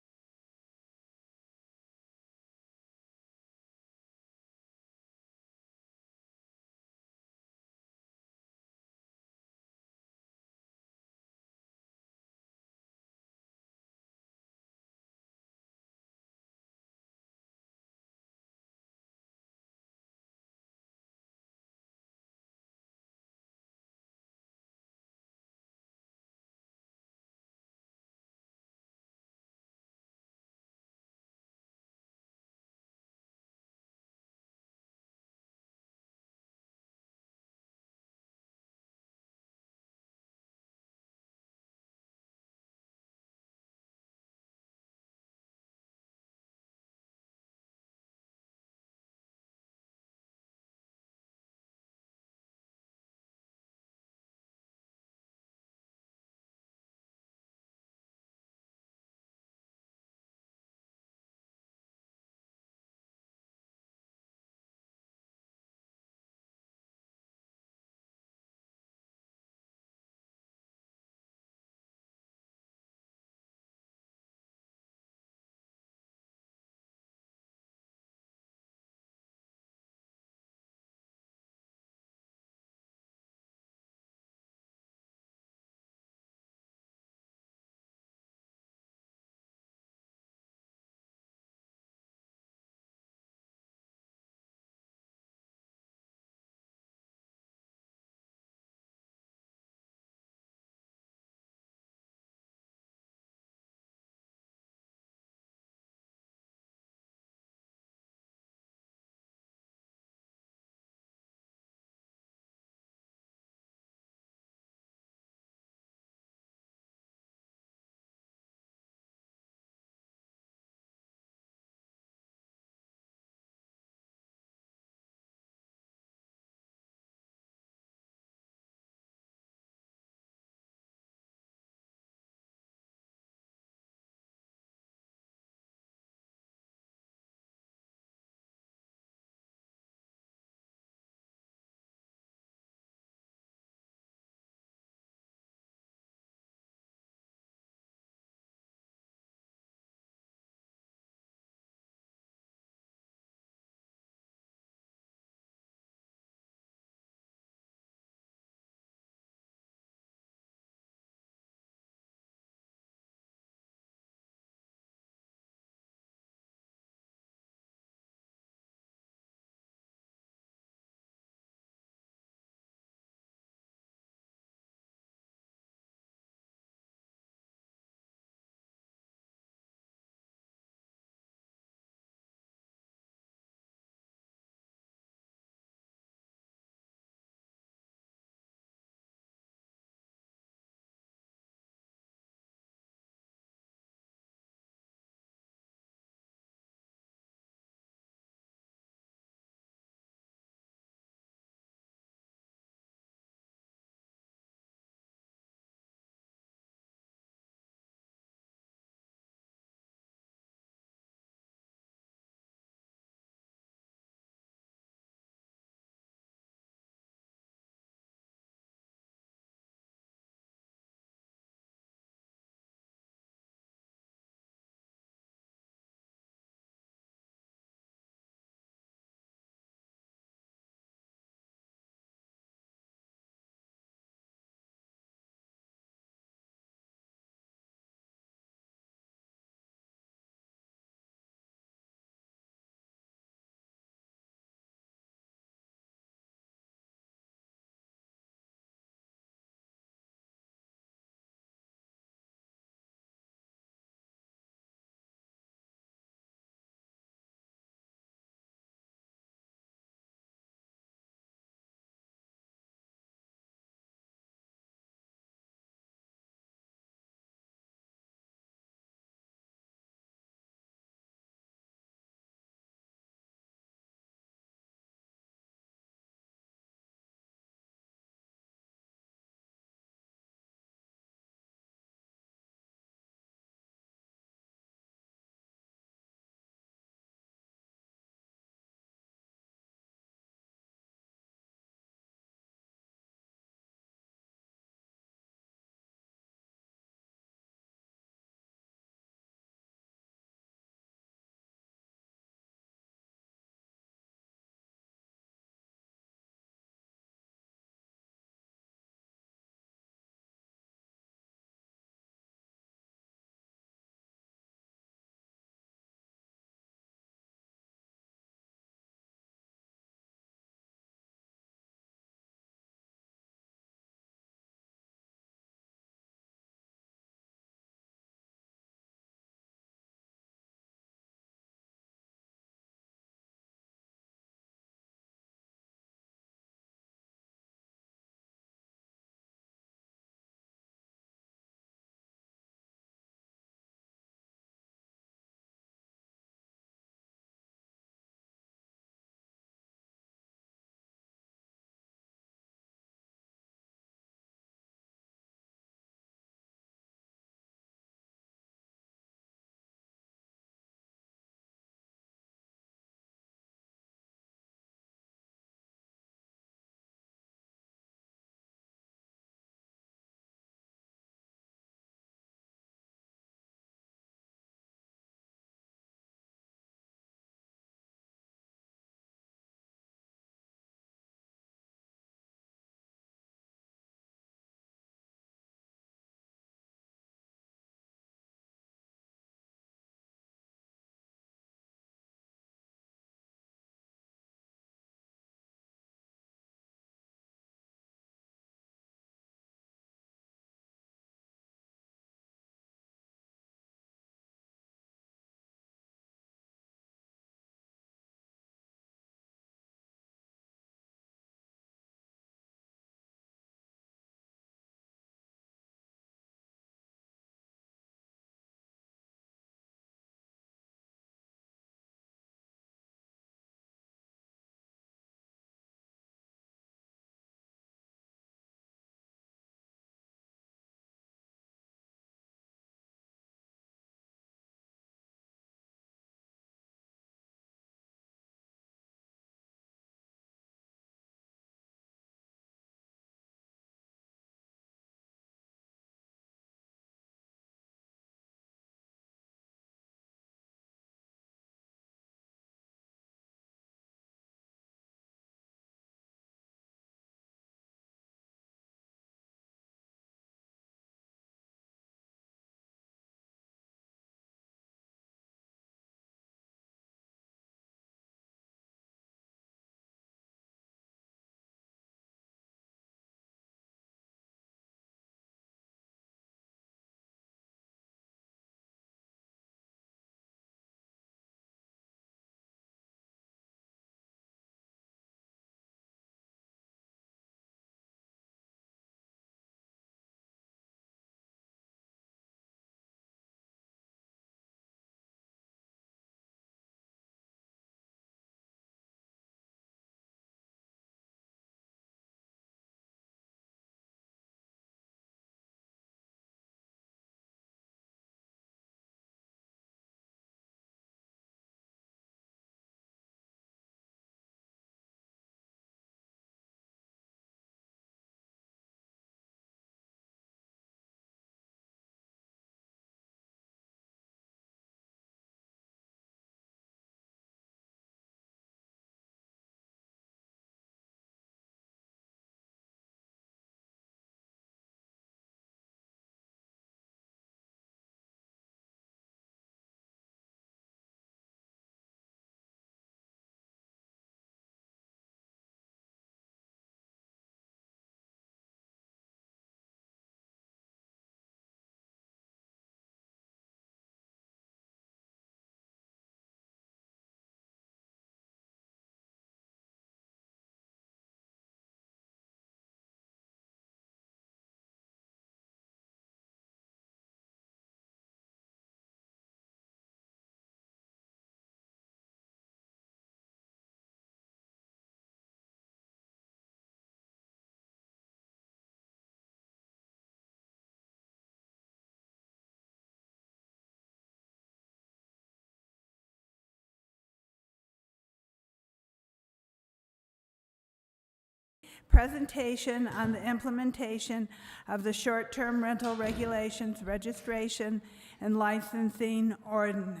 presentation on the implementation of the short-term rental regulations, registration, and licensing ordinance.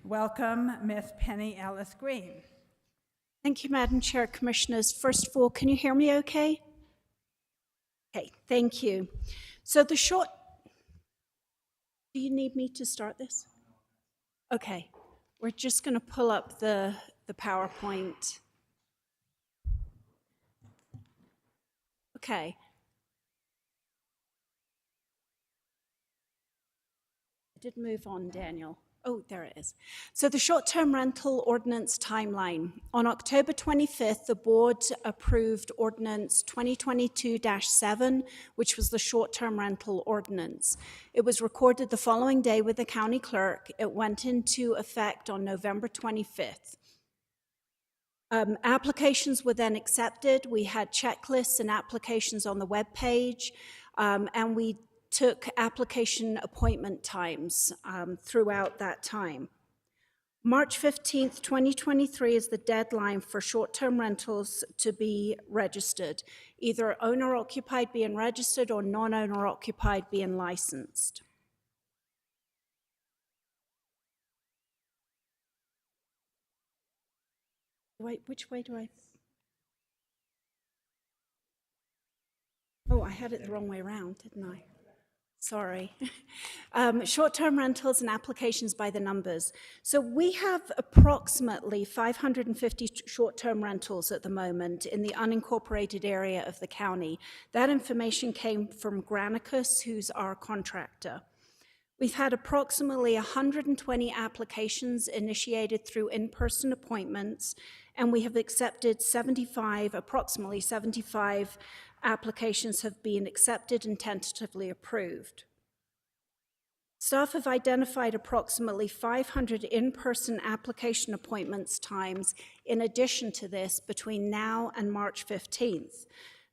Welcome, Ms. Penny Ellis Green. Thank you, Madam Chair, Commissioners. First of all, can you hear me okay? Okay, thank you. So do you need me to start this? Okay, we're just going to pull up the PowerPoint. Okay. I did move on, Daniel. Oh, there it is. So the short-term rental ordinance timeline. On October 25th, the board approved ordinance 2022-7, which was the short-term rental ordinance. It was recorded the following day with the county clerk. It went into effect on November 25th. Applications were then accepted. We had checklists and applications on the web page, and we took application appointment times throughout that time. March 15th, 2023 is the deadline for short-term rentals to be registered, either owner-occupied being registered or non-owner-occupied being licensed. Wait, which way do I? Oh, I had it the wrong way around, didn't I? Sorry. Short-term rentals and applications by the numbers. So we have approximately 550 short-term rentals at the moment in the unincorporated area of the county. That information came from Granicus, who's our contractor. We've had approximately 120 applications initiated through in-person appointments, and we have accepted approximately 75 applications have been accepted and tentatively approved. Staff have identified approximately 500 in-person application appointments times in addition to this between now and March 15th.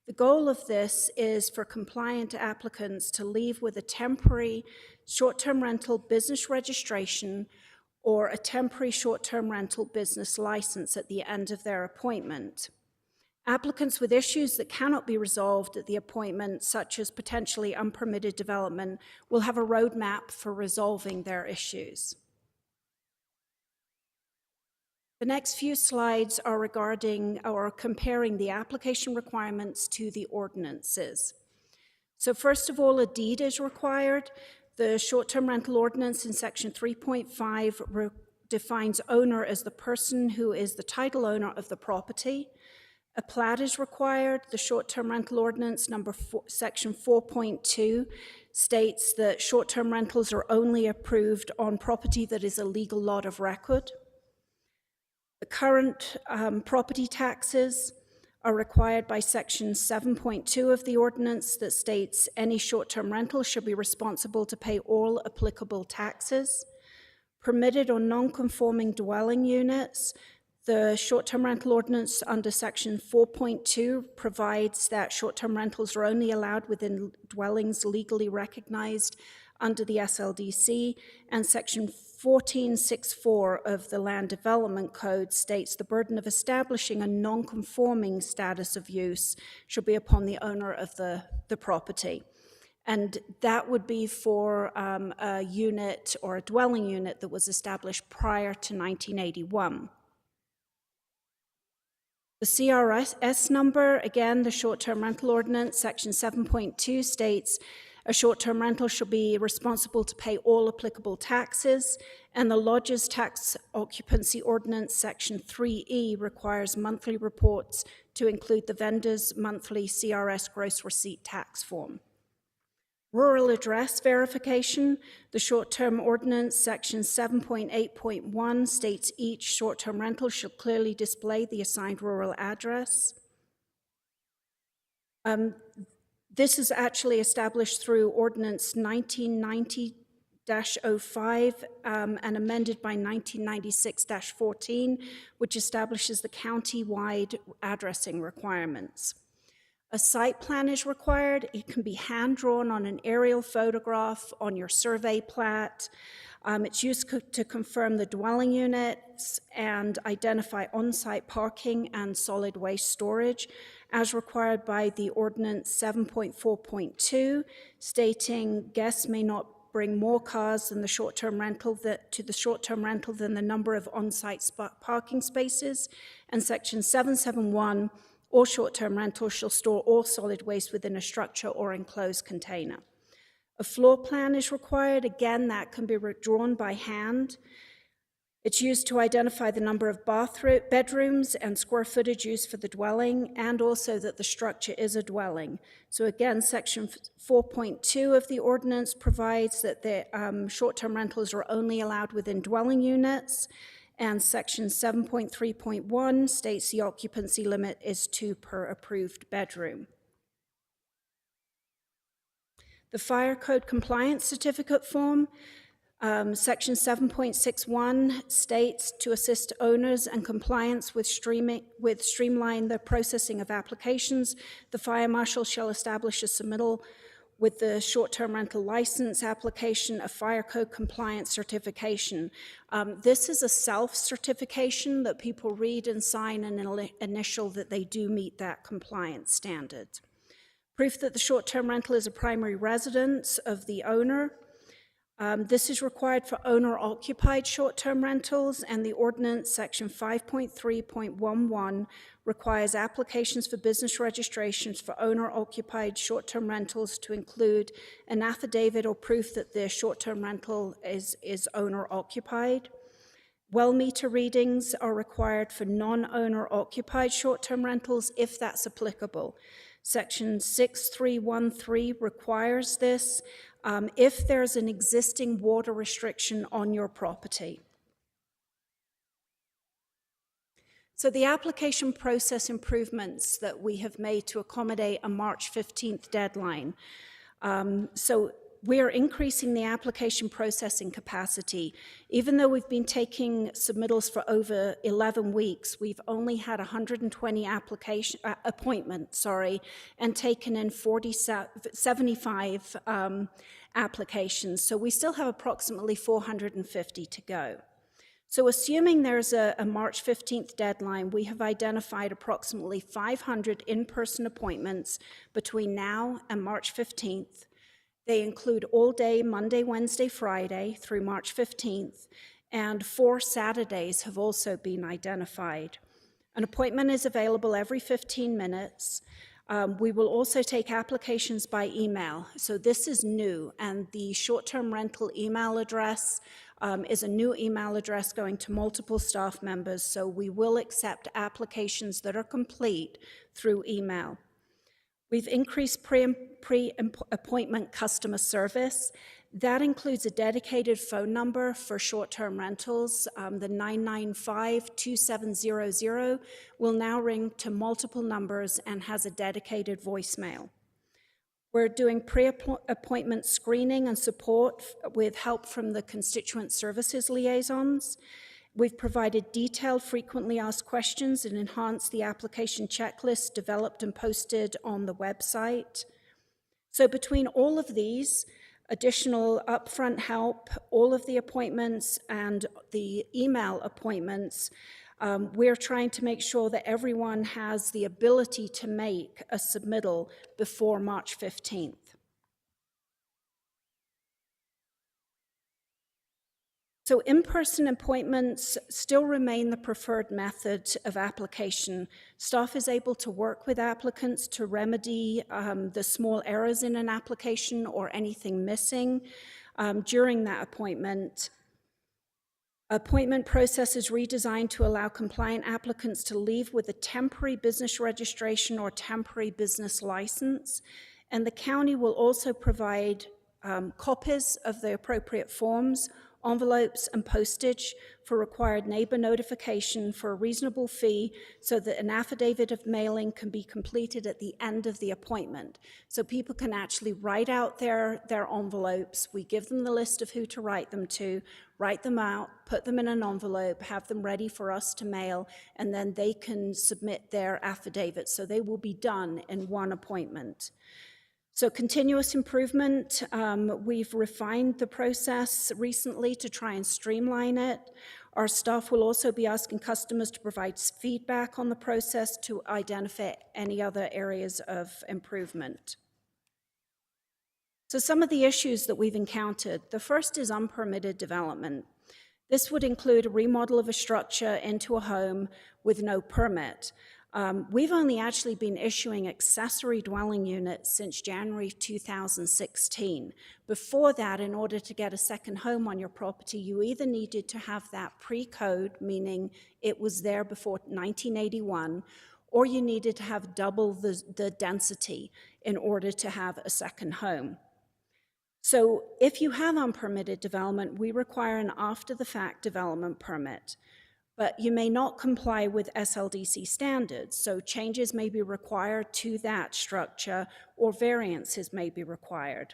The goal of this is for compliant applicants to leave with a temporary short-term rental business registration or a temporary short-term rental business license at the end of their appointment. Applicants with issues that cannot be resolved at the appointment, such as potentially unpermitted development, will have a roadmap for resolving their issues. The next few slides are regarding or comparing the application requirements to the ordinances. So first of all, a deed is required. The short-term rental ordinance in section 3.5 defines owner as the person who is the title owner of the property. A plat is required. The short-term rental ordinance section 4.2 states that short-term rentals are only approved on property that is a legal lot of record. The current property taxes are required by section 7.2 of the ordinance that states any short-term rental should be responsible to pay all applicable taxes. Permitted or non-conforming dwelling units. The short-term rental ordinance under section 4.2 provides that short-term rentals are only allowed within dwellings legally recognized under the SLDC, and section 1464 of the Land Development Code states the burden of establishing a non-conforming status of use should be upon the owner of the property. And that would be for a unit or a dwelling unit that was established prior to 1981. The CRS number, again, the short-term rental ordinance, section 7.2 states a short-term rental shall be responsible to pay all applicable taxes, and the Lodges Tax Occupancy Ordinance, section 3E, requires monthly reports to include the vendor's monthly CRS gross receipt tax form. Rural address verification, the short-term ordinance, section 7.8.1 states each short-term rental shall clearly display the assigned rural address. This is actually established through Ordinance 1990-05 and amended by 1996-14, which establishes the county-wide addressing requirements. A site plan is required. It can be hand-drawn on an aerial photograph, on your survey plat. It's used to confirm the dwelling units and identify on-site parking and solid waste storage as required by the Ordinance 7.4.2, stating guests may not bring more cars than the short-term rental to the short-term rental than the number of on-site parking spaces, and Section 771, all short-term rentals shall store all solid waste within a structure or enclosed container. A floor plan is required. Again, that can be drawn by hand. It's used to identify the number of bedrooms and square footage used for the dwelling, and also that the structure is a dwelling. So again, Section 4.2 of the ordinance provides that the short-term rentals are only allowed within dwelling units, and Section 7.3.1 states the occupancy limit is 2 per approved bedroom. The Fire Code Compliance Certificate form, Section 7.61 states to assist owners and compliance with streamline the processing of applications, the fire marshal shall establish a submittal with the short-term rental license application, a fire code compliance certification. This is a self-certification that people read and sign and initial that they do meet that compliance standard. Proof that the short-term rental is a primary residence of the owner. This is required for owner-occupied short-term rentals, and the ordinance, Section 5.3.11, requires applications for business registrations for owner-occupied short-term rentals to include an affidavit or proof that the short-term rental is owner-occupied. Well meter readings are required for non-owner occupied short-term rentals if that's applicable. Section 6313 requires this if there's an existing water restriction on your property. So the application process improvements that we have made to accommodate a March 15th deadline. So we are increasing the application processing capacity. Even though we've been taking submittals for over 11 weeks, we've only had 120 appointments, and taken in 75 applications. So we still have approximately 450 to go. So assuming there's a March 15th deadline, we have identified approximately 500 in-person appointments between now and March 15th. They include all day, Monday, Wednesday, Friday through March 15th, and 4 Saturdays have also been identified. An appointment is available every 15 minutes. We will also take applications by email. So this is new, and the short-term rental email address is a new email address going to multiple staff members, so we will accept applications that are complete through email. We've increased pre-appointment customer service. That includes a dedicated phone number for short-term rentals. The 995-2700 will now ring to multiple numbers and has a dedicated voicemail. We're doing pre-appointment screening and support with help from the constituent services liaisons. We've provided detailed, frequently asked questions and enhanced the application checklist developed and posted on the website. So between all of these, additional upfront help, all of the appointments and the email appointments, we're trying to make sure that everyone has the ability to make a submittal before March 15th. So in-person appointments still remain the preferred method of application. Staff is able to work with applicants to remedy the small errors in an application or anything missing during that appointment. Appointment process is redesigned to allow compliant applicants to leave with a temporary business registration or temporary business license. And the county will also provide copies of the appropriate forms, envelopes, and postage for required neighbor notification for a reasonable fee so that an affidavit of mailing can be completed at the end of the appointment. So people can actually write out their envelopes. We give them the list of who to write them to, write them out, put them in an envelope, have them ready for us to mail, and then they can submit their affidavit. So they will be done in one appointment. So continuous improvement, we've refined the process recently to try and streamline it. Our staff will also be asking customers to provide feedback on the process to identify any other areas of improvement. So some of the issues that we've encountered, the first is unpermitted development. This would include a remodel of a structure into a home with no permit. We've only actually been issuing accessory dwelling units since January 2016. Before that, in order to get a second home on your property, you either needed to have that pre-code, meaning it was there before 1981, or you needed to have double the density in order to have a second home. So if you have unpermitted development, we require an after-the-fact development permit. But you may not comply with SLDC standards, so changes may be required to that structure or variances may be required.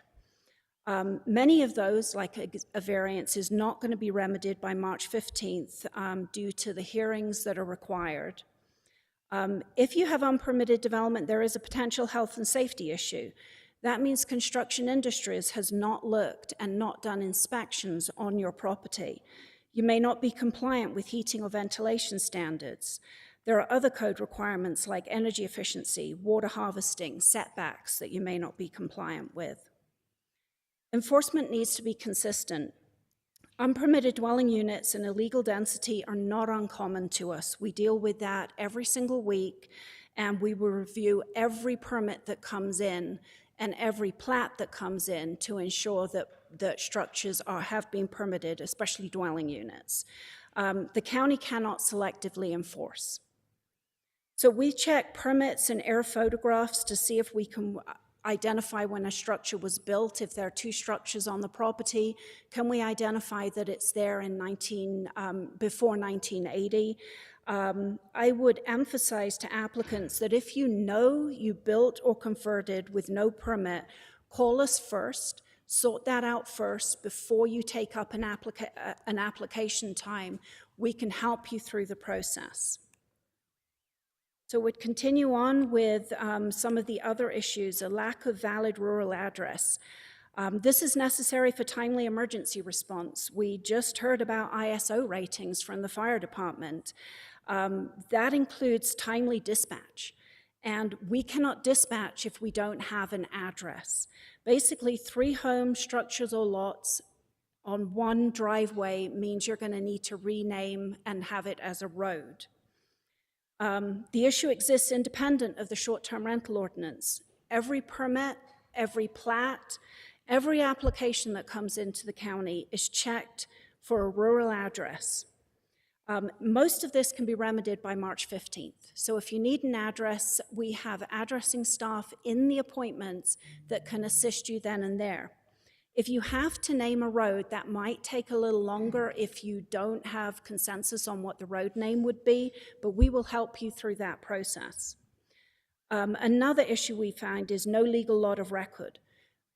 Many of those, like a variance, is not going to be remedied by March 15th due to the hearings that are required. If you have unpermitted development, there is a potential health and safety issue. That means construction industries has not looked and not done inspections on your property. You may not be compliant with heating or ventilation standards. There are other code requirements like energy efficiency, water harvesting, setbacks that you may not be compliant with. Enforcement needs to be consistent. Unpermitted dwelling units and illegal density are not uncommon to us. We deal with that every single week, and we will review every permit that comes in and every plat that comes in to ensure that structures have been permitted, especially dwelling units. The county cannot selectively enforce. So we check permits and air photographs to see if we can identify when a structure was built. If there are two structures on the property, can we identify that it's there in before 1980? I would emphasize to applicants that if you know you built or converted with no permit, call us first, sort that out first before you take up an application time. We can help you through the process. So we'd continue on with some of the other issues, a lack of valid rural address. This is necessary for timely emergency response. We just heard about ISO ratings from the fire department. That includes timely dispatch. And we cannot dispatch if we don't have an address. Basically, 3 home structures or lots on one driveway means you're going to need to rename and have it as a road. The issue exists independent of the short-term rental ordinance. Every permit, every plat, every application that comes into the county is checked for a rural address. Most of this can be remedied by March 15th. So if you need an address, we have addressing staff in the appointments that can assist you then and there. If you have to name a road, that might take a little longer if you don't have consensus on what the road name would be, but we will help you through that process. Another issue we find is no legal lot of record.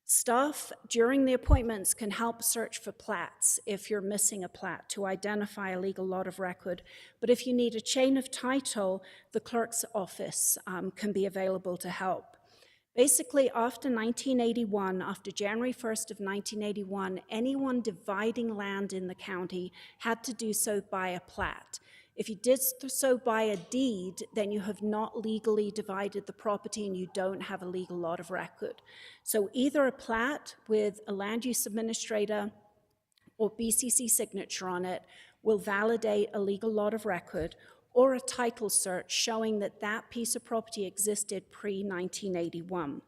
Staff during the appointments can help search for plats if you're missing a plat to identify a legal lot of record. But if you need a chain of title, the clerk's office can be available to help. Basically, after 1981, after January 1st of 1981, anyone dividing land in the county had to do so by a plat. If you did so by a deed, then you have not legally divided the property and you don't have a legal lot of record. So either a plat with a land use administrator or BCC signature on it will validate a legal lot of record, or a title search showing that that piece of property existed pre-1981.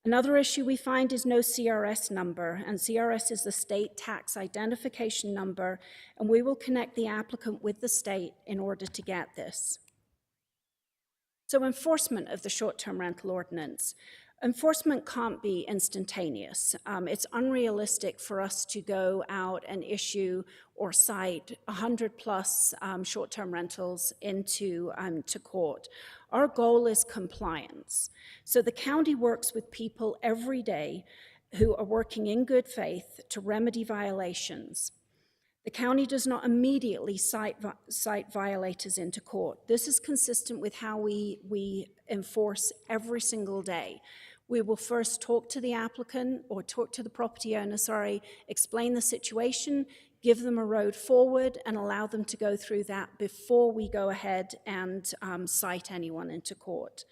Another issue we find is no CRS number, and CRS is the state tax identification number, and we will connect the applicant with the state in order to get this. So enforcement of the short-term rental ordinance. Enforcement can't be instantaneous. It's unrealistic for us to go out and issue or cite 100+ short-term rentals into to court. Our goal is compliance. So the county works with people every day who are working in good faith to remedy violations. The county does not immediately cite violators into court. This is consistent with how we enforce every single day. We will first talk to the applicant or talk to the property owner, explain the situation, give them a road forward, and allow them to go through that before we go ahead and cite anyone into court.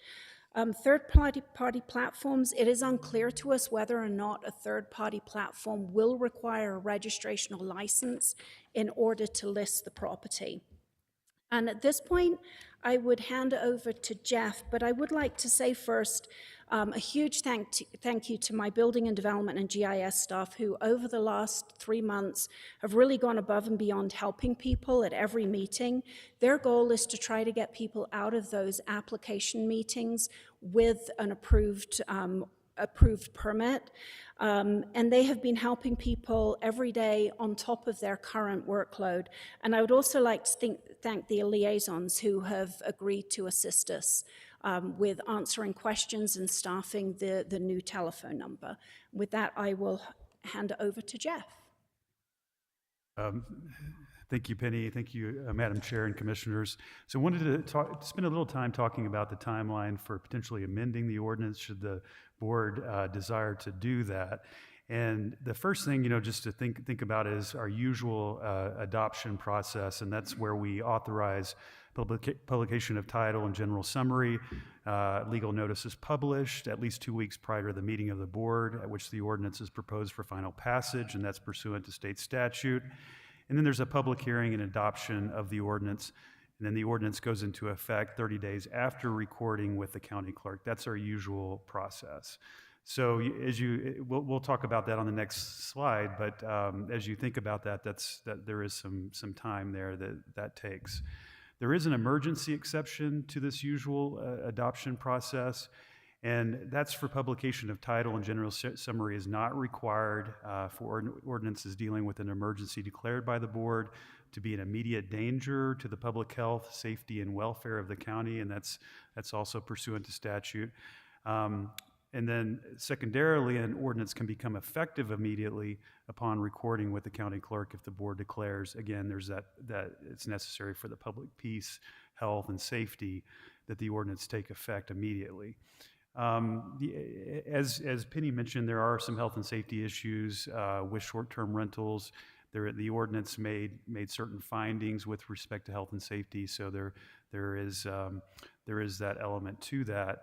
Third-party platforms, it is unclear to us whether or not a third-party platform will require a registration or license in order to list the property. And at this point, I would hand it over to Jeff, but I would like to say first a huge thank you to my building and development and GIS staff who over the last 3 months have really gone above and beyond helping people at every meeting. Their goal is to try to get people out of those application meetings with an approved permit. And they have been helping people every day on top of their current workload. And I would also like to thank the liaisons who have agreed to assist us with answering questions and staffing the new telephone number. With that, I will hand it over to Jeff. Thank you, Penny. Thank you, Madam Chair and Commissioners. So I wanted to spend a little time talking about the timeline for potentially amending the ordinance should the board desire to do that. And the first thing, just to think about is our usual adoption process, and that's where we authorize publication of title and general summary. Legal notice is published at least 2 weeks prior to the meeting of the board at which the ordinance is proposed for final passage, and that's pursuant to state statute. And then there's a public hearing and adoption of the ordinance, and then the ordinance goes into effect 30 days after recording with the county clerk. That's our usual process. So we'll talk about that on the next slide, but as you think about that, there is some time there that takes. There is an emergency exception to this usual adoption process, and that's for publication of title and general summary is not required for ordinances dealing with an emergency declared by the board to be an immediate danger to the public health, safety, and welfare of the county, and that's also pursuant to statute. And then secondarily, an ordinance can become effective immediately upon recording with the county clerk if the board declares, again, there's that it's necessary for the public peace, health, and safety that the ordinance take effect immediately. As Penny mentioned, there are some health and safety issues with short-term rentals. The ordinance made certain findings with respect to health and safety, so there is that element to that.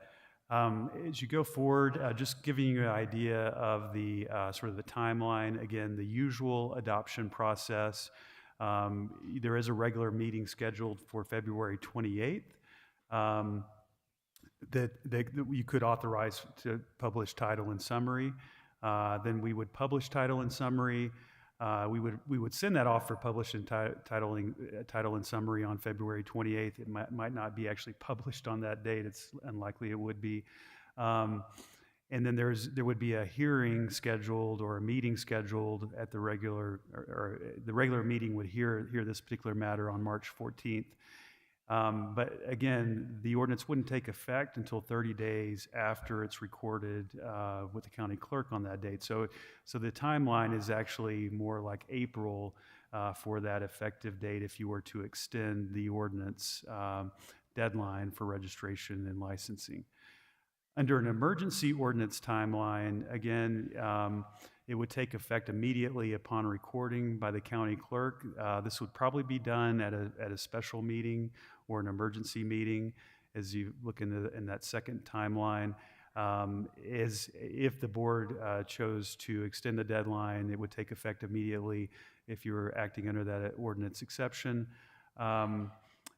As you go forward, just giving you an idea of the sort of the timeline, again, the usual adoption process. There is a regular meeting scheduled for February 28th that you could authorize to publish title and summary. Then we would publish title and summary. We would send that off for publishing title and summary on February 28th. It might not be actually published on that date. It's unlikely it would be. And then there would be a hearing scheduled or a meeting scheduled at the regular, or the regular meeting would hear this particular matter on March 14th. But again, the ordinance wouldn't take effect until 30 days after it's recorded with the county clerk on that date. So the timeline is actually more like April for that effective date if you were to extend the ordinance deadline for registration and licensing. Under an emergency ordinance timeline, again, it would take effect immediately upon recording by the county clerk. This would probably be done at a special meeting or an emergency meeting. As you look in that second timeline, is if the board chose to extend the deadline, it would take effect immediately if you were acting under that ordinance exception.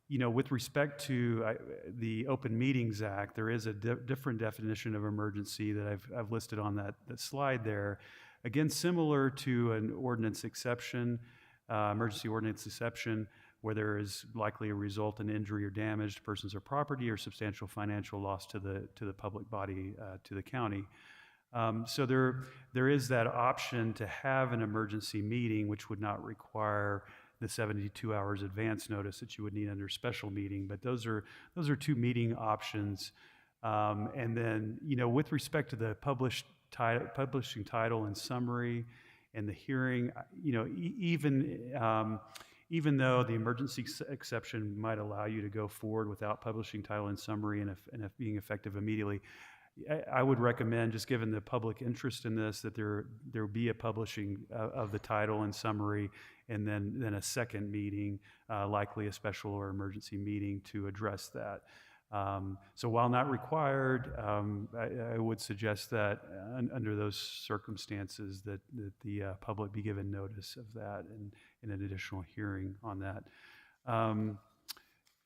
With respect to the Open Meetings Act, there is a different definition of emergency that I've listed on that slide there. Again, similar to an ordinance exception, emergency ordinance exception, where there is likely a result in injury or damage to persons or property or substantial financial loss to the public body, to the county. So there is that option to have an emergency meeting, which would not require the 72 hours advance notice that you would need under special meeting. But those are two meeting options. And then, with respect to the publishing title and summary and the hearing, even though the emergency exception might allow you to go forward without publishing title and summary and being effective immediately, I would recommend, just given the public interest in this, that there be a publishing of the title and summary, and then a second meeting, likely a special or emergency meeting to address that. So while not required, I would suggest that under those circumstances that the public be given notice of that and an additional hearing on that.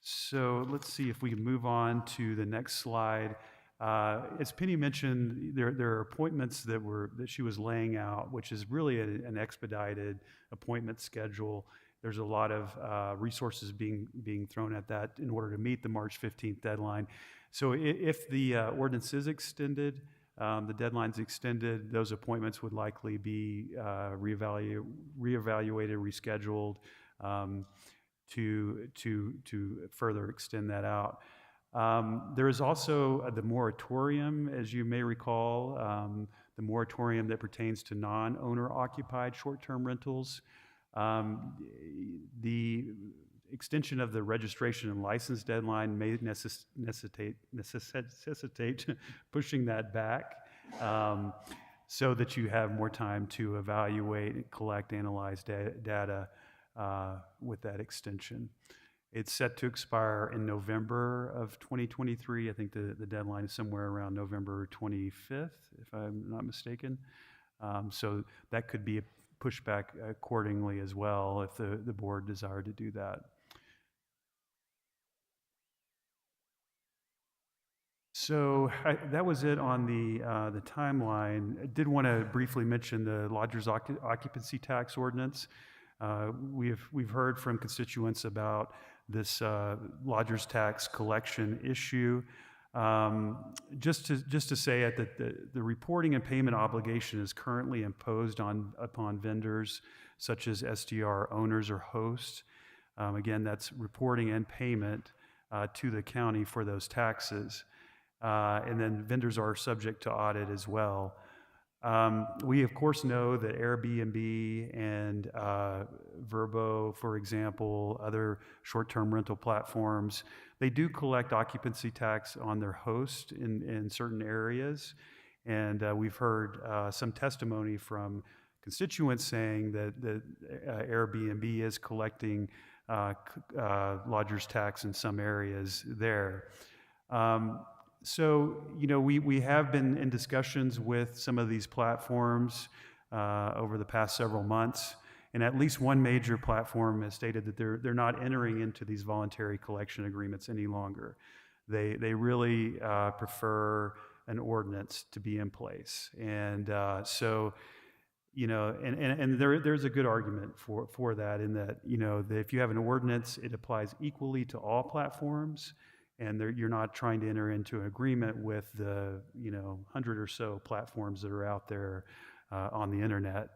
So let's see if we can move on to the next slide. As Penny mentioned, there are appointments that she was laying out, which is really an expedited appointment schedule. There's a lot of resources being thrown at that in order to meet the March 15th deadline. So if the ordinance is extended, the deadline's extended, those appointments would likely be reevaluated, rescheduled to further extend that out. There is also the moratorium, as you may recall, the moratorium that pertains to non-owner occupied short-term rentals. The extension of the registration and license deadline may necessitate pushing that back so that you have more time to evaluate, collect, analyze data with that extension. It's set to expire in November of 2023. I think the deadline is somewhere around November 25th, if I'm not mistaken. So that could be pushed back accordingly as well if the board desired to do that. So that was it on the timeline. I did want to briefly mention the lodgers occupancy tax ordinance. We've heard from constituents about this lodgers tax collection issue. Just to say it, that the reporting and payment obligation is currently imposed upon vendors such as SDR owners or hosts. Again, that's reporting and payment to the county for those taxes. And then vendors are subject to audit as well. We, of course, know that Airbnb and Vrbo, for example, other short-term rental platforms, they do collect occupancy tax on their host in certain areas. And we've heard some testimony from constituents saying that Airbnb is collecting lodgers tax in some areas there. So, we have been in discussions with some of these platforms over the past several months, and at least one major platform has stated that they're not entering into these voluntary collection agreements any longer. They really prefer an ordinance to be in place, and so, there's a good argument for that, in that that if you have an ordinance, it applies equally to all platforms. And you're not trying to enter into an agreement with the 100 or so platforms that are out there on the internet.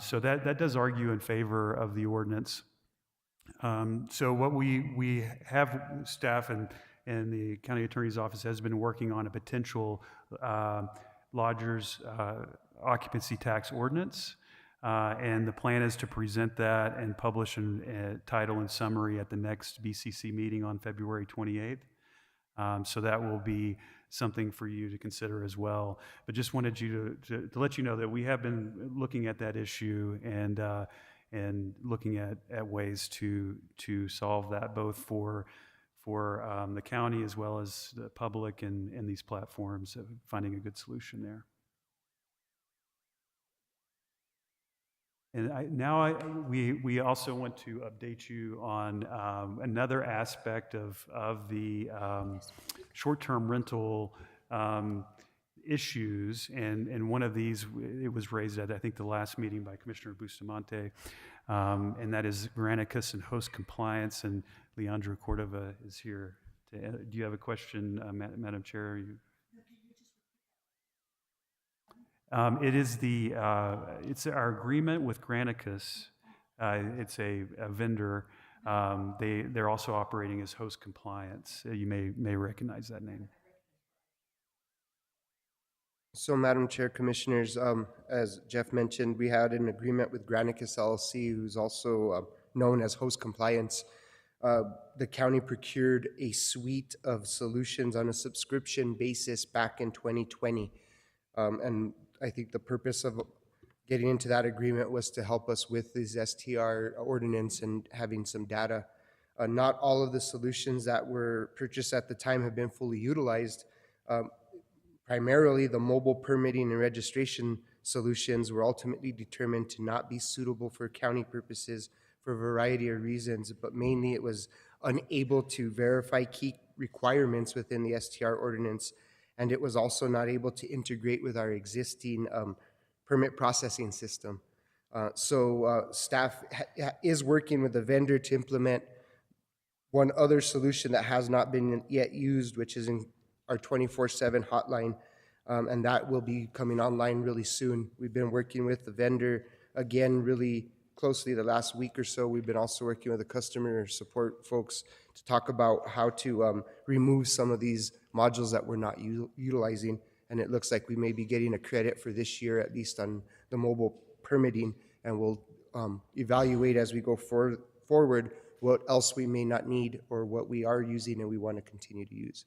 So that does argue in favor of the ordinance. So what we have, staff and the county attorney's office has been working on a potential lodgers occupancy tax ordinance. And the plan is to present that and publish a title and summary at the next BCC meeting on February 28th. So that will be something for you to consider as well. But just wanted you to let you know that we have been looking at that issue and looking at ways to solve that, both for the county as well as the public and these platforms, finding a good solution there. And we also want to update you on another aspect of the short-term rental issues, and one of these, it was raised at, I think, the last meeting by Commissioner Bustamante, and that is Granicus and host compliance, and Leandro Cordova is here. Do you have a question, Madam Chair? It's our agreement with Granicus. It's a vendor. They're also operating as host compliance. You may recognize that name. So, Madam Chair, Commissioners, as Jeff mentioned, we had an agreement with Granicus LLC, who's also known as Host Compliance. The county procured a suite of solutions on a subscription basis back in 2020. And I think the purpose of getting into that agreement was to help us with this STR ordinance and having some data. Not all of the solutions that were purchased at the time have been fully utilized. Primarily, the mobile permitting and registration solutions were ultimately determined to not be suitable for county purposes for a variety of reasons, but mainly it was unable to verify key requirements within the STR ordinance, and it was also not able to integrate with our existing permit processing system. So staff is working with the vendor to implement one other solution that has not been yet used, which is in our 24/7 hotline, and that will be coming online really soon. We've been working with the vendor, again, really closely the last week or so. We've been also working with the customer support folks to talk about how to remove some of these modules that we're not utilizing, and it looks like we may be getting a credit for this year, at least on the mobile permitting, and we'll evaluate as we go forward what else we may not need or what we are using and we want to continue to use.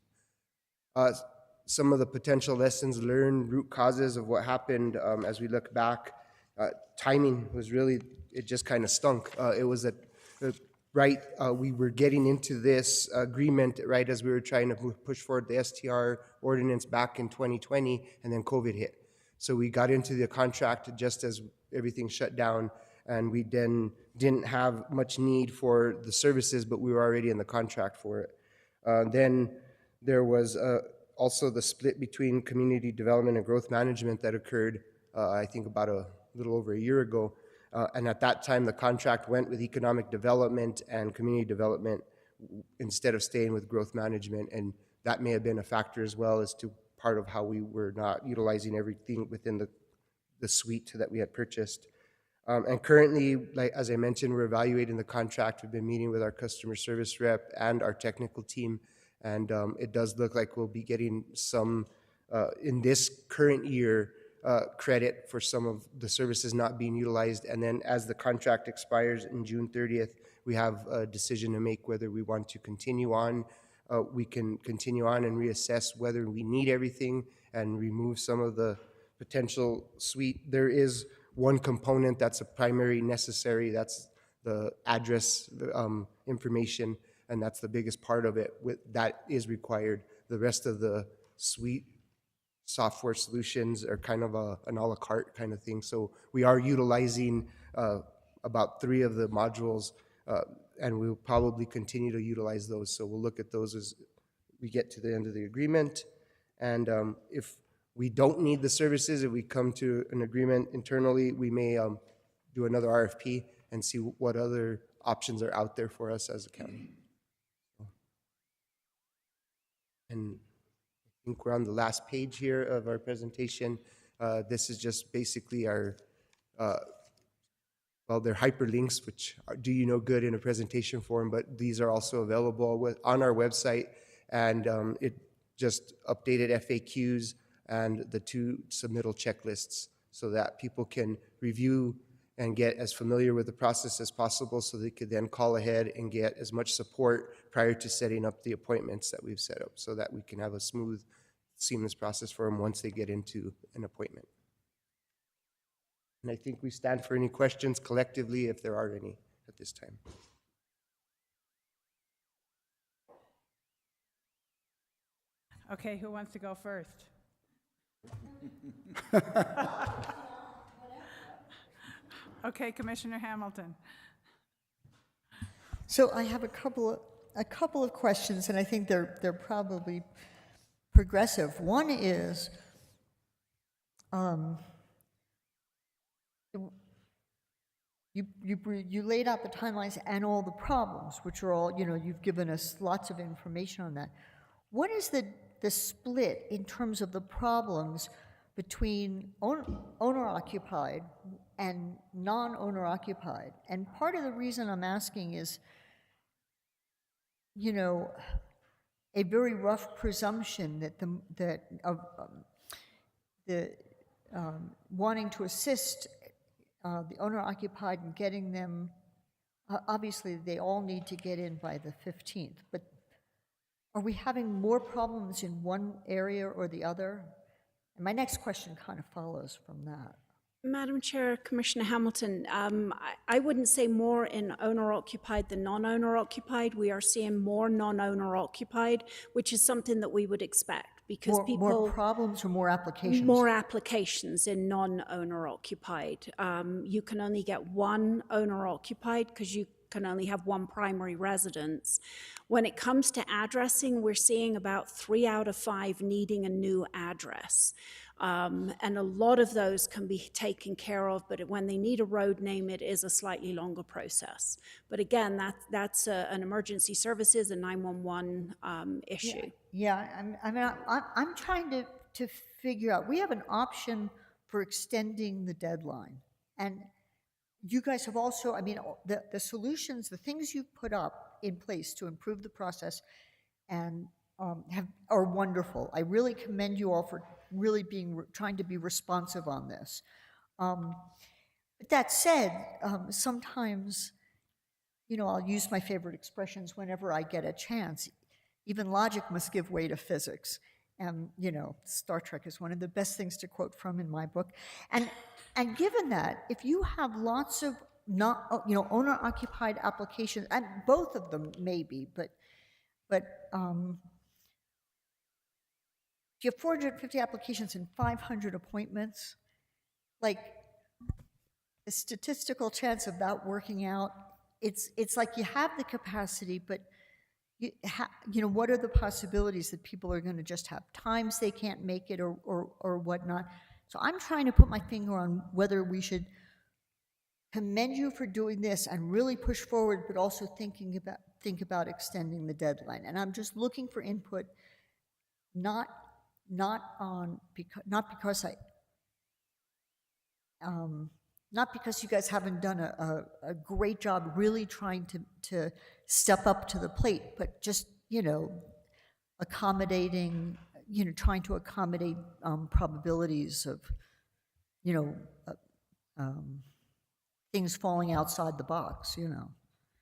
Some of the potential lessons learned, root causes of what happened as we look back. Timing was really, it just kind of stunk. It was we were getting into this agreement right as we were trying to push forward the STR ordinance back in 2020, and then COVID hit. So we got into the contract just as everything shut down, and we then didn't have much need for the services, but we were already in the contract for it. Then there was also the split between community development and growth management that occurred, I think about a little over a year ago. And at that time, the contract went with economic development and community development instead of staying with growth management. And that may have been a factor as well as to part of how we were not utilizing everything within the suite that we had purchased. And currently, like as I mentioned, we're evaluating the contract. We've been meeting with our customer service rep and our technical team. And it does look like we'll be getting some, in this current year, credit for some of the services not being utilized. And then as the contract expires in June 30th, we have a decision to make whether we want to continue on. We can continue on and reassess whether we need everything and remove some of the potential suite. There is one component that's a primary necessary, that's the address information, and that's the biggest part of it. That is required. The rest of the suite software solutions are kind of an a la carte kind of thing. So we are utilizing about 3 of the modules, and we'll probably continue to utilize those. So we'll look at those as we get to the end of the agreement. And if we don't need the services, if we come to an agreement internally, we may do another RFP and see what other options are out there for us as a county. And I think we're on the last page here of our presentation. This is just basically our, well, they're hyperlinks, which do you no good in a presentation form, but these are also available on our website, and it just updated FAQs and the 2 submittal checklists so that people can review and get as familiar with the process as possible so they could then call ahead and get as much support prior to setting up the appointments that we've set up so that we can have a smooth, seamless process for them once they get into an appointment. And I think we stand for any questions collectively if there are any at this time. Okay, who wants to go first? Okay, Commissioner Hamilton. So I have a couple of questions, and I think they're probably progressive. One is, you laid out the timelines and all the problems, which are all, you've given us lots of information on that. What is the split in terms of the problems between owner-occupied and non-owner-occupied? And part of the reason I'm asking is, a very rough presumption that the wanting to assist the owner-occupied in getting them obviously, they all need to get in by the 15th, but are we having more problems in one area or the other? And my next question kind of follows from that. Madam Chair, Commissioner Hamilton, I wouldn't say more in owner-occupied than non-owner-occupied. We are seeing more non-owner-occupied, which is something that we would expect because More problems or more applications? More applications in non-owner-occupied. You can only get one owner-occupied because you can only have one primary residence. When it comes to addressing, we're seeing about 3 out of 5 needing a new address. And a lot of those can be taken care of, but when they need a road name, it is a slightly longer process. But again, that's an emergency services, a 911 issue. I'm trying to figure out, we have an option for extending the deadline. And you guys have also, the solutions, the things you've put up in place to improve the process and are wonderful. I really commend you all for really trying to be responsive on this. But that said, sometimes, I'll use my favorite expressions whenever I get a chance. Even logic must give way to physics. And, Star Trek is one of the best things to quote from in my book. And given that, if you have lots of owner-occupied applications, and both of them maybe, but if you have 450 applications and 500 appointments, like the statistical chance of that working out, it's like you have the capacity, but what are the possibilities that people are going to just have times they can't make it or whatnot? So I'm trying to put my finger on whether we should commend you for doing this and really push forward, but also think about extending the deadline. And I'm just looking for input, not because you guys haven't done a great job really trying to step up to the plate, but just, accommodating, trying to accommodate probabilities of, things falling outside the box,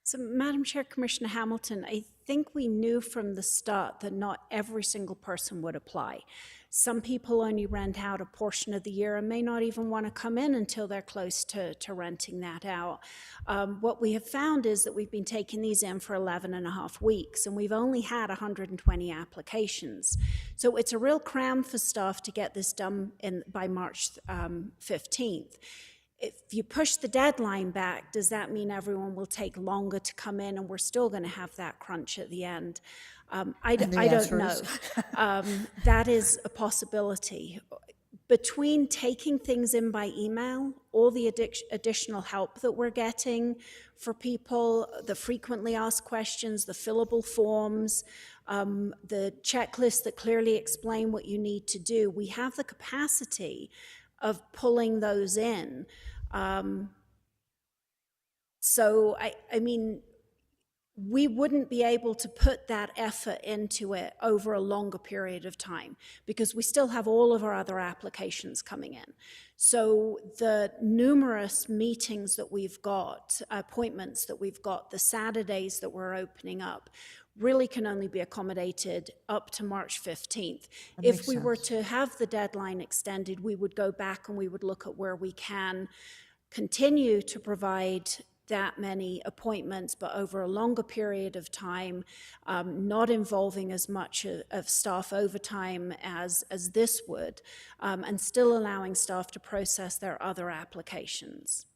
So, Madam Chair, Commissioner Hamilton, I think we knew from the start that not every single person would apply. Some people only rent out a portion of the year and may not even want to come in until they're close to renting that out. What we have found is that we've been taking these in for 11 and a half weeks, and we've only had 120 applications. So it's a real cram for staff to get this done by March 15th. If you push the deadline back, does that mean everyone will take longer to come in and we're still going to have that crunch at the end? I don't know. That is a possibility. Between taking things in by email, all the additional help that we're getting for people, the frequently asked questions, the fillable forms, the checklists that clearly explain what you need to do, we have the capacity of pulling those in. So, I mean, we wouldn't be able to put that effort into it over a longer period of time because we still have all of our other applications coming in. So the numerous meetings that we've got, appointments that we've got, the Saturdays that we're opening up, really can only be accommodated up to March 15th. If we were to have the deadline extended, we would go back and we would look at where we can continue to provide that many appointments, but over a longer period of time, not involving as much of staff overtime as this would, and still allowing staff to process their other applications.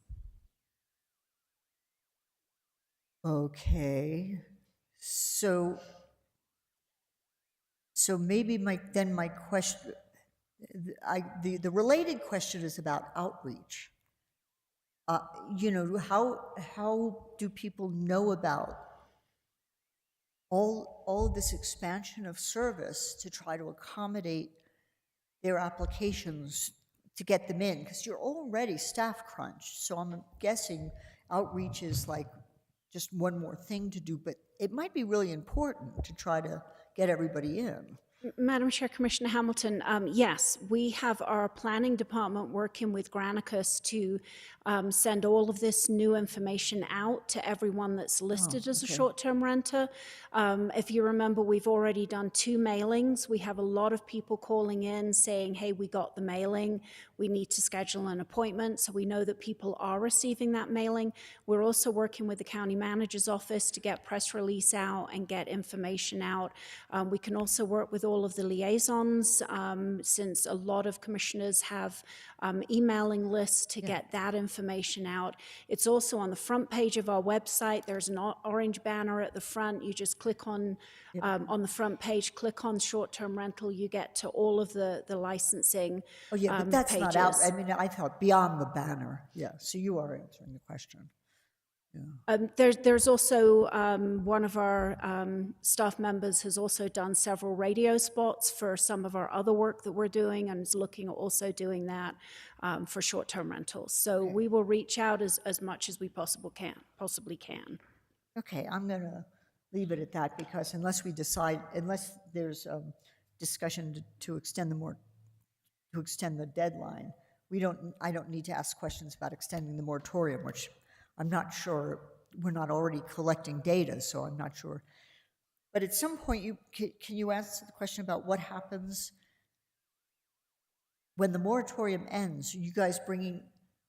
Okay. So maybe my question, the related question is about outreach. How do people know about all of this expansion of service to try to accommodate their applications to get them in? Because you're already staff crunched, so I'm guessing outreach is like just one more thing to do, but it might be really important to try to get everybody in. Madam Chair, Commissioner Hamilton, yes, we have our planning department working with Granicus to send all of this new information out to everyone that's listed as a short-term renter. If you remember, we've already done 2 mailings. We have a lot of people calling in saying, hey, we got the mailing. We need to schedule an appointment. So we know that people are receiving that mailing. We're also working with the county manager's office to get press release out and get information out. We can also work with all of the liaisons, since a lot of commissioners have emailing lists to get that information out. It's also on the front page of our website. There's an orange banner at the front. You just click on the front page, click on short-term rental, you get to all of the licensing Oh, yeah, but that's pages. not out, I mean, I thought beyond the banner, yeah, so you are answering the question. There's also one of our staff members has also done several radio spots for some of our other work that we're doing and is looking at also doing that for short-term rentals. So we will reach out as much as we possibly can. Okay, I'm going to leave it at that because unless there's discussion to extend the deadline, I don't need to ask questions about extending the moratorium, which I'm not sure, we're not already collecting data, so I'm not sure. But at some point, can you answer the question about what happens when the moratorium ends? You guys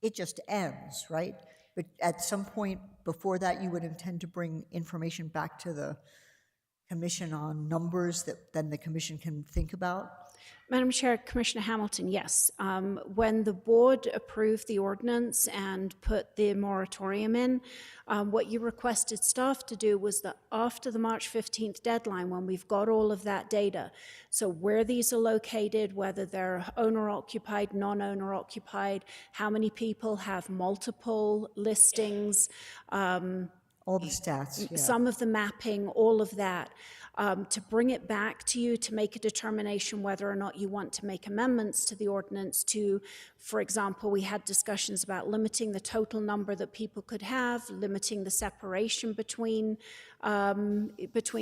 it just ends, right? But at some point before that, you would intend to bring information back to the commission on numbers that then the commission can think about? Madam Chair, Commissioner Hamilton, yes. When the board approved the ordinance and put the moratorium in, what you requested staff to do was that after the March 15th deadline, when we've got all of that data, so where these are located, whether they're owner-occupied, non-owner occupied, how many people have multiple listings, all the stats, yeah. Some of the mapping, all of that, to bring it back to you to make a determination whether or not you want to make amendments to the ordinance to, for example, we had discussions about limiting the total number that people could have, limiting the separation between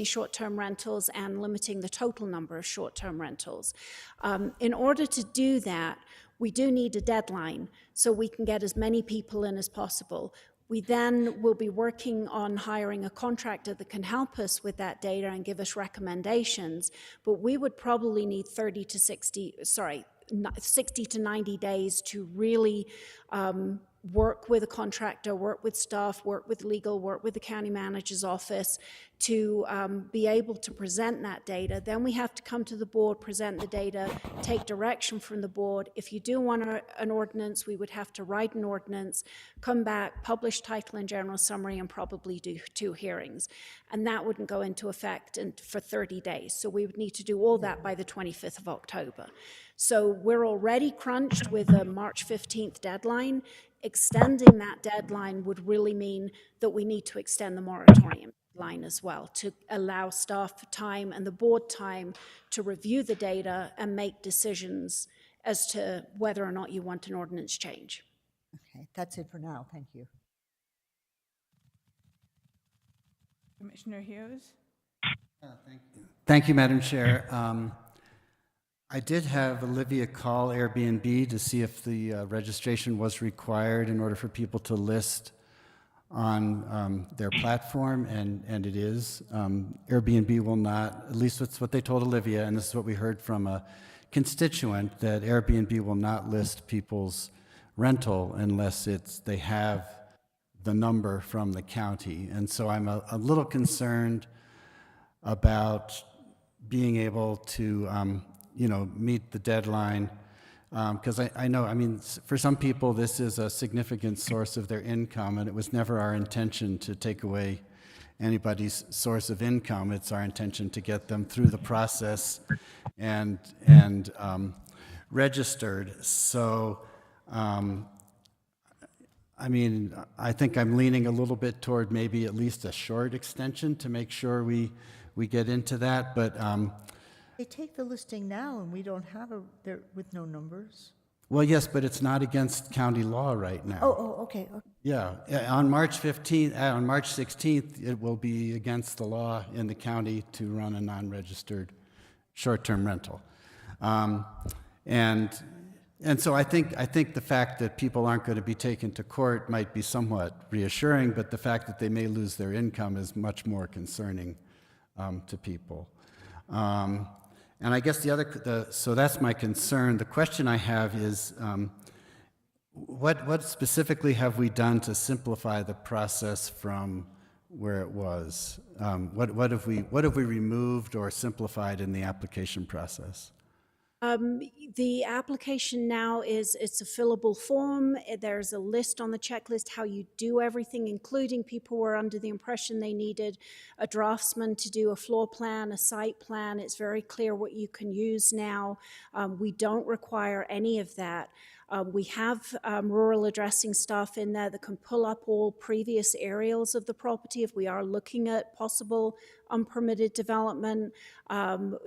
short-term rentals and limiting the total number of short-term rentals. In order to do that, we do need a deadline so we can get as many people in as possible. We then will be working on hiring a contractor that can help us with that data and give us recommendations, but we would probably need 60 to 90 days to really work with a contractor, work with staff, work with legal, work with the county manager's office to be able to present that data. Then we have to come to the board, present the data, take direction from the board. If you do want an ordinance, we would have to write an ordinance, come back, publish title and general summary, and probably do 2 hearings. And that wouldn't go into effect for 30 days. So we would need to do all that by the 25th of October. So we're already crunched with a March 15th deadline. Extending that deadline would really mean that we need to extend the moratorium line as well to allow staff time and the board time to review the data and make decisions as to whether or not you want an ordinance change. Okay, that's it for now. Thank you. Commissioner Hughes? Thank you, Madam Chair. I did have Olivia call Airbnb to see if the registration was required in order for people to list on their platform, and it is. Airbnb will not, at least that's what they told Olivia, and this is what we heard from a constituent, that Airbnb will not list people's rental unless they have the number from the county. And so I'm a little concerned about being able to meet the deadline, because I know, I mean, for some people, this is a significant source of their income, and it was never our intention to take away anybody's source of income. It's our intention to get them through the process and registered. So, I mean, I think I'm leaning a little bit toward maybe at least a short extension to make sure we get into that, but They take the listing now and we don't have with no numbers. well, yes, but it's not against county law right now. Oh, okay. Yeah, on March 16th, it will be against the law in the county to run a non-registered short-term rental. And so I think the fact that people aren't going to be taken to court might be somewhat reassuring, but the fact that they may lose their income is much more concerning to people. And I guess so that's my concern. The question I have is, what specifically have we done to simplify the process from where it was? What have we removed or simplified in the application process? The application now it's a fillable form. There's a list on the checklist how you do everything, including people were under the impression they needed a draftsman to do a floor plan, a site plan. It's very clear what you can use now. We don't require any of that. We have rural addressing stuff in there that can pull up all previous aerials of the property if we are looking at possible unpermitted development.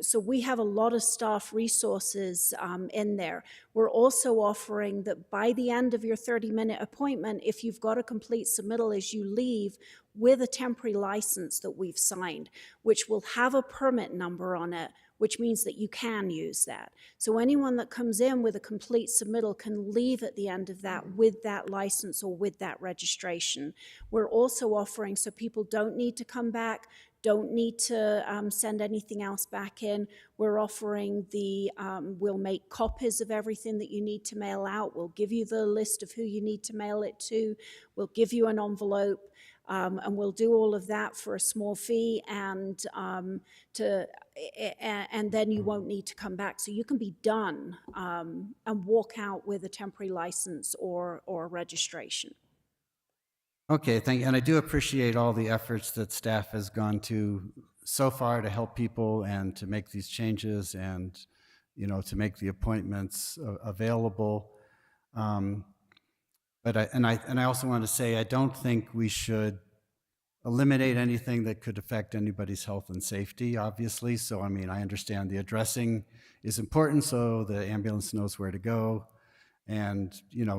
So we have a lot of staff resources in there. We're also offering that by the end of your 30-minute appointment, if you've got a complete submittal as you leave with a temporary license that we've signed, which will have a permit number on it, which means that you can use that. So anyone that comes in with a complete submittal can leave at the end of that with that license or with that registration. We're also offering, so people don't need to come back, don't need to send anything else back in. We're offering we'll make copies of everything that you need to mail out. We'll give you the list of who you need to mail it to. We'll give you an envelope. And we'll do all of that for a small fee, and then you won't need to come back. So you can be done and walk out with a temporary license or registration. Okay, thank you. And I do appreciate all the efforts that staff has gone to so far to help people and to make these changes and, to make the appointments available. But I also want to say I don't think we should eliminate anything that could affect anybody's health and safety, obviously. So, I understand the addressing is important so the ambulance knows where to go. And,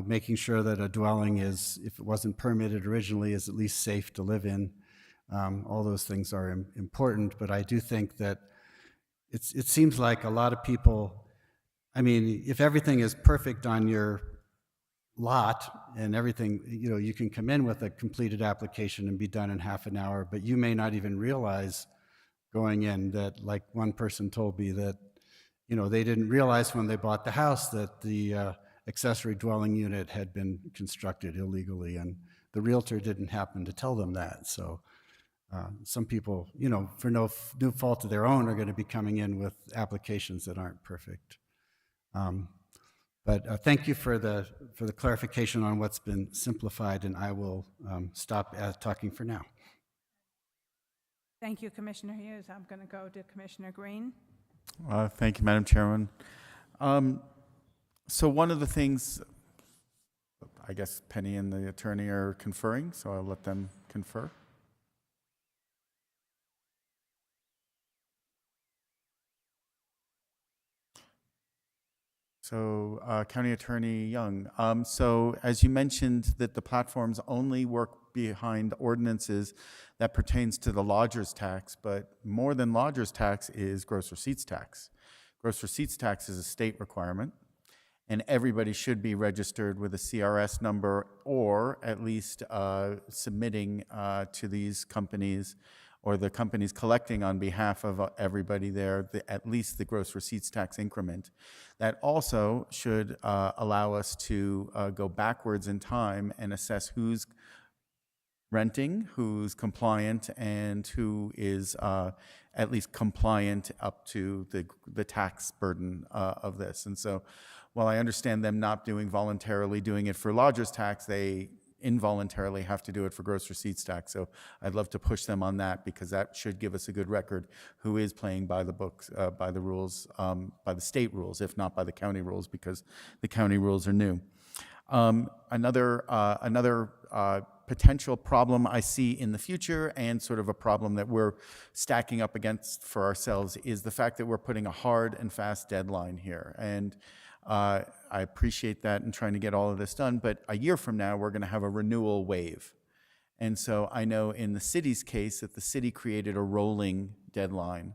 making sure that a dwelling is, if it wasn't permitted originally, is at least safe to live in. All those things are important, but I do think that it seems like a lot of people, if everything is perfect on your lot and everything, you can come in with a completed application and be done in half an hour, but you may not even realize going in that, like one person told me that, they didn't realize when they bought the house that the accessory dwelling unit had been constructed illegally, and the realtor didn't happen to tell them that. So some people, for no fault of their own, are going to be coming in with applications that aren't perfect. But thank you for the clarification on what's been simplified, and I will stop talking for now. Thank you, Commissioner Hughes. I'm going to go to Commissioner Green. Thank you, Madam Chairman. So one of the things, I guess Penny and the attorney are conferring, so I'll let them confer. So, County Attorney Young, so as you mentioned that the platforms only work behind ordinances that pertains to the lodger's tax, but more than lodger's tax is gross receipts tax. Gross receipts tax is a state requirement, and everybody should be registered with a CRS number or at least submitting to these companies or the companies collecting on behalf of everybody there, at least the gross receipts tax increment. That also should allow us to go backwards in time and assess who's renting, who's compliant, and who is at least compliant up to the tax burden of this. And so while I understand them not voluntarily doing it for lodger's tax, they involuntarily have to do it for gross receipts tax. So I'd love to push them on that, because that should give us a good record who is playing by the books, by the rules, by the state rules, if not by the county rules, because the county rules are new. Another potential problem I see in the future, and sort of a problem that we're stacking up against for ourselves, is the fact that we're putting a hard and fast deadline here. And I appreciate that and trying to get all of this done, but a year from now, we're going to have a renewal wave. And so I know in the city's case that the city created a rolling deadline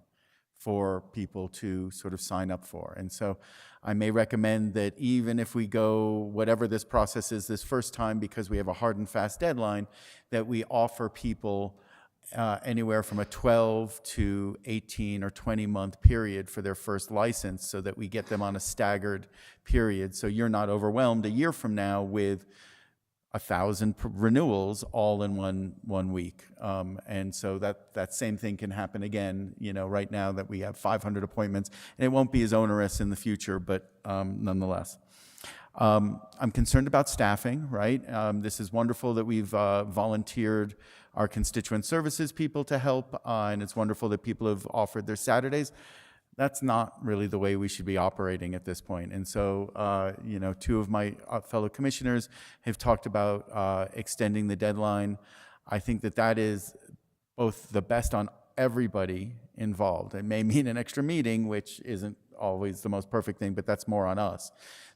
for people to sort of sign up for. And so I may recommend that even if we go whatever this process is this first time, because we have a hard and fast deadline, that we offer people anywhere from a 12 to 18 or 20-month period for their first license, so that we get them on a staggered period. So you're not overwhelmed a year from now with 1,000 renewals all in one week. And so that same thing can happen again, right now that we have 500 appointments, and it won't be as onerous in the future, but nonetheless. I'm concerned about staffing, right? This is wonderful that we've volunteered our constituent services people to help, and it's wonderful that people have offered their Saturdays. That's not really the way we should be operating at this point. And so, two of my fellow commissioners have talked about extending the deadline. I think that is both the best on everybody involved. It may mean an extra meeting, which isn't always the most perfect thing, but that's more on us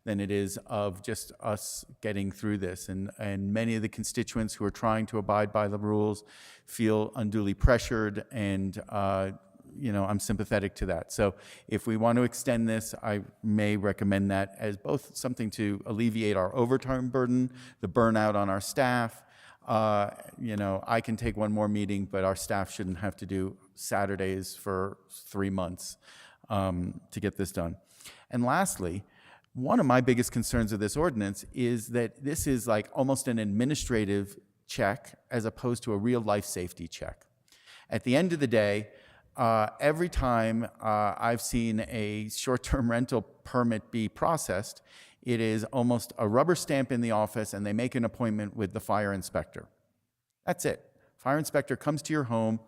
than it is of just us getting through this. And many of the constituents who are trying to abide by the rules feel unduly pressured, and I'm sympathetic to that. So if we want to extend this, I may recommend that as both something to alleviate our overtime burden, the burnout on our staff. I can take one more meeting, but our staff shouldn't have to do Saturdays for 3 months to get this done. And lastly, one of my biggest concerns of this ordinance is that this is like almost an administrative check as opposed to a real life safety check. At the end of the day, every time I've seen a short-term rental permit be processed, it is almost a rubber stamp in the office, and they make an appointment with the fire inspector. That's it. Fire inspector comes to your home,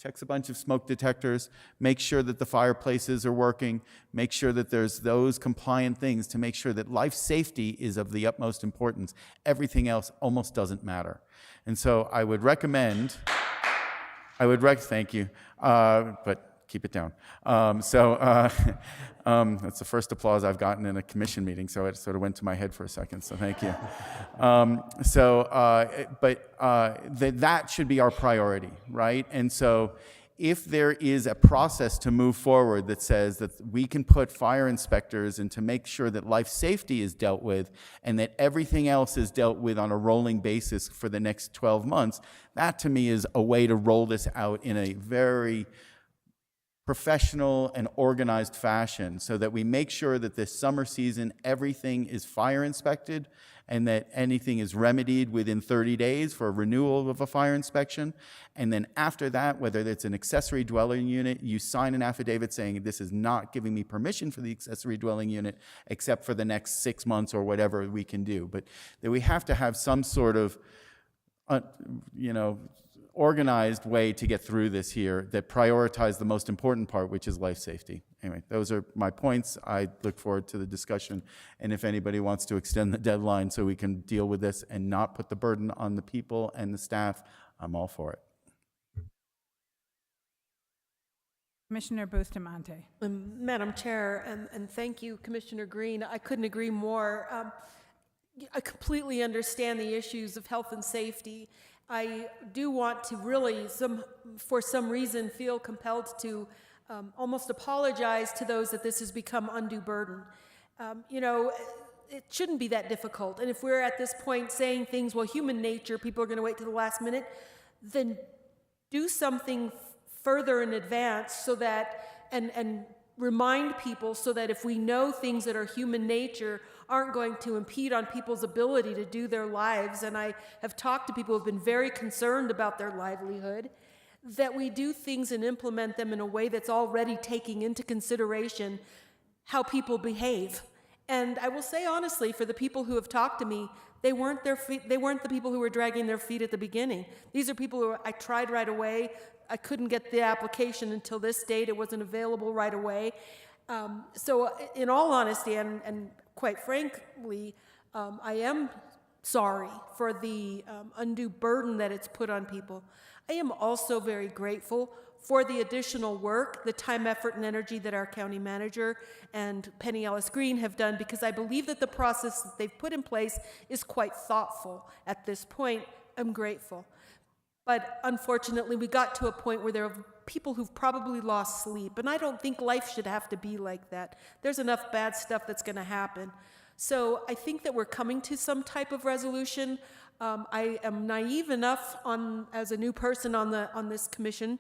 checks a bunch of smoke detectors, makes sure that the fireplaces are working, make sure that there's those compliant things to make sure that life safety is of the utmost importance. Everything else almost doesn't matter. And so I would recommend, thank you, but keep it down. That's the first applause I've gotten in a commission meeting, so it sort of went to my head for a second, so thank you. That should be our priority, right? And so if there is a process to move forward that says that we can put fire inspectors and to make sure that life safety is dealt with and that everything else is dealt with on a rolling basis for the next 12 months, that to me is a way to roll this out in a very professional and organized fashion, so that we make sure that this summer season everything is fire inspected and that anything is remedied within 30 days for a renewal of a fire inspection. And then after that, whether it's an accessory dwelling unit, you sign an affidavit saying this is not giving me permission for the accessory dwelling unit except for the next 6 months or whatever we can do. But that we have to have some sort of organized way to get through this here that prioritize the most important part, which is life safety. Anyway, those are my points. I look forward to the discussion, and if anybody wants to extend the deadline so we can deal with this and not put the burden on the people and the staff, I'm all for it. Commissioner Bustamante. Madam Chair, and thank you, Commissioner Green. I couldn't agree more. I completely understand the issues of health and safety. I do want to really, for some reason, feel compelled to almost apologize to those that this has become undue burden. It shouldn't be that difficult. And if we're at this point saying things, well, human nature, people are going to wait to the last minute, then do something further in advance so that, and remind people so that if we know things that are human nature aren't going to impede on people's ability to do their lives, and I have talked to people who have been very concerned about their livelihood, that we do things and implement them in a way that's already taking into consideration how people behave. And I will say honestly, for the people who have talked to me, they weren't the people who were dragging their feet at the beginning. These are people who I tried right away. I couldn't get the application until this date. It wasn't available right away. So in all honesty, and quite frankly, I am sorry for the undue burden that it's put on people. I am also very grateful for the additional work, the time, effort, and energy that our county manager and Penny Ellis Green have done, because I believe that the process that they've put in place is quite thoughtful at this point. I'm grateful. But unfortunately, we got to a point where there have people who've probably lost sleep, and I don't think life should have to be like that. There's enough bad stuff that's going to happen. So I think that we're coming to some type of resolution. I am naive enough as a new person on this commission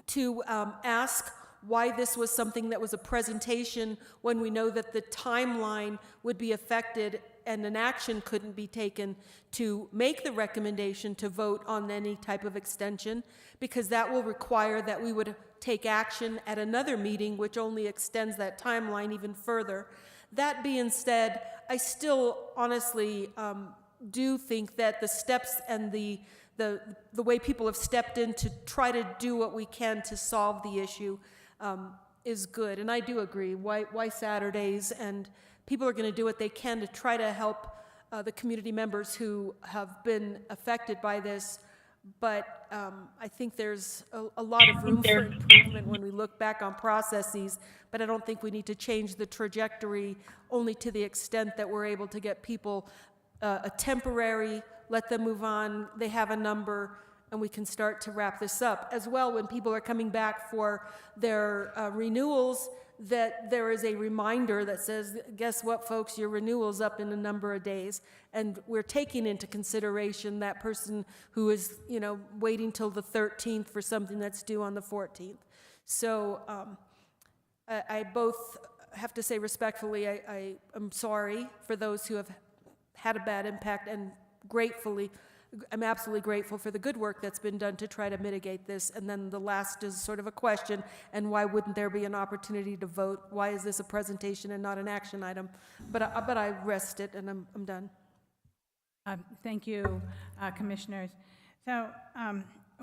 to ask why this was something that was a presentation when we know that the timeline would be affected and an action couldn't be taken to make the recommendation to vote on any type of extension, because that will require that we would take action at another meeting, which only extends that timeline even further. That being said, I still honestly do think that the steps and the way people have stepped in to try to do what we can to solve the issue is good. And I do agree. Why Saturdays? And people are going to do what they can to try to help the community members who have been affected by this. But I think there's a lot of room for improvement when we look back on processes. But I don't think we need to change the trajectory only to the extent that we're able to get people a temporary, let them move on, they have a number, and we can start to wrap this up. As well, when people are coming back for their renewals, that there is a reminder that says, guess what, folks, your renewal's up in a number of days. And we're taking into consideration that person who is, waiting till the 13th for something that's due on the 14th. So I both have to say respectfully, I am sorry for those who have had a bad impact, and I'm absolutely grateful for the good work that's been done to try to mitigate this. And then the last is sort of a question, and why wouldn't there be an opportunity to vote? Why is this a presentation and not an action item? But I rest it, and I'm done. Thank you, commissioners. So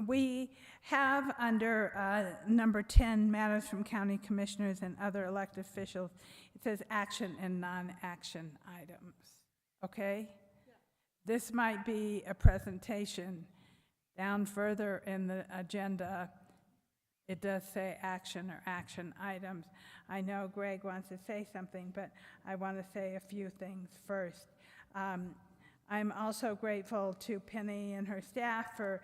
we have under number 10, matters from county commissioners and other elected officials, it says action and non-action items. Okay? Yeah. This might be a presentation. Down further in the agenda, it does say action or action items. I know Greg wants to say something, but I want to say a few things first. I'm also grateful to Penny and her staff for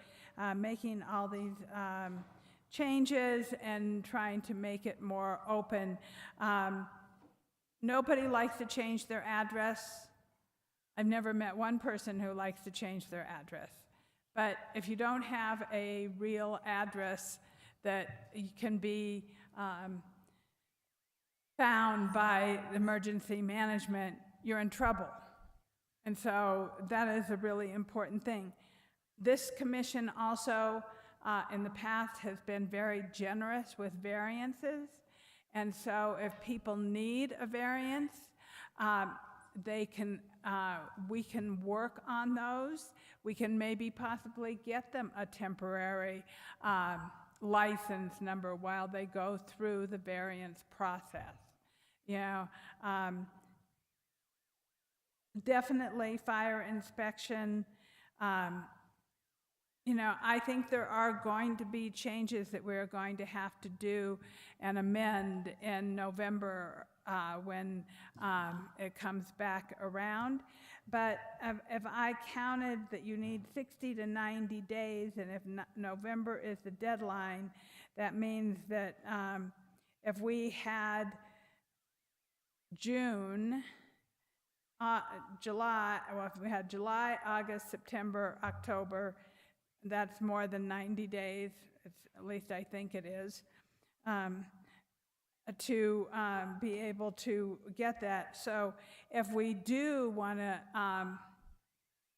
making all these changes and trying to make it more open. Nobody likes to change their address. I've never met one person who likes to change their address. But if you don't have a real address that can be found by emergency management, you're in trouble. And so that is a really important thing. This commission also, in the past, has been very generous with variances. And so if people need a variance, we can work on those. We can maybe possibly get them a temporary license number while they go through the variance process. Definitely fire inspection. I think there are going to be changes that we're going to have to do and amend in November when it comes back around. But if I counted that you need 60 to 90 days, and if November is the deadline, that means that if we had July, if we had July, August, September, October, that's more than 90 days, at least I think it is, to be able to get that. So if we do want to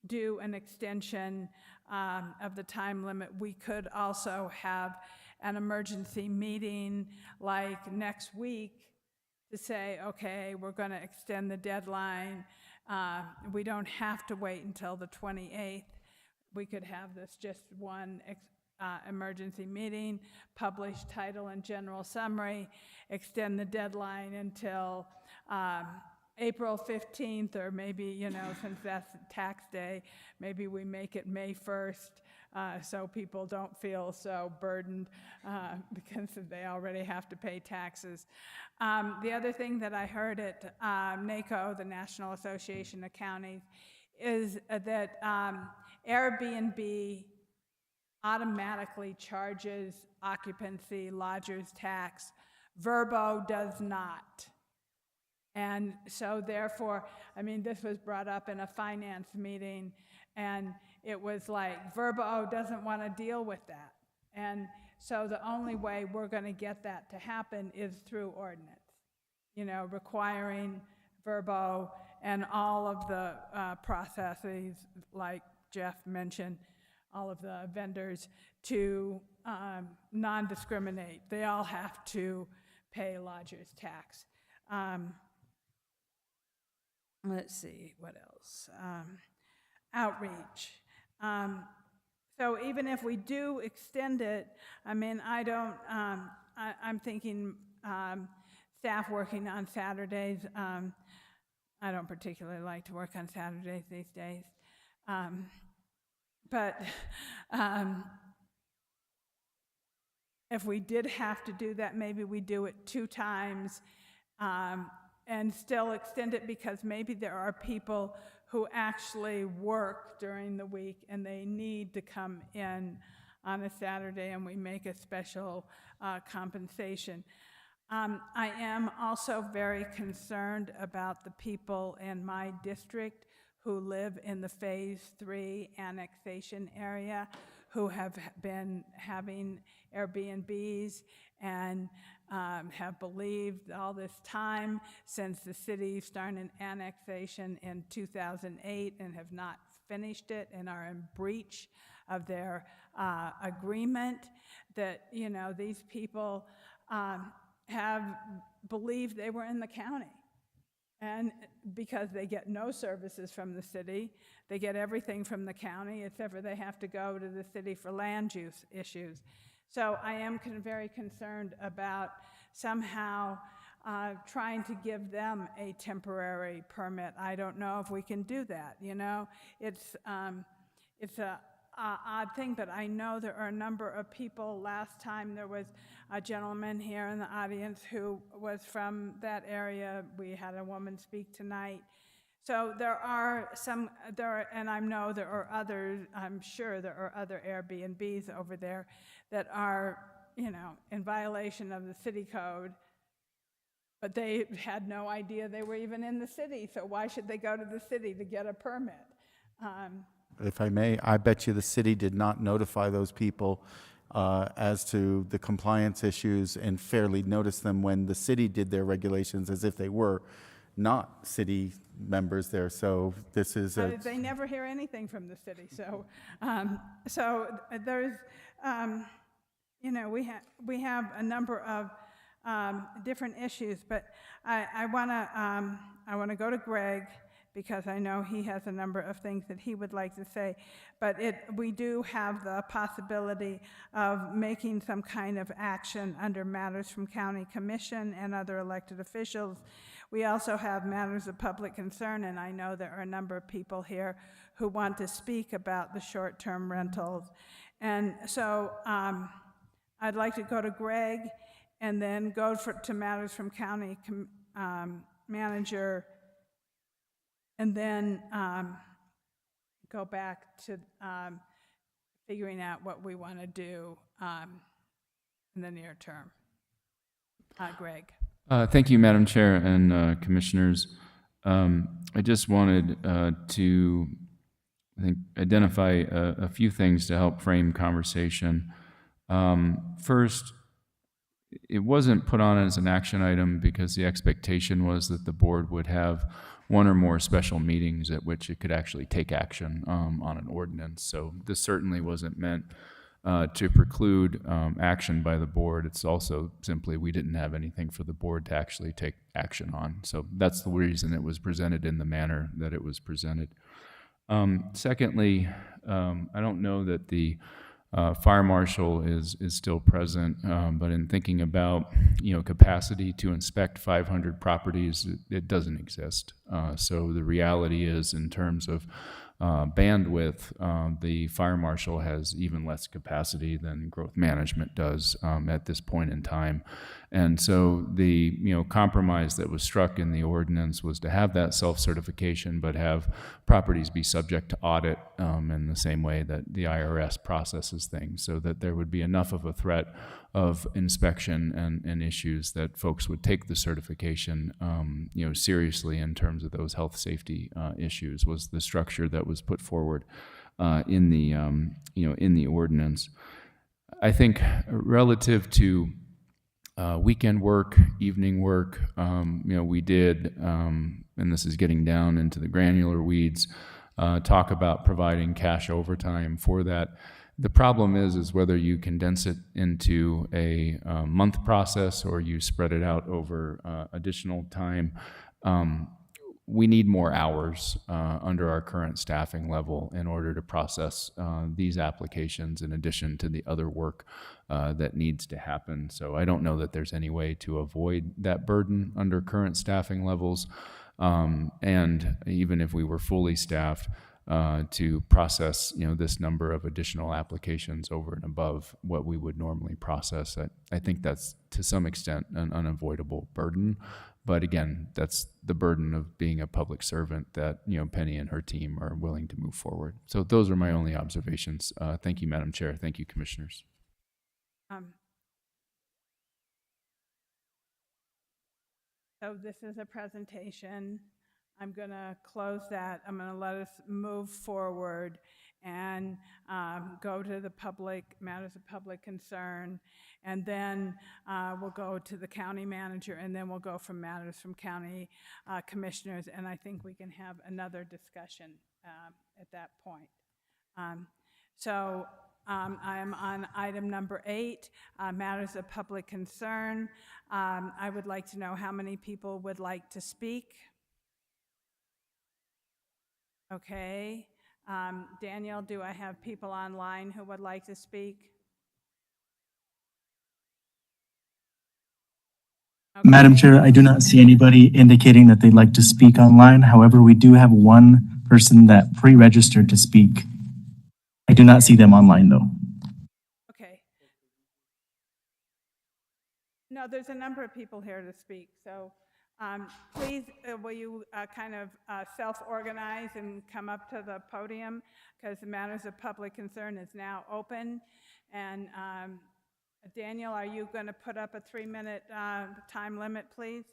do an extension of the time limit, we could also have an emergency meeting like next week to say, okay, we're going to extend the deadline. We don't have to wait until the 28th. We could have this just one emergency meeting, publish title and general summary, extend the deadline until April 15th, or maybe, since that's tax day, maybe we make it May 1st. So people don't feel so burdened because they already have to pay taxes. The other thing that I heard at NACO, the National Association of Counties, is that Airbnb automatically charges occupancy lodger's tax. Verbo does not. And so therefore, I mean, this was brought up in a finance meeting, and it was like, Verbo doesn't want to deal with that. And so the only way we're going to get that to happen is through ordinance, you know, requiring Verbo and all of the processes, like Jeff mentioned, all of the vendors to non-discriminate. They all have to pay lodger's tax. Let's see, what else? Outreach. So even if we do extend it, I mean, I'm thinking staff working on Saturdays. I don't particularly like to work on Saturdays these days. But if we did have to do that, maybe we do it 2 times and still extend it, because maybe there are people who actually work during the week and they need to come in on a Saturday, and we make a special compensation. I am also very concerned about the people in my district who live in the Phase 3 annexation area, who have been having Airbnbs and have believed all this time since the city started annexation in 2008 and have not finished it and are in breach of their agreement, that, you know, these people have believed they were in the county. And because they get no services from the city, they get everything from the county, except for they have to go to the city for land use issues. So I am very concerned about somehow trying to give them a temporary permit. I don't know if we can do that, you know? It's a odd thing, but I know there are a number of people. Last time there was a gentleman here in the audience who was from that area. We had a woman speak tonight. So there are some, and I know there are others, I'm sure there are other Airbnbs over there that are, you know, in violation of the city code, but they had no idea they were even in the city, so why should they go to the city to get a permit? If I may, I bet you the city did not notify those people as to the compliance issues and fairly notice them when the city did their regulations as if they were not city members there. So this is a... They never hear anything from the city. So, so there's, you know, we have a number of different issues, but I want to go to Greg, because I know he has a number of things that he would like to say. But we do have the possibility of making some kind of action under matters from county commission and other elected officials. We also have matters of public concern, and I know there are a number of people here who want to speak about the short-term rentals. And so I'd like to go to Greg and then go to matters from county manager, and then go back to figuring out what we want to do in the near term. Greg. Thank you, Madam Chair and Commissioners. I just wanted to, I think, identify a few things to help frame conversation. First, it wasn't put on as an action item because the expectation was that the board would have one or more special meetings at which it could actually take action on an ordinance. So this certainly wasn't meant to preclude action by the board. It's also simply we didn't have anything for the board to actually take action on. So that's the reason it was presented in the manner that it was presented. Secondly, I don't know that the fire marshal is still present, but in thinking about, you know, capacity to inspect 500 properties, it doesn't exist. So the reality is, in terms of bandwidth, the fire marshal has even less capacity than growth management does at this point in time. And so the compromise that was struck in the ordinance was to have that self-certification, but have properties be subject to audit in the same way that the IRS processes things, so that there would be enough of a threat of inspection and issues that folks would take the certification seriously in terms of those health safety issues, was the structure that was put forward in the ordinance. I think relative to weekend work, evening work, we did, and this is getting down into the granular weeds, talk about providing cash overtime for that. The problem is whether you condense it into a month process or you spread it out over additional time. We need more hours under our current staffing level in order to process these applications in addition to the other work that needs to happen. So I don't know that there's any way to avoid that burden under current staffing levels. And even if we were fully staffed, to process this number of additional applications over and above what we would normally process, I think that's to some extent an unavoidable burden. But again, that's the burden of being a public servant that Penny and her team are willing to move forward. So those are my only observations. Thank you, Madam Chair. Thank you, Commissioners. So this is a presentation. I'm going to close that. I'm going to let us move forward and go to the public, matters of public concern, and then we'll go to the county manager, and then we'll go from matters from county commissioners, and I think we can have another discussion at that point. I am on item number 8, matters of public concern. I would like to know how many people would like to speak. Okay. Daniel, do I have people online who would like to speak? Okay. Madam Chair, I do not see anybody indicating that they'd like to speak online. However, we do have one person that pre-registered to speak. I do not see them online, though. Okay. No, there's a number of people here to speak, so please, will you kind of self-organize and come up to the podium, because the matters of public concern is now open. And Daniel, are you going to put up a 3-minute time limit, please?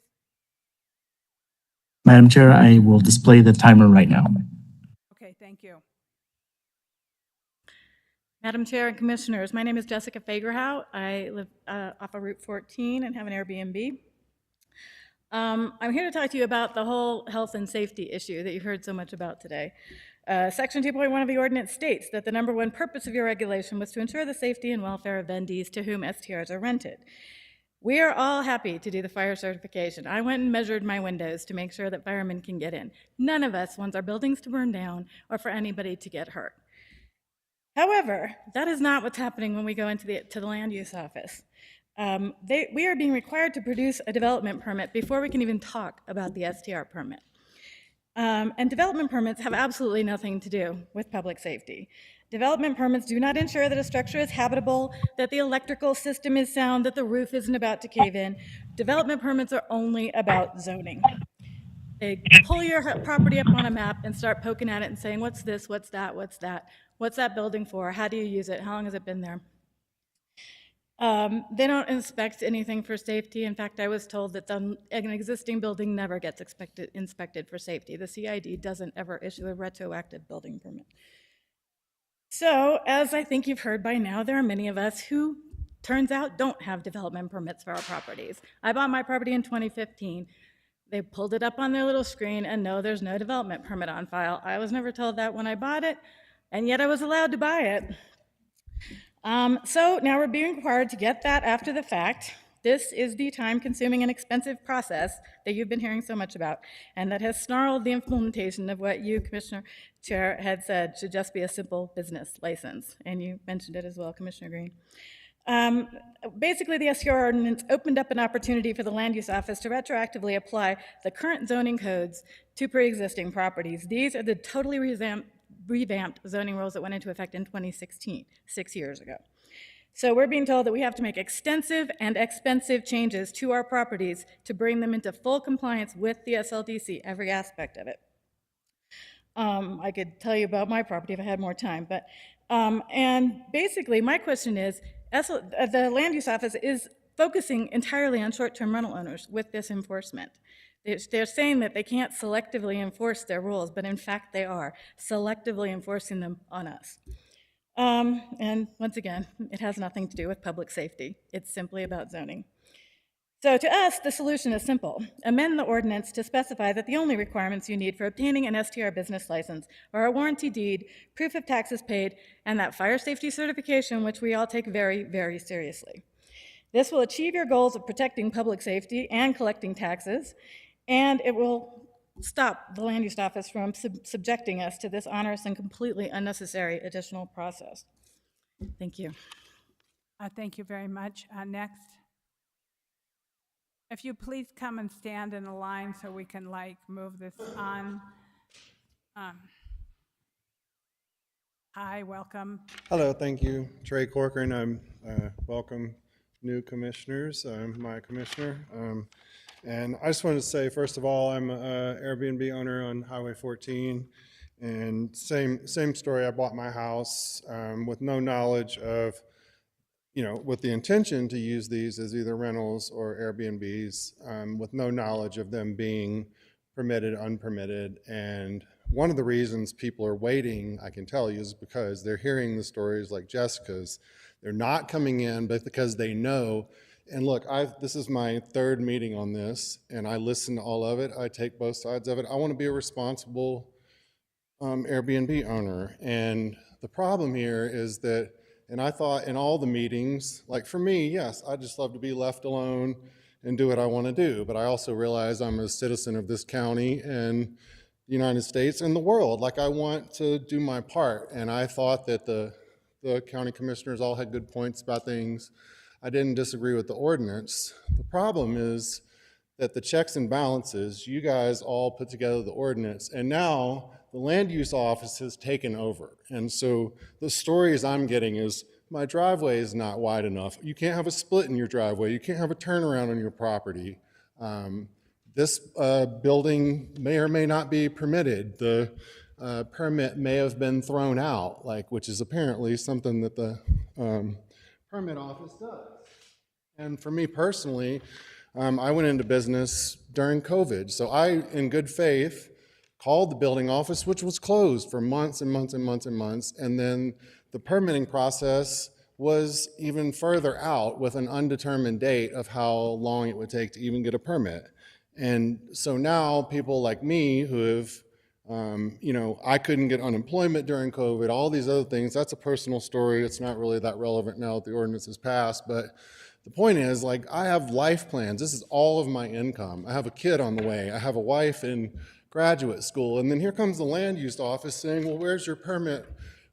Madam Chair, I will display the timer right now. Okay, thank you. Madam Chair and Commissioners, my name is Jessica Fagerhout. I live off of Route 14 and have an Airbnb. I'm here to talk to you about the whole health and safety issue that you've heard so much about today. Section 2.1 of the ordinance states that the number 1 purpose of your regulation was to ensure the safety and welfare of vendees to whom STRs are rented. We are all happy to do the fire certification. I went and measured my windows to make sure that firemen can get in. None of us wants our buildings to burn down or for anybody to get hurt. However, that is not what's happening when we go into the land use office. We are being required to produce a development permit before we can even talk about the STR permit. And development permits have absolutely nothing to do with public safety. Development permits do not ensure that a structure is habitable, that the electrical system is sound, that the roof isn't about to cave in. Development permits are only about zoning. They pull your property up on a map and start poking at it and saying, what's this, what's that, what's that? What's that building for? How do you use it? How long has it been there? They don't inspect anything for safety. In fact, I was told that an existing building never gets inspected for safety. The CID doesn't ever issue a retroactive building permit. So, as I think you've heard by now, there are many of us who, turns out, don't have development permits for our properties. I bought my property in 2015. They pulled it up on their little screen, and no, there's no development permit on file. I was never told that when I bought it, and yet I was allowed to buy it. So now we're being required to get that after the fact. This is the time-consuming and expensive process that you've been hearing so much about, and that has snarled the implementation of what you, Commissioner Chair, had said should just be a simple business license, and you mentioned it as well, Commissioner Green. Basically, the STR ordinance opened up an opportunity for the Land Use Office to retroactively apply the current zoning codes to pre-existing properties. These are the totally revamped revamped zoning rules that went into effect in 2016, 6 years ago. So we're being told that we have to make extensive and expensive changes to our properties to bring them into full compliance with the SLDC, every aspect of it. I could tell you about my property if I had more time, but, and basically my question is, the land use office is focusing entirely on short-term rental owners with this enforcement. They're saying that they can't selectively enforce their rules, but in fact they are selectively enforcing them on us. And once again, it has nothing to do with public safety. It's simply about zoning. So to us, the solution is simple. Amend the ordinance to specify that the only requirements you need for obtaining an STR business license are a warranty deed, proof of taxes paid, and that fire safety certification, which we all take very, very seriously. This will achieve your goals of protecting public safety and collecting taxes, and it will stop the land use office from subjecting us to this onerous and completely unnecessary additional process. Thank you. Thank you very much. Next. If you please come and stand in a line so we can move this on. Hi, welcome. Hello, thank you. Trey Corcoran. I'm welcome new commissioners. I'm my commissioner. And I just wanted to say, first of all, I'm an Airbnb owner on Highway 14. And same story, I bought my house with no knowledge of, with the intention to use these as either rentals or Airbnbs, with no knowledge of them being permitted, unpermitted. And one of the reasons people are waiting, I can tell you, is because they're hearing the stories like Jessica's. They're not coming in, but because they know. And look, this is my third meeting on this, and I listen to all of it. I take both sides of it. I want to be a responsible Airbnb owner. And the problem here is that, and I thought in all the meetings, like for me, yes, I just love to be left alone and do what I want to do. But I also realize I'm a citizen of this county and the United States and the world. Like I want to do my part. And I thought that the county commissioners all had good points about things. I didn't disagree with the ordinance. The problem is that the checks and balances, you guys all put together the ordinance, and now the land use office has taken over. And so the stories I'm getting is, my driveway is not wide enough. You can't have a split in your driveway. You can't have a turnaround on your property. This building may or may not be permitted. The permit may have been thrown out, which is apparently something that the permit office does. And for me personally, I went into business during COVID. So I, in good faith, called the building office, which was closed for months and months and months and months. And then the permitting process was even further out with an undetermined date of how long it would take to even get a permit. And so now people like me who have, I couldn't get unemployment during COVID, all these other things, that's a personal story. It's not really that relevant now that the ordinance is passed. But the point is, I have life plans. This is all of my income. I have a kid on the way. I have a wife in graduate school. And then here comes the land use office saying, well, where's your permit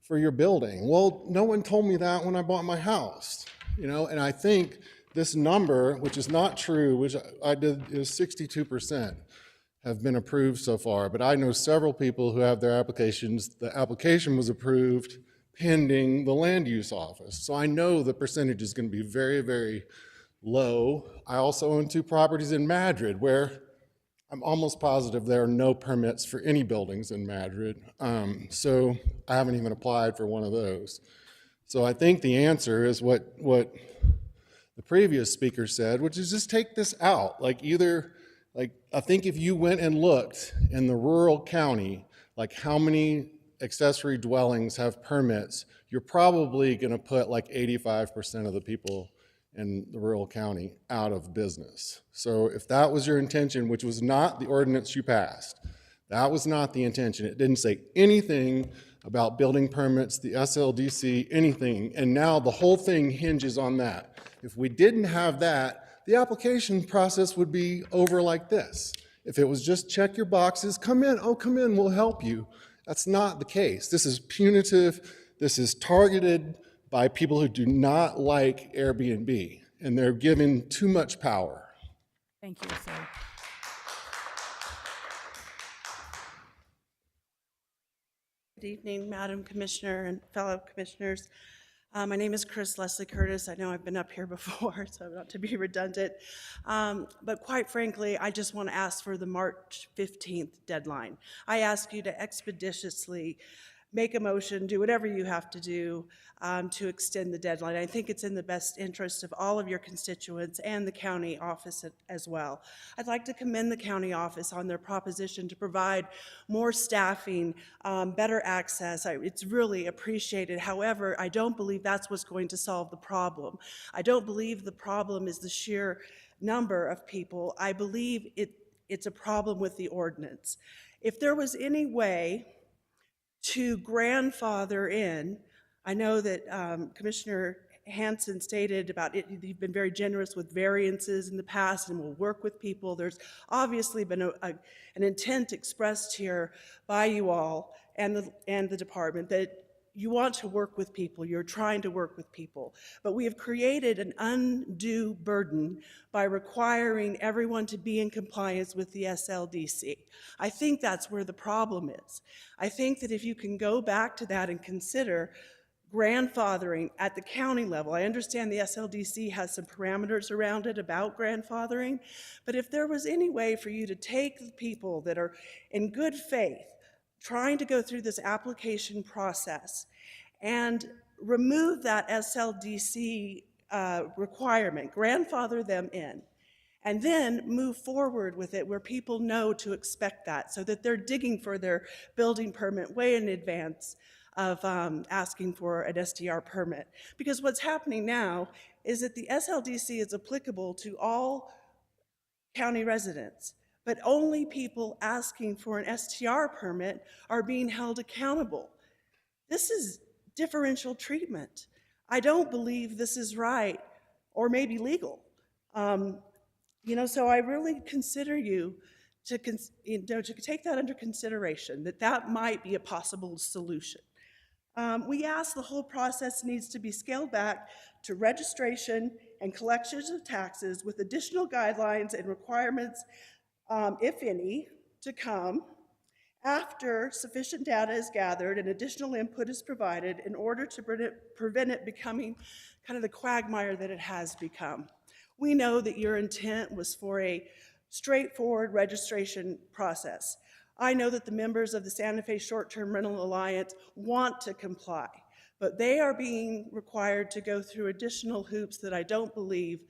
for your building? Well, no one told me that when I bought my house, and I think this number, which is not true, which I did, is 62% have been approved so far. But I know several people who have their applications. The application was approved pending the land use office. So I know the percentage is going to be very, very low. I also own 2 properties in Madrid where I'm almost positive there are no permits for any buildings in Madrid. So I haven't even applied for one of those. So I think the answer is what the previous speaker said, which is just take this out. I think if you went and looked in the rural county, how many accessory dwellings have permits, you're probably going to put 85% of the people in the rural county out of business. So if that was your intention, which was not the ordinance you passed, that was not the intention. It didn't say anything about building permits, the SLDC, anything. And now the whole thing hinges on that. If we didn't have that, the application process would be over like this. If it was just check your boxes, come in, we'll help you. That's not the case. This is punitive. This is targeted by people who do not like Airbnb, and they're given too much power. Thank you, sir. Good evening, Madam Commissioner and fellow commissioners. My name is Chris Leslie Curtis. I know I've been up here before, so not to be redundant. But quite frankly, I just want to ask for the March 15th deadline. I ask you to expeditiously make a motion, do whatever you have to do to extend the deadline. I think it's in the best interest of all of your constituents and the county office as well. I'd like to commend the county office on their proposition to provide more staffing, better access. It's really appreciated. However, I don't believe that's what's going to solve the problem. I don't believe the problem is the sheer number of people. I believe it's a problem with the ordinance. If there was any way to grandfather in, I know that Commissioner Hanson stated about it, you've been very generous with variances in the past and will work with people. There's obviously been an intent expressed here by you all and the department that you want to work with people, you're trying to work with people. But we have created an undue burden by requiring everyone to be in compliance with the SLDC. I think that's where the problem is. I think that if you can go back to that and consider grandfathering at the county level, I understand the SLDC has some parameters around it about grandfathering, but if there was any way for you to take the people that are in good faith trying to go through this application process and remove that SLDC requirement, grandfather them in, and then move forward with it where people know to expect that so that they're digging for their building permit way in advance of asking for an STR permit. Because what's happening now is that the SLDC is applicable to all county residents, but only people asking for an STR permit are being held accountable. This is differential treatment. I don't believe this is right or maybe legal. So I really consider you to take that under consideration, that might be a possible solution. We ask the whole process needs to be scaled back to registration and collections of taxes with additional guidelines and requirements, if any, to come after sufficient data is gathered and additional input is provided in order to prevent it becoming kind of the quagmire that it has become. We know that your intent was for a straightforward registration process. I know that the members of the Santa Fe Short-Term Rental Alliance want to comply, but they are being required to go through additional hoops that I don't believe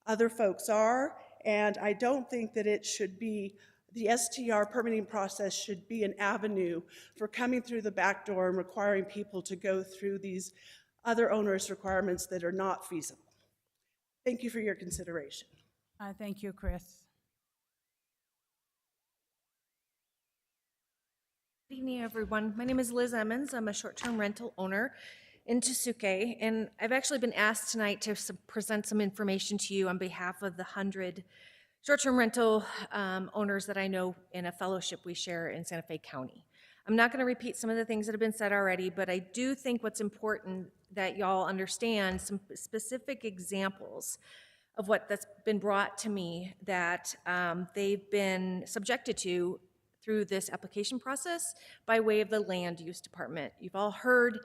other folks are, and I don't think that it should be, the STR permitting process should be an avenue for coming through the back door and requiring people to go through these other onerous requirements that are not feasible. Thank you for your consideration. Thank you, Chris. Good evening, everyone. My name is Liz Emmons. I'm a short-term rental owner in Tesuque, and I've actually been asked tonight to present some information to you on behalf of the 100 short-term rental owners that I know in a fellowship we share in Santa Fe County. I'm not going to repeat some of the things that have been said already, but I do think what's important that y'all understand some specific examples of what that's been brought to me that they've been subjected to through this application process by way of the land use department. You've all heard,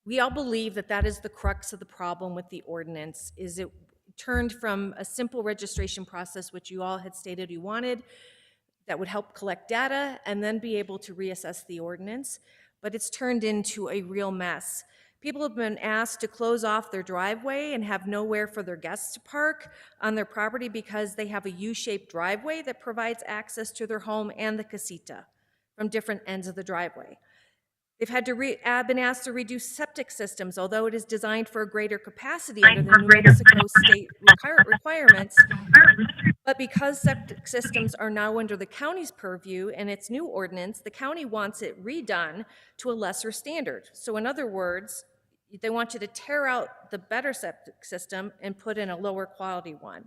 we all believe that that is the crux of the problem with the ordinance, is it turned from a simple registration process, which you all had stated you wanted, that would help collect data and then be able to reassess the ordinance, but it's turned into a real mess. People have been asked to close off their driveway and have nowhere for their guests to park on their property because they have a U-shaped driveway that provides access to their home and the casita from different ends of the driveway. They've had to been asked to reduce septic systems, although it is designed for a greater capacity under the New Mexico state requirements. But because septic systems are now under the county's purview and its new ordinance, the county wants it redone to a lesser standard. So in other words, they want you to tear out the better septic system and put in a lower quality one.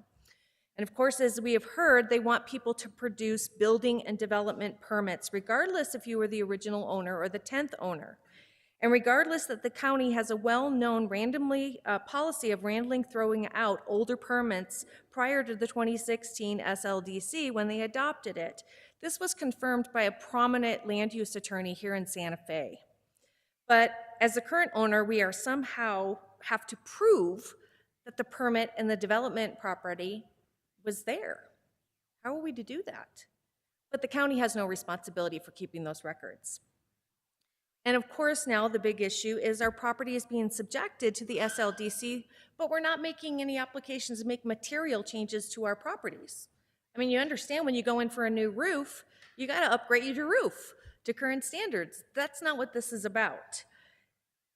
And of course, as we have heard, they want people to produce building and development permits, regardless if you were the original owner or the 10th owner. And regardless that the county has a well-known policy of randomly throwing out older permits prior to the 2016 SLDC when they adopted it, This was confirmed by a prominent land use attorney here in Santa Fe. But as the current owner, we are somehow have to prove that the permit and the development property was there. How are we to do that? But the county has no responsibility for keeping those records. And of course, now the big issue is our property is being subjected to the SLDC, but we're not making any applications to make material changes to our properties. I mean, you understand when you go in for a new roof, you got to upgrade your roof to current standards. That's not what this is about.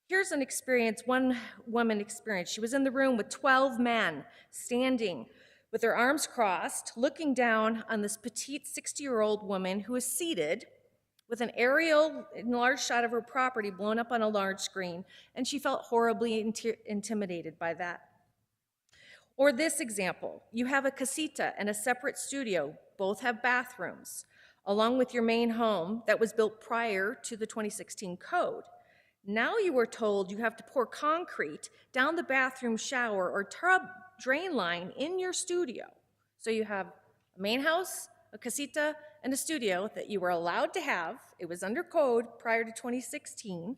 Here's an experience, one woman experienced. She was in the room with 12 men standing with their arms crossed, looking down on this petite 60-year-old woman who was seated with an aerial enlarged shot of her property blown up on a large screen, and she felt horribly intimidated by that. Or this example, you have a casita and a separate studio, both have bathrooms, along with your main home that was built prior to the 2016 code. Now you are told you have to pour concrete down the bathroom shower or tub drain line in your studio. So you have a main house, a casita, and a studio that you were allowed to have. It was under code prior to 2016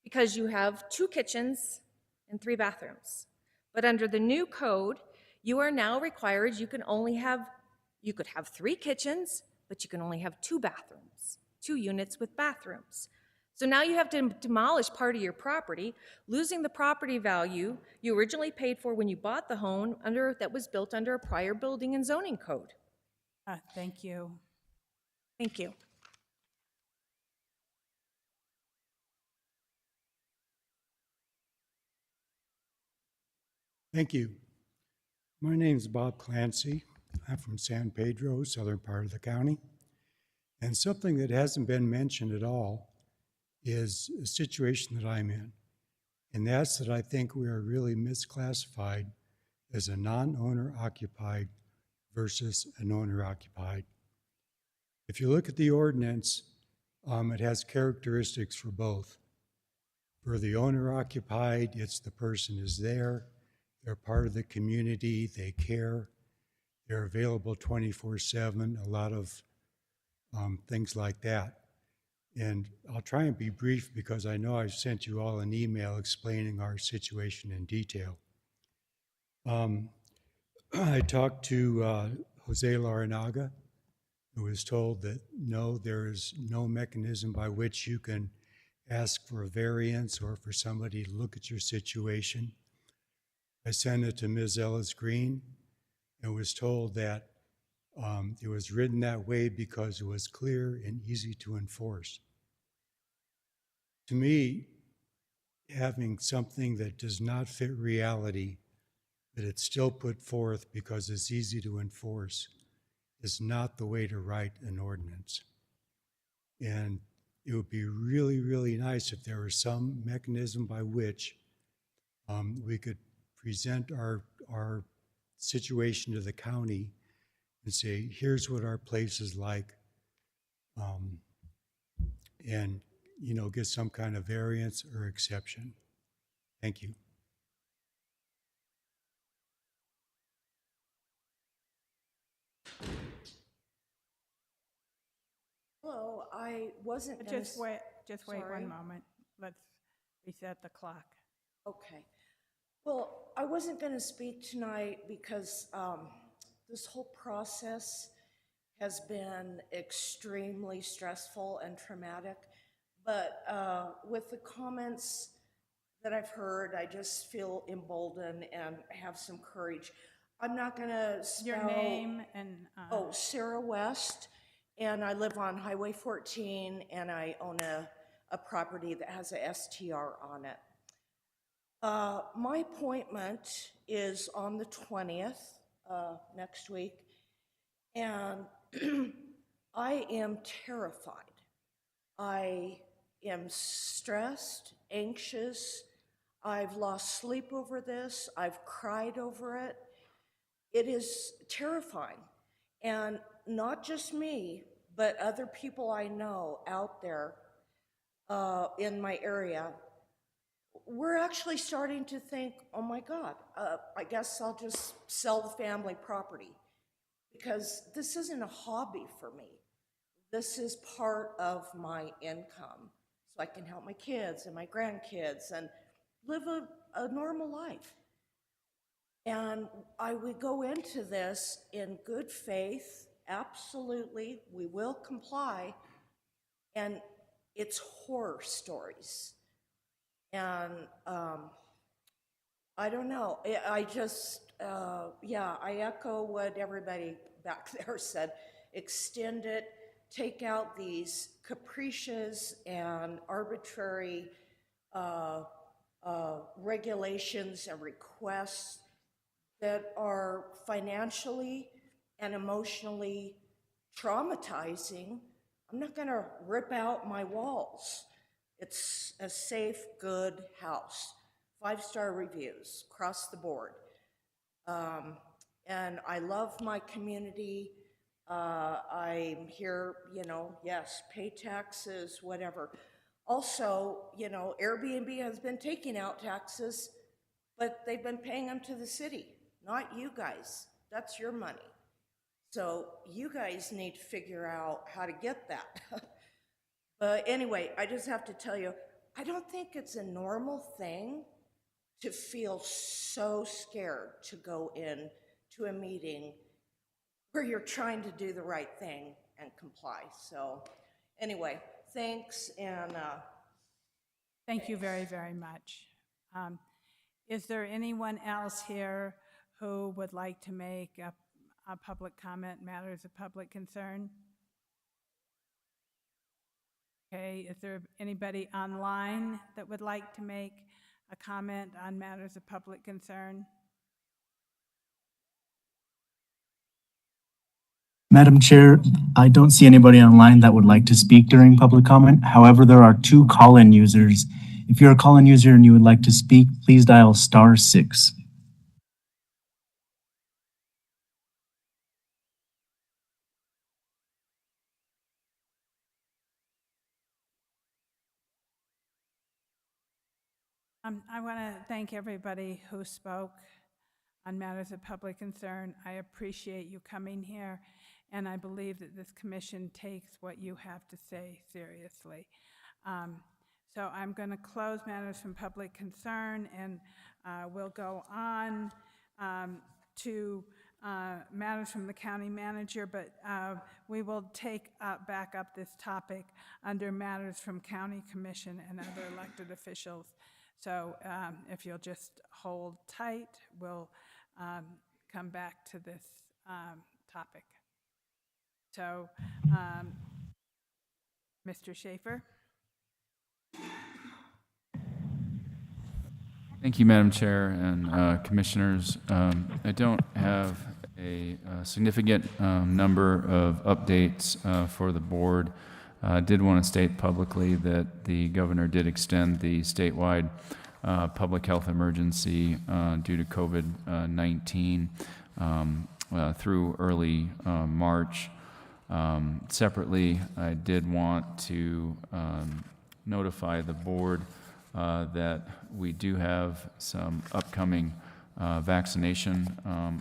because you have 2 kitchens and 3 bathrooms. But under the new code, you are now required, you could have 3 kitchens, but you can only have 2 bathrooms, 2 units with bathrooms. So now you have to demolish part of your property, losing the property value you originally paid for when you bought the home that was built under a prior building and zoning code. Thank you. Thank you. Thank you. My name is Bob Clancy. I'm from San Pedro, southern part of the county. And something that hasn't been mentioned at all is a situation that I'm in. And that's that I think we are really misclassified as a non-owner occupied versus an owner occupied. If you look at the ordinance, it has characteristics for both. For the owner occupied, it's the person is there, they're part of the community, they care, they're available 24/7, a lot of things like that. And I'll try and be brief because I know I've sent you all an email explaining our situation in detail. I talked to Jose Larinaga, who was told that no, there is no mechanism by which you can ask for a variance or for somebody to look at your situation. I sent it to Ms. Ellis Green and was told that it was written that way because it was clear and easy to enforce. To me, having something that does not fit reality, but it's still put forth because it's easy to enforce, is not the way to write an ordinance. And it would be really, really nice if there was some mechanism by which we could present our situation to the county and say, here's what our place is like, and get some kind of variance or exception. Thank you. Hello, I wasn't gonna... Just wait Sorry. one moment. Let's reset the clock. Okay. Well, I wasn't going to speak tonight because this whole process has been extremely stressful and traumatic. But with the comments that I've heard, I just feel emboldened and have some courage. I'm not going to spell... Your name and... Sarah West, and I live on Highway 14, and I own a property that has a STR on it. My appointment is on the 20th, next week, and I am terrified. I am stressed, anxious. I've lost sleep over this. I've cried over it. It is terrifying. And not just me, but other people I know out there in my area, we're actually starting to think, oh my God, I guess I'll just sell the family property because this isn't a hobby for me. this is part of my income, so I can help my kids and my grandkids and live a normal life. And I would go into this in good faith, absolutely, we will comply, and it's horror stories. And I don't know, I just, yeah, I echo what everybody back there said. Extend it, take out these capricious and arbitrary regulations and requests that are financially and emotionally traumatizing. I'm not gonna rip out my walls. It's a safe, good house. 5-star reviews across the board. And I love my community. I'm here, you know, yes, pay taxes, whatever. Also, you know, Airbnb has been taking out taxes, but they've been paying them to the city, not you guys. That's your money. So you guys need to figure out how to get that. But anyway, I just have to tell you, I don't think it's a normal thing to feel so scared to go in to a meeting where you're trying to do the right thing and comply. So anyway, thanks, and Thank you very, very much. Is there anyone else here who would like to make a public comment, matters of public concern? Okay, is there anybody online that would like to make a comment on matters of public concern? Madam Chair, I don't see anybody online that would like to speak during public comment. However, there are 2 call-in users. If you're a call-in user and you would like to speak, please dial *6. I want to thank everybody who spoke on matters of public concern. I appreciate you coming here, and I believe that this commission takes what you have to say seriously. So I'm going to close matters from public concern, and we'll go on to matters from the county manager, but we will take back up this topic under matters from county commission and other elected officials. So if you'll just hold tight, we'll come back to this topic. So, Mr. Schaefer? Thank you, Madam Chair and Commissioners. I don't have a significant number of updates for the board. I did want to state publicly that the governor did extend the statewide public health emergency due to COVID-19 through early March. Separately, I did want to notify the board that we do have some upcoming vaccination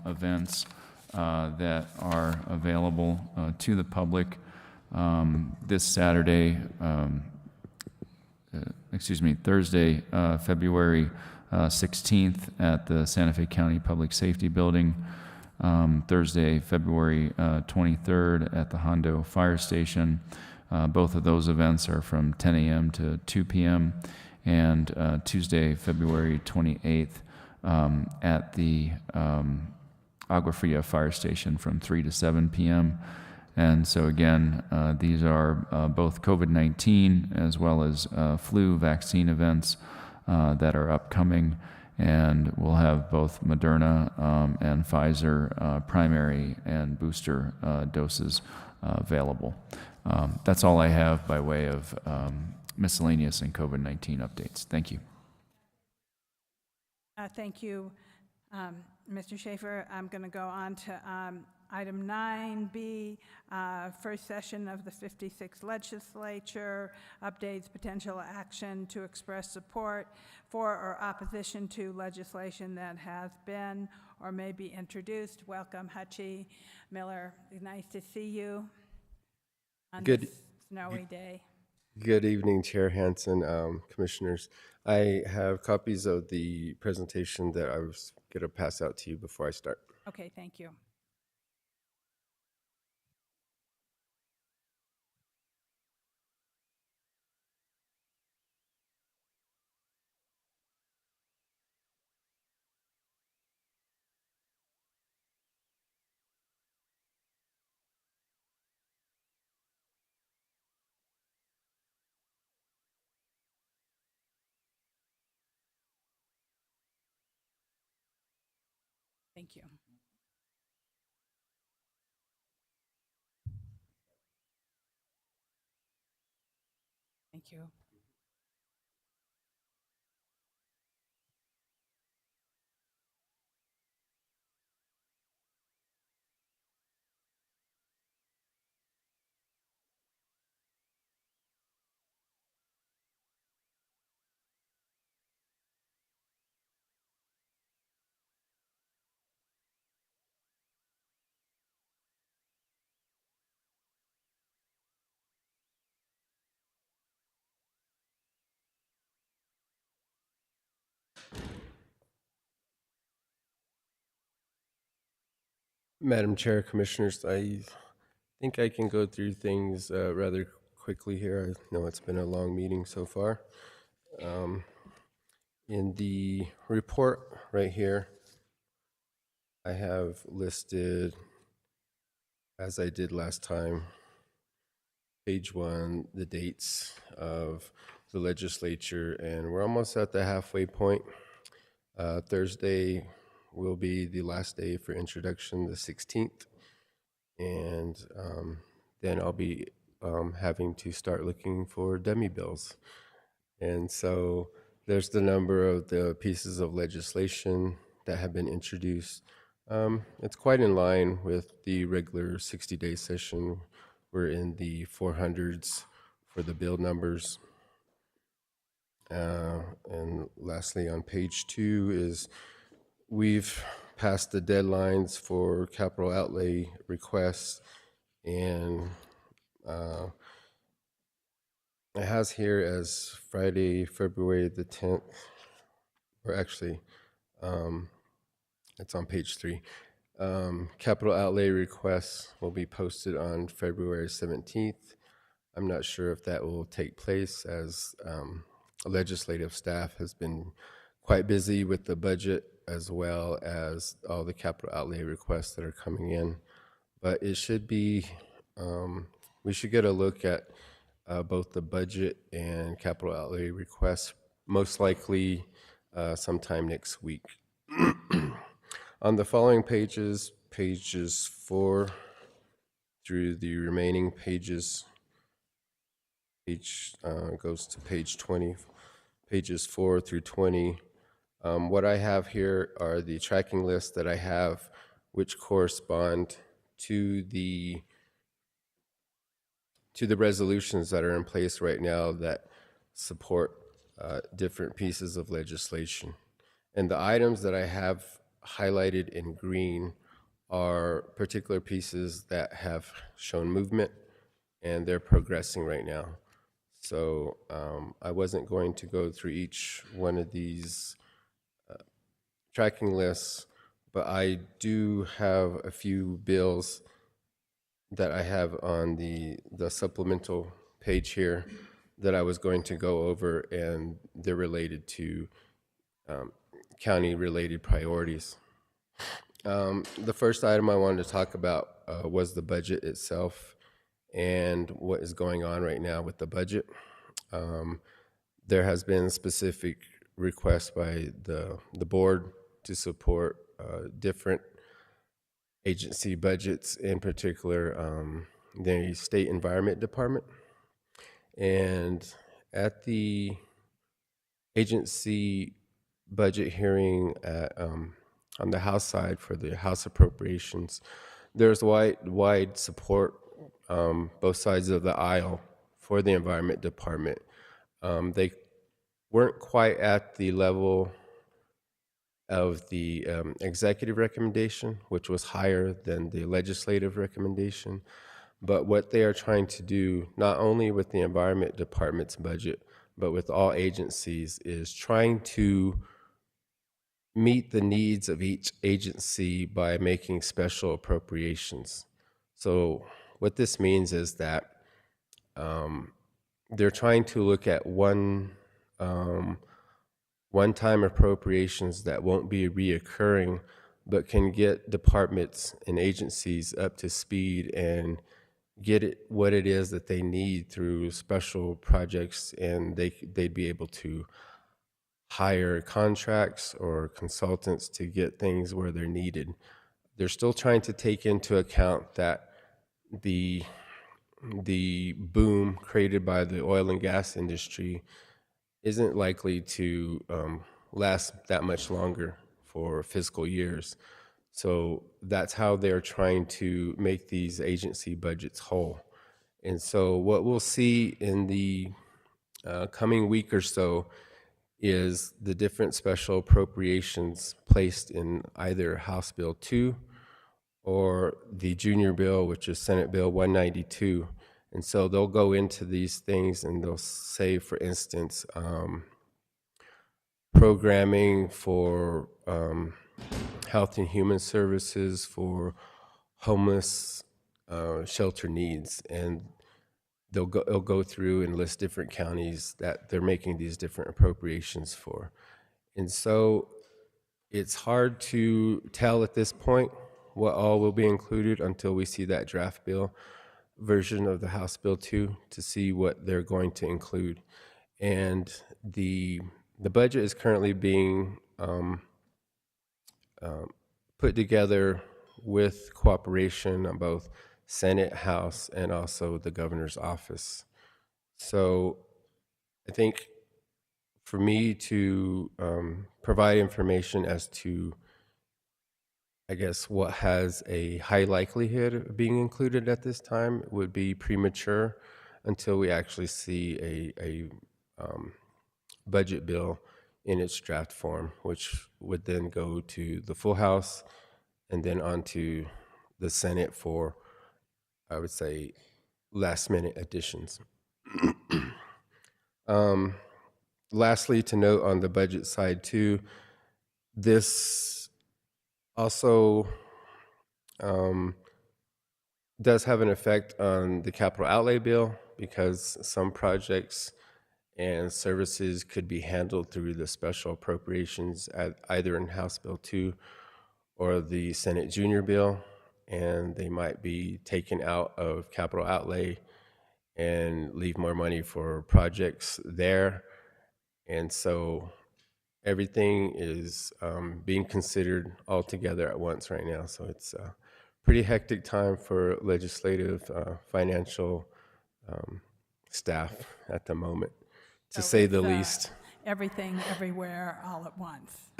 events that are available to the public this Saturday, Thursday, February 16th at the Santa Fe County Public Safety Building, Thursday, February 23rd at the Hondo Fire Station. Both of those events are from 10 a.m. to 2 p.m. and Tuesday, February 28th at the Agua Fria Fire Station from 3 to 7 p.m. And so again, these are both COVID-19 as well as flu vaccine events that are upcoming, and we'll have both Moderna and Pfizer primary and booster doses available. That's all I have by way of miscellaneous and COVID-19 updates. Thank you. Thank you, Mr. Schaefer. I'm going to go on to item 9B, first session of the 56th legislature, updates potential action to express support for or opposition to legislation that has been or may be introduced. Welcome, Hutchie Miller. Nice to see you. on Good- this snowy day. Good evening, Chair Hansen, Commissioners. I have copies of the presentation that I was going to pass out to you before I start. Okay, thank you. Thank you. Thank you. Madam Chair, Commissioners, I think I can go through things rather quickly here. I know it's been a long meeting so far. In the report right here, I have listed, as I did last time, page 1, the dates of the legislature, and we're almost at the halfway point. Thursday will be the last day for introduction, the 16th, and then I'll be having to start looking for dummy bills. And so there's the number of the pieces of legislation that have been introduced. It's quite in line with the regular 60-day session. We're in the 400s for the bill numbers. And lastly, on page 2 is we've passed the deadlines for capital outlay requests, and it has here as Friday, February the 10th, or actually, it's on page 3. Capital outlay requests will be posted on February 17th. I'm not sure if that will take place, as legislative staff has been quite busy with the budget as well as all the capital outlay requests that are coming in. But it should be, we should get a look at both the budget and capital outlay requests, most likely sometime next week. On the following pages, pages 4 through the remaining pages, each goes to page 20, pages 4 through 20. What I have here are the tracking lists that I have, which correspond to the resolutions that are in place right now that support different pieces of legislation. And the items that I have highlighted in green are particular pieces that have shown movement, and they're progressing right now. So I wasn't going to go through each one of these tracking lists, but I do have a few bills that I have on the supplemental page here that I was going to go over, and they're related to county-related priorities. The first item I wanted to talk about was the budget itself and what is going on right now with the budget. There has been specific requests by the board to support different agency budgets, in particular the State Environment Department. And at the agency budget hearing on the House side for the House appropriations, there's wide support both sides of the aisle for the Environment Department. They weren't quite at the level of the executive recommendation, which was higher than the legislative recommendation, But what they are trying to do, not only with the Environment Department's budget, but with all agencies, is trying to meet the needs of each agency by making special appropriations. So what this means is that they're trying to look at one-time appropriations that won't be reoccurring, but can get departments and agencies up to speed and get it what it is that they need through special projects, and they'd be able to hire contracts or consultants to get things where they're needed. They're still trying to take into account that the boom created by the oil and gas industry isn't likely to last that much longer for fiscal years. So that's how they're trying to make these agency budgets whole. And so what we'll see in the coming week or so is the different special appropriations placed in either House Bill 2 or the junior bill, which is Senate Bill 192. And so they'll go into these things and they'll say, for instance, programming for health and human services for homeless shelter needs. And they'll go through and list different counties that they're making these different appropriations for. And so it's hard to tell at this point what all will be included until we see that draft bill version of the House Bill 2 to see what they're going to include. And the budget is currently being put together with cooperation on both Senate, House, and also the governor's office. So I think for me to provide information as to, I guess, what has a high likelihood of being included at this time would be premature until we actually see a budget bill in its draft form, which would then go to the full House and then on to the Senate for, I would say, last-minute additions. Lastly, to note on the budget side too, this also does have an effect on the capital outlay bill, because some projects and services could be handled through the special appropriations at either in House Bill 2 or the Senate Junior Bill, and they might be taken out of capital outlay and leave more money for projects there. And so everything is being considered all together at once right now. So it's a pretty hectic time for legislative, financial staff at the moment, to say the least. Everything, everywhere, all at once.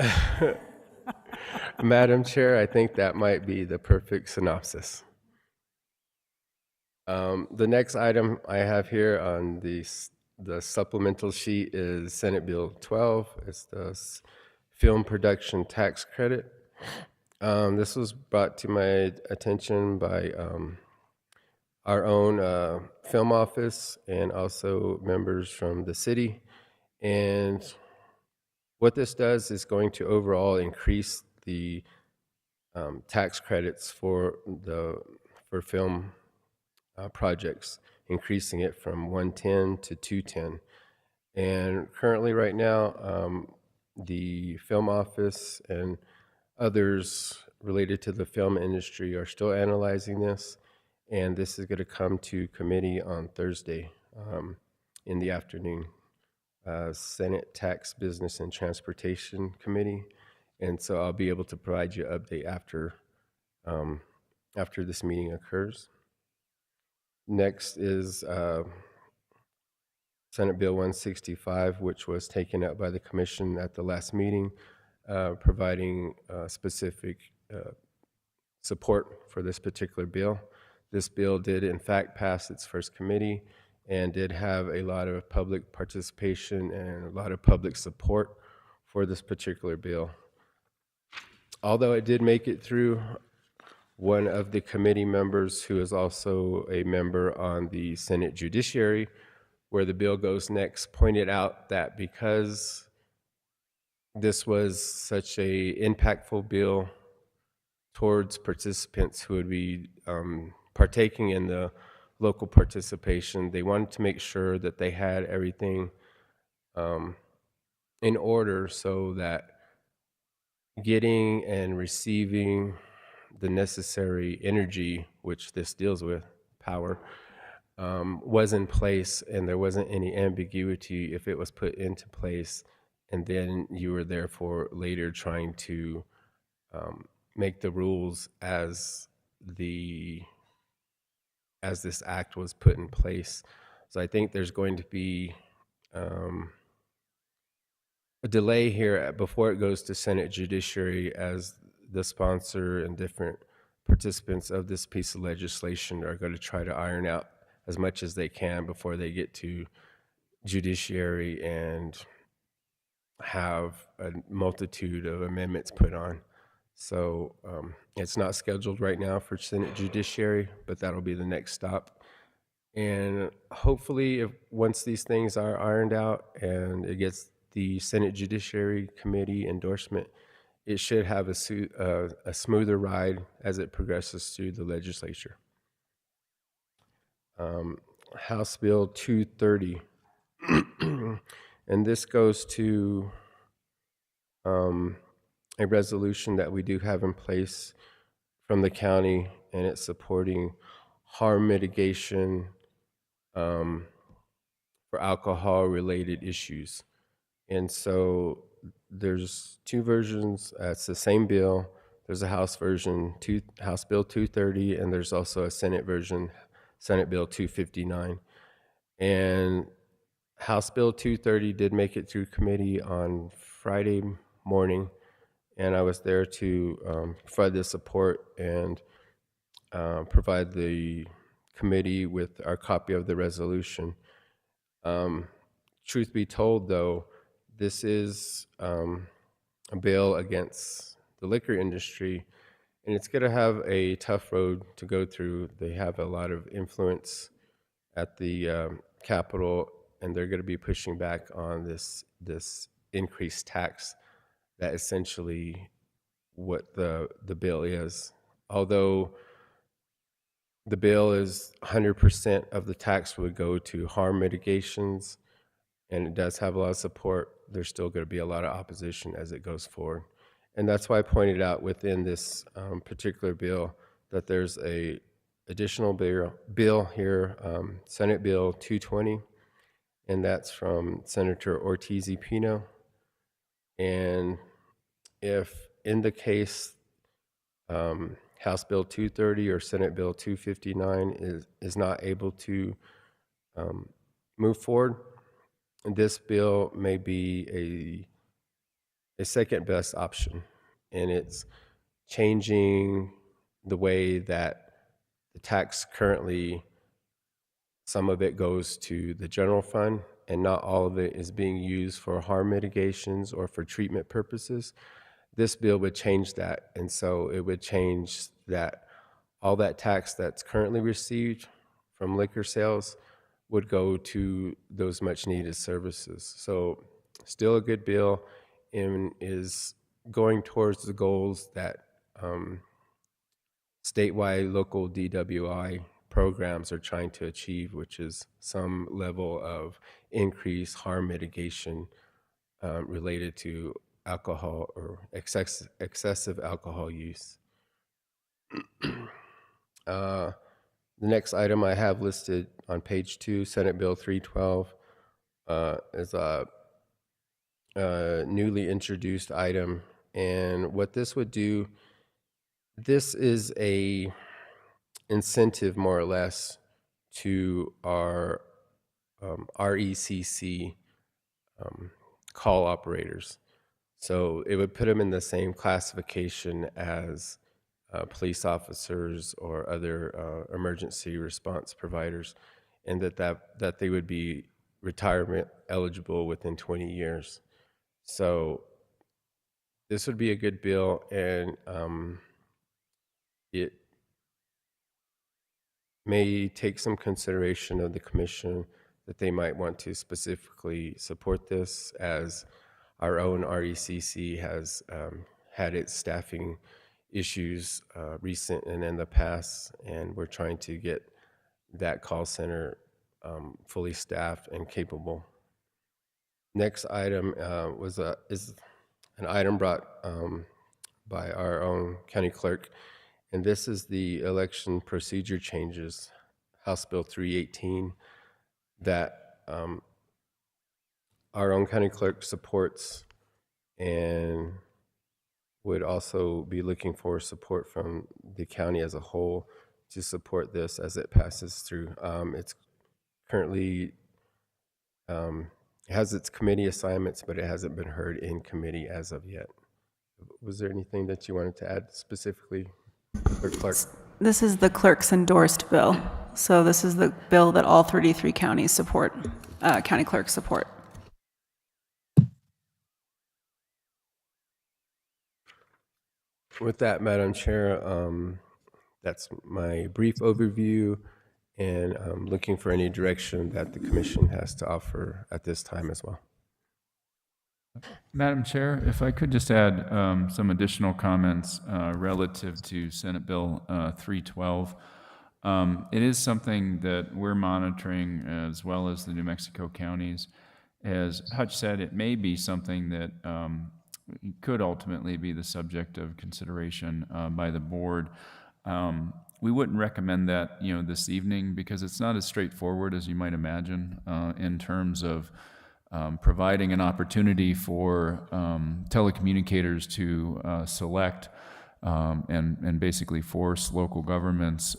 Madam Chair, I think that might be the perfect synopsis. The next item I have here on the supplemental sheet is Senate Bill 12. It's the film production tax credit. This was brought to my attention by our own film office and also members from the city. And what this does is going to overall increase the tax credits for film projects, increasing it from 110 to 210. And currently right now, the film office and others related to the film industry are still analyzing this, and this is going to come to committee on Thursday in the afternoon. Senate Tax, Business, and Transportation Committee, and so I'll be able to provide you an update after this meeting occurs. Next is Senate Bill 165, which was taken up by the commission at the last meeting, providing specific support for this particular bill. This bill did in fact pass its first committee and did have a lot of public participation and a lot of public support for this particular bill. Although it did make it through, one of the committee members who is also a member on the Senate Judiciary, where the bill goes next, pointed out that because this was such a impactful bill towards participants who would be partaking in the local participation, they wanted to make sure that they had everything in order so that getting and receiving the necessary energy, which this deals with, power, was in place, and there wasn't any ambiguity if it was put into place, and then you were therefore later trying to make the rules as this act was put in place. So I think there's going to be a delay here before it goes to Senate Judiciary, as the sponsor and different participants of this piece of legislation are going to try to iron out as much as they can before they get to Judiciary and have a multitude of amendments put on. So it's not scheduled right now for Senate Judiciary, but that'll be the next stop. And hopefully, once these things are ironed out and it gets the Senate Judiciary Committee endorsement, it should have a smoother ride as it progresses through the legislature. House Bill 230, and this goes to a resolution that we do have in place from the county, and it's supporting harm mitigation for alcohol-related issues. And so there's two versions. It's the same bill. There's a House version, House Bill 230, and there's also a Senate version, Senate Bill 259. And House Bill 230 did make it through committee on Friday morning, and I was there to provide the support and provide the committee with our copy of the resolution. Truth be told, though, this is a bill against the liquor industry, and it's going to have a tough road to go through. They have a lot of influence at the Capitol, and they're going to be pushing back on this increased tax. That essentially what the bill is. Although the bill is 100% of the tax would go to harm mitigations, and it does have a lot of support, there's still going to be a lot of opposition as it goes forward. And that's why I pointed out within this particular bill that there's a additional bill here, Senate Bill 220, and that's from Senator Ortiz-Pino. And if in the case House Bill 230 or Senate Bill 259 is not able to move forward, this bill may be a second best option, and it's changing the way that the tax currently, some of it goes to the general fund, and not all of it is being used for harm mitigations or for treatment purposes. This bill would change that, and so it would change that all that tax that's currently received from liquor sales would go to those much needed services. So still a good bill, and is going towards the goals that statewide local DWI programs are trying to achieve, which is some level of increased harm mitigation related to alcohol or excessive alcohol use. The next item I have listed on page 2, Senate Bill 312, is a newly introduced item. And what this would do, this is a incentive more or less to our RECC call operators. So it would put them in the same classification as police officers or other emergency response providers, and that they would be retirement eligible within 20 years. So this would be a good bill, and it may take some consideration of the commission that they might want to specifically support this, as our own RECC has had its staffing issues recent and in the past, and we're trying to get that call center fully staffed and capable. Next item is an item brought by our own county clerk, and this is the election procedure changes, House Bill 318, that our own county clerk supports and would also be looking for support from the county as a whole to support this as it passes through. It's currently has its committee assignments, but it hasn't been heard in committee as of yet. Was there anything that you wanted to add specifically, Clerk Clark? This is the clerk's endorsed bill. So this is the bill that all 33 counties support, county clerks support. With that, Madam Chair, that's my brief overview, and I'm looking for any direction that the commission has to offer at this time as well. Madam Chair, if I could just add some additional comments relative to Senate Bill 312. It is something that we're monitoring, as well as the New Mexico counties. As Hutch said, it may be something that could ultimately be the subject of consideration by the board. We wouldn't recommend that, this evening, because it's not as straightforward as you might imagine in terms of providing an opportunity for telecommunicators to select and basically force local governments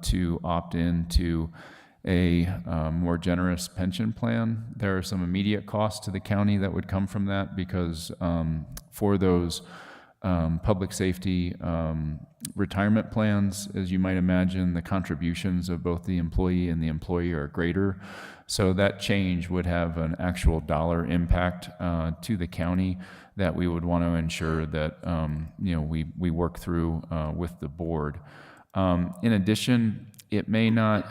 to opt into a more generous pension plan. There are some immediate costs to the county that would come from that, because for those public safety retirement plans, as you might imagine, the contributions of both the employee and the employee are greater. So that change would have an actual dollar impact to the county that we would want to ensure that we work through with the board. In addition, it may not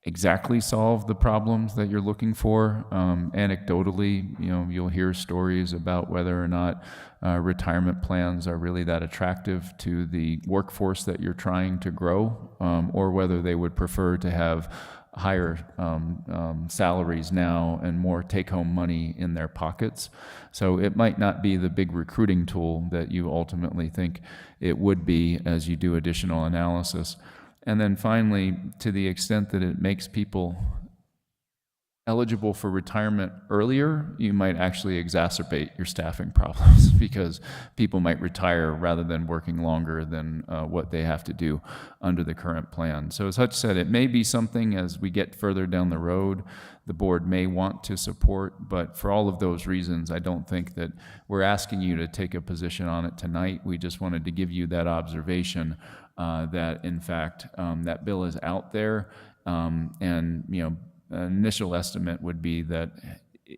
exactly solve the problems that you're looking for. Anecdotally, you'll hear stories about whether or not retirement plans are really that attractive to the workforce that you're trying to grow, or whether they would prefer to have higher salaries now and more take-home money in their pockets. So it might not be the big recruiting tool that you ultimately think it would be as you do additional analysis. And then finally, to the extent that it makes people eligible for retirement earlier, you might actually exacerbate your staffing problems, because people might retire rather than working longer than what they have to do under the current plan. So as Hutch said, it may be something as we get further down the road the board may want to support, but for all of those reasons, I don't think that we're asking you to take a position on it tonight. We just wanted to give you that observation that in fact that bill is out there, and an initial estimate would be that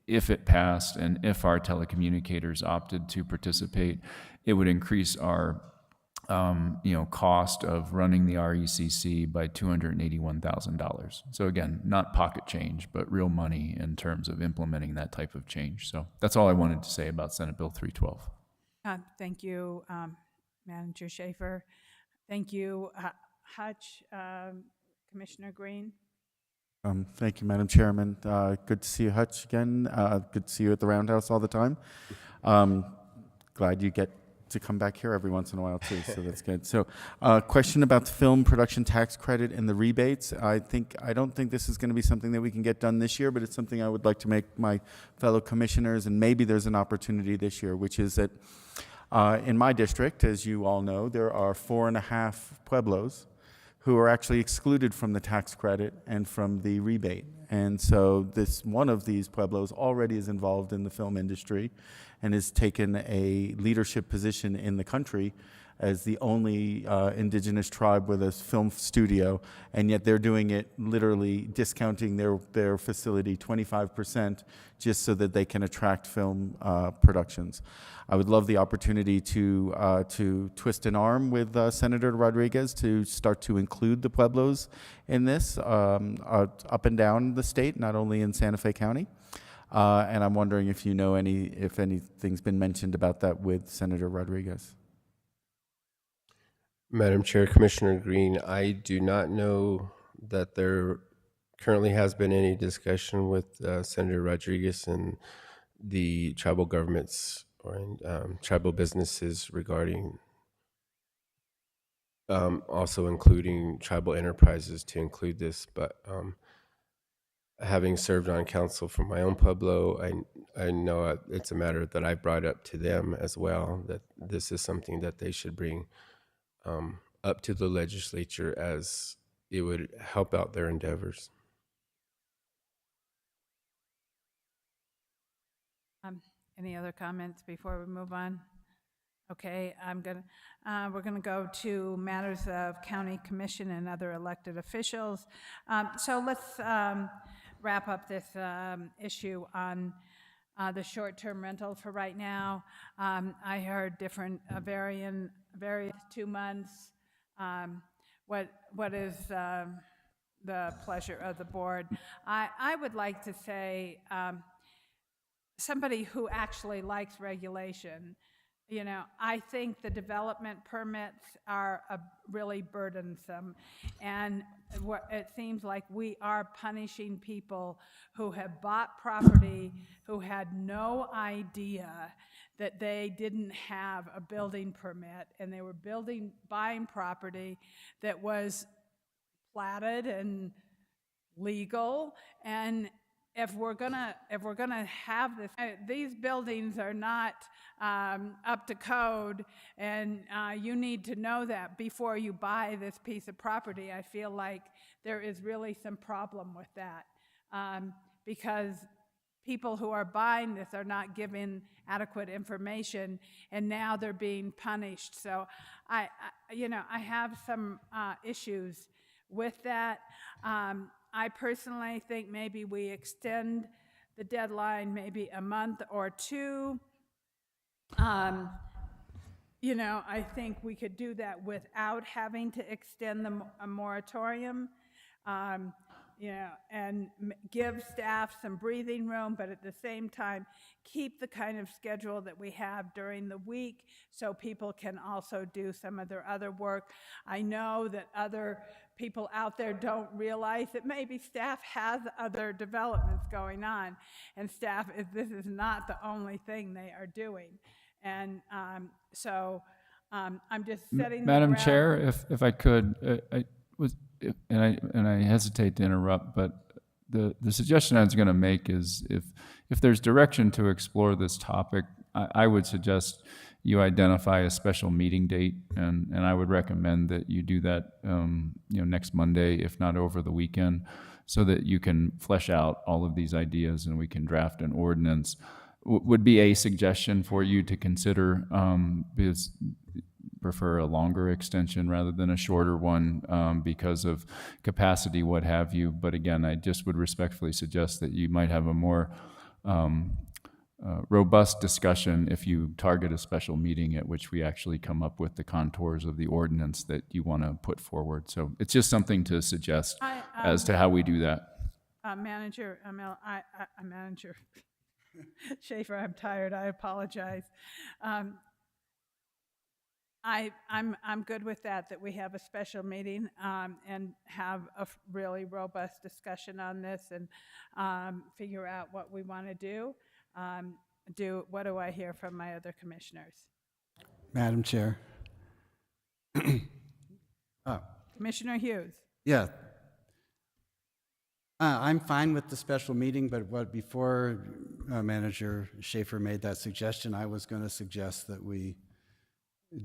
if it passed and if our telecommunicators opted to participate, it would increase our cost of running the RECC by $281,000. So again, not pocket change, but real money in terms of implementing that type of change. So that's all I wanted to say about Senate Bill 312. Thank you, Manager Schaefer. Thank you, Hutch. Commissioner Green. Thank you, Madam Chairman. Good to see you, Hutch, again. Good to see you at the Roundhouse all the time. Glad you get to come back here every once in a while, too, so that's good. So question about the film production tax credit and the rebates. I don't think this is going to be something that we can get done this year, but it's something I would like to make my fellow commissioners, and maybe there's an opportunity this year, which is that in my district, as you all know, there are 4.5 pueblos who are actually excluded from the tax credit and from the rebate. And so one of these pueblos already is involved in the film industry and has taken a leadership position in the country as the only indigenous tribe with a film studio, and yet they're doing it literally discounting their facility 25% just so that they can attract film productions. I would love the opportunity to twist an arm with Senator Rodriguez to start to include the Pueblos in this up and down the state, not only in Santa Fe County. And I'm wondering if you know if anything's been mentioned about that with Senator Rodriguez. Madam Chair, Commissioner Green, I do not know that there currently has been any discussion with Senator Rodriguez and the tribal governments or tribal businesses regarding also including tribal enterprises to include this, but having served on council for my own Pueblo, I know it's a matter that I brought up to them as well, that this is something that they should bring up to the legislature as it would help out their endeavors. Any other comments before we move on? Okay, we're gonna go to matters of county commission and other elected officials. So let's wrap up this issue on the short-term rental for right now. I heard different various 2 months. What is the pleasure of the board? I would like to say somebody who actually likes regulation. You know, I think the development permits are really burdensome, and it seems like we are punishing people who have bought property who had no idea that they didn't have a building permit, and they were buying property that was platted and legal. And if we're gonna have this, these buildings are not up to code, and you need to know that before you buy this piece of property. I feel like there is really some problem with that because people who are buying this are not given adequate information, and now they're being punished. So I have some issues with that. I personally think maybe we extend the deadline maybe a month or two. I think we could do that without having to extend a moratorium, and give staff some breathing room, but at the same time, keep the kind of schedule that we have during the week so people can also do some of their other work. I know that other people out there don't realize that maybe staff has other developments going on, and this is not the only thing they are doing. And I'm just setting Madam the ground. Chair, if I could, I hesitate to interrupt, but the suggestion I was going to make is if there's direction to explore this topic, I would suggest you identify a special meeting date, and I would recommend that you do that next Monday, if not over the weekend, so that you can flesh out all of these ideas and we can draft an ordinance. Would be a suggestion for you to consider, because prefer a longer extension rather than a shorter one because of capacity, what have you. But again, I just would respectfully suggest that you might have a more robust discussion if you target a special meeting at which we actually come up with the contours of the ordinance that you want to put forward. So it's just something to suggest as to how we do that. Manager Schaefer, I'm tired. I apologize. I'm good with that we have a special meeting and have a really robust discussion on this and figure out what we want to do. What do I hear from my other commissioners? Madam Chair. Commissioner Hughes. Yeah. I'm fine with the special meeting, but before Manager Schaefer made that suggestion, I was going to suggest that we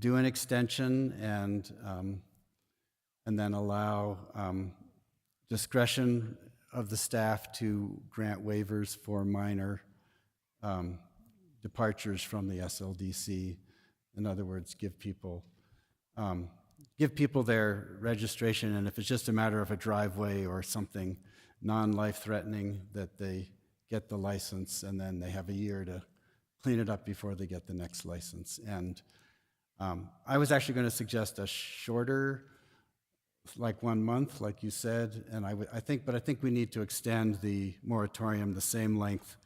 do an extension and then allow discretion of the staff to grant waivers for minor departures from the SLDC. In other words, give people give people their registration, and if it's just a matter of a driveway or something non-life-threatening, that they get the license, and then they have a year to clean it up before they get the next license. And I was actually going to suggest a shorter, like 1 month, like you said, and I think we need to extend the moratorium the same length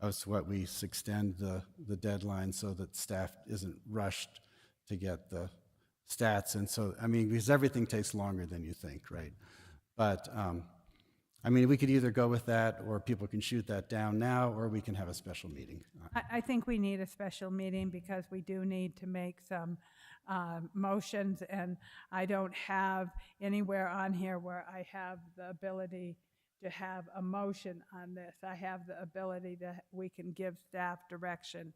as what we extend the deadline, so that staff isn't rushed to get the stats. And so, I mean, because everything takes longer than you think, right? But I mean, we could either go with that, or people can shoot that down now, or we can have a special meeting. I think we need a special meeting because we do need to make some motions, and I don't have anywhere on here where I have the ability to have a motion on this. I have the ability that we can give staff direction,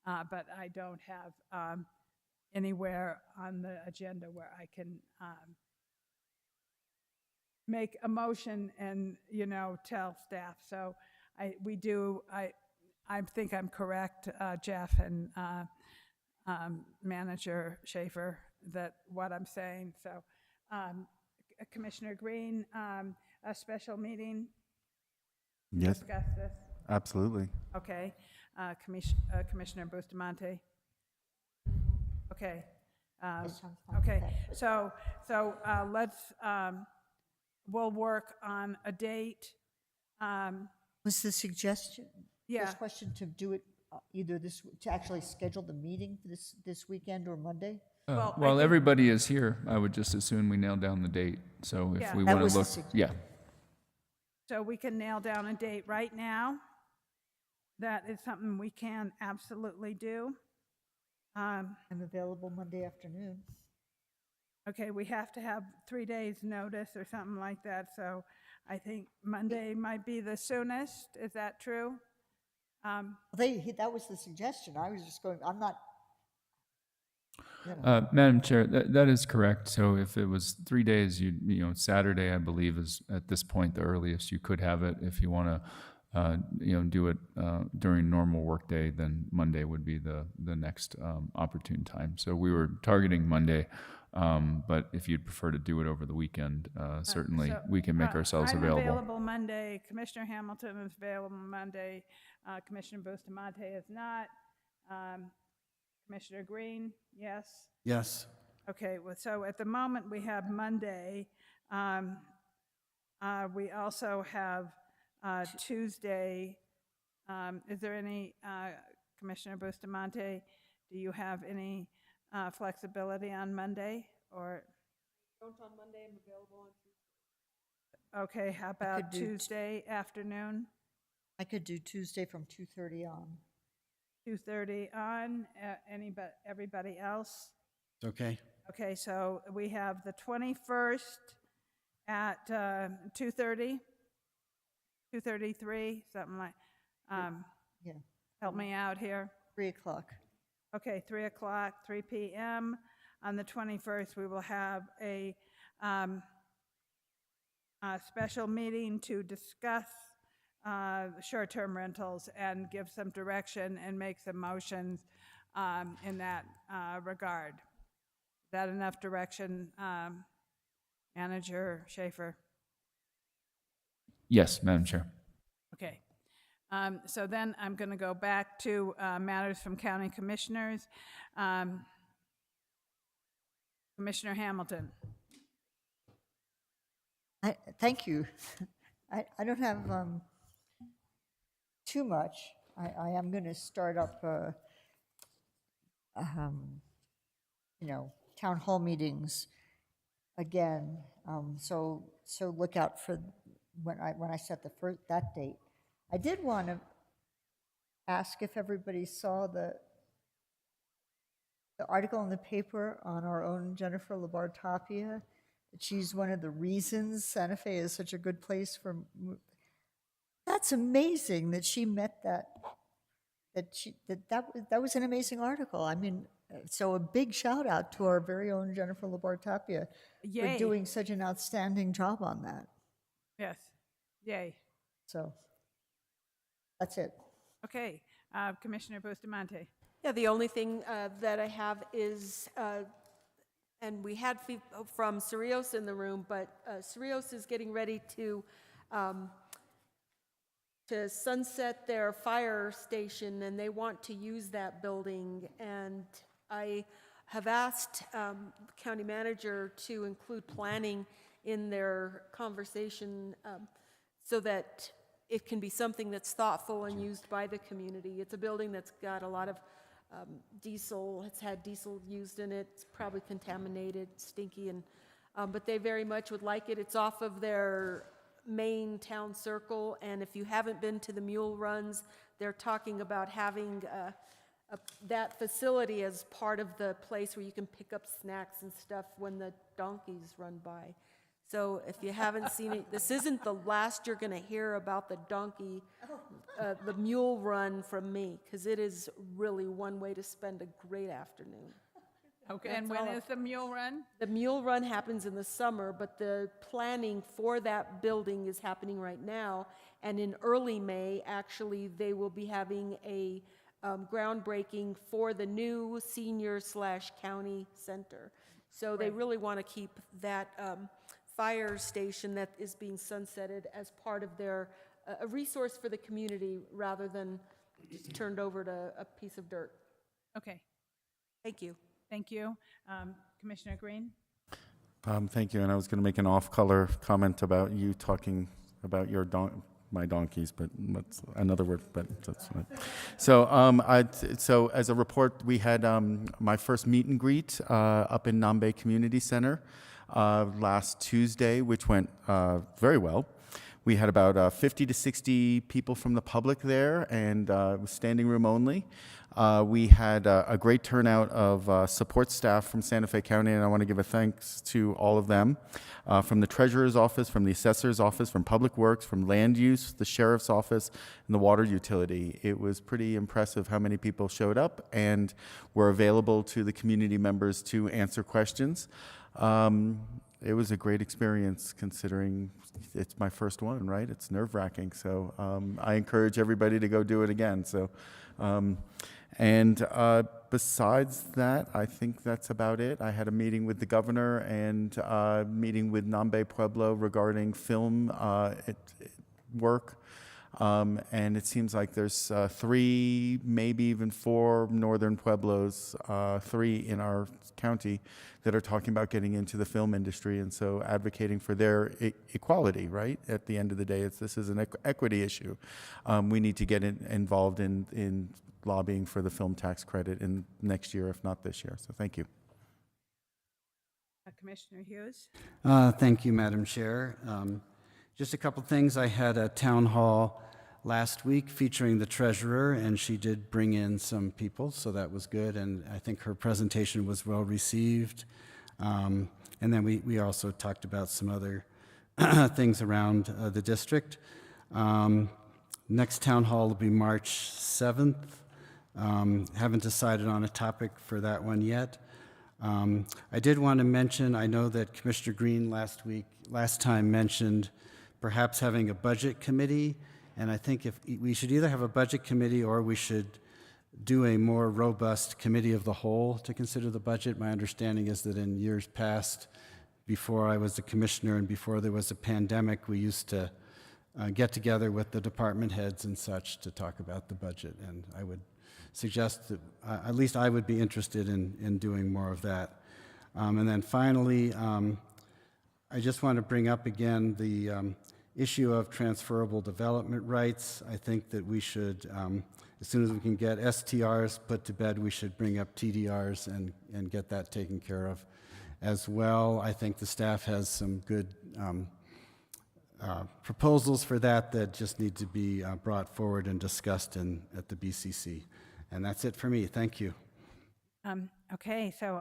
but I don't have anywhere on the agenda where I can make a motion and, you know, tell staff. So I think I'm correct, Jeff and Manager Schaefer, that what I'm saying. So Commissioner Green, a special meeting? Yes. Discuss this? Absolutely. Okay. Commissioner Bustamante? Okay. Okay. So let's, we'll work on a date. Was the suggestion, Yeah. this question to do it either to actually schedule the meeting for this weekend or Monday? Well, I While think- everybody is here, I would just assume we nail down the date. So if Yeah. we That want was to the look, yeah. So we can nail down a date right now. That is something we can absolutely do. I'm available Monday afternoon. Okay, we have to have 3 days' notice or something like that, so I think Monday might be the soonest. Is that true? That was the suggestion. I was just going, I'm not, you know. Madam Chair, that is correct. So if it was 3 days, you know, Saturday, I believe, is at this point the earliest you could have it. If you want to, you know, do it during normal workday, then Monday would be the next opportune time. So we were targeting Monday, but if you'd prefer to do it over the weekend, certainly So, we can make ourselves I'm available. available Monday. Commissioner Hamilton is available Monday. Commissioner Bustamante is not. Commissioner Green, yes? Yes. Okay, well, so at the moment, we have Monday. We also have Tuesday. Is there any, Commissioner Bustamante, do you have any flexibility on Monday, or? Don't on Monday, I'm available on Tuesday. Okay, how about do Tuesday afternoon? I could do Tuesday from 2:30 on. 2:30 on, everybody else? It's okay. Okay, so we have the 21st at 2:30, 2:33, something like, Yeah, help me out here. 3 o'clock. Okay, 3 o'clock, 3 p.m. On the 21st, we will have a special meeting to discuss short-term rentals and give some direction and make some motions in that regard. Is that enough direction, Manager Schaefer? Yes, Madam Chair. Okay. So then I'm going to go back to matters from county commissioners. Commissioner Hamilton. Thank you. I don't have too much. I am going to start up, you know, town hall meetings again. So look out for when I set that date. I did want to ask if everybody saw the article in the paper on our own Jennifer Labar Tapia, that she's one of the reasons Santa Fe is such a good place for. That's amazing that she met that was an amazing article. I mean, so a big shout out to our very own Jennifer Labar Tapia Yay. for doing such an outstanding job on that. Yes. Yay. So that's it. Okay. Commissioner Bustamante. Yeah, the only thing that I have is, and we had from Cerrios in the room, but Cerrios is getting ready to sunset their fire station, and they want to use that building. And I have asked the county manager to include planning in their conversation so that it can be something that's thoughtful and used by the community. It's a building that's got a lot of diesel, it's had diesel used in it, it's probably contaminated, stinky, and but they very much would like it. It's off of their main town circle, and if you haven't been to the mule runs, they're talking about having that facility as part of the place where you can pick up snacks and stuff when the donkeys run by. So if you haven't seen it, this isn't the last you're going to hear about the donkey, the mule run from me, because it is really one way to spend a great afternoon. Okay, and when is the mule run? The mule run happens in the summer, but the planning for that building is happening right now. And in early May, actually, they will be having a groundbreaking for the new senior/county center. So they really want to keep that fire station that is being sunsetted as part of their, a resource for the community rather than just turned over to a piece of dirt. Okay, Thank you. thank you. Commissioner Green? Thank you, and I was going to make an off-color comment about you talking about your my donkeys, but that's another word, but that's fine. So, so as a report, we had my first meet and greet up in Nambe Community Center last Tuesday, which went very well. We had about 50 to 60 people from the public there, and it was standing room only. We had a great turnout of support staff from Santa Fe County, and I want to give a thanks to all of them, from the Treasurer's Office, from the Assessor's Office, from Public Works, from Land Use, the Sheriff's Office, and the Water Utility. It was pretty impressive how many people showed up and were available to the community members to answer questions. It was a great experience considering it's my first one, right? It's nerve-wracking, so I encourage everybody to go do it again. So, besides that, I think that's about it. I had a meeting with the governor and meeting with Nambe Pueblo regarding film work. And it seems like there's 3, maybe even 4 northern pueblos, 3 in our county, that are talking about getting into the film industry, and so advocating for their equality, right? At the end of the day, this is an equity issue. We need to get involved in lobbying for the film tax credit in next year, if not this year. So thank you. Commissioner Hughes? Thank you, Madam Chair. Just a couple things. I had a town hall last week featuring the treasurer, and she did bring in some people, so that was good, and I think her presentation was well received. And then we also talked about some other things around the district. Next town hall will be March 7th. Haven't decided on a topic for that one yet. I did want to mention, I know that Commissioner Green last time mentioned perhaps having a budget committee, and I think if we should either have a budget committee or we should do a more robust committee of the whole to consider the budget. My understanding is that in years past, before I was a commissioner and before there was a pandemic, we used to get together with the department heads and such to talk about the budget, and I would suggest that at least I would be interested in doing more of that. And then finally, I just want to bring up again the issue of transferable development rights. I think that we should, as soon as we can get STRs put to bed, we should bring up TDRs and get that taken care of as well. I think the staff has some good proposals for that just need to be brought forward and discussed at the BCC. And that's it for me. Thank you. Okay, so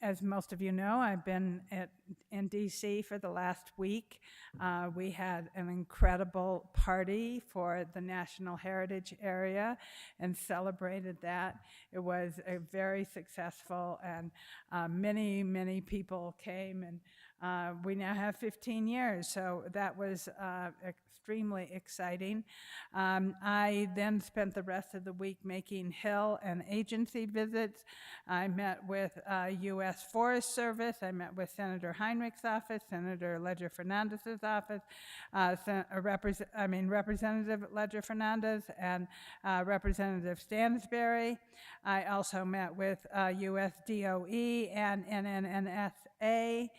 as most of you know, I've been in DC for the last week. We had an incredible party for the National Heritage Area and celebrated that. It was a very successful, and many people came, and We now have 15 years, so that was extremely exciting. I then spent the rest of the week making Hill and agency visits. I met with U.S. Forest Service. I met with Senator Heinrich's office, Senator Ledger Fernandez's office, Representative Ledger Fernandez, and Representative Stansberry. I also met with U.S. DOE and NNSA.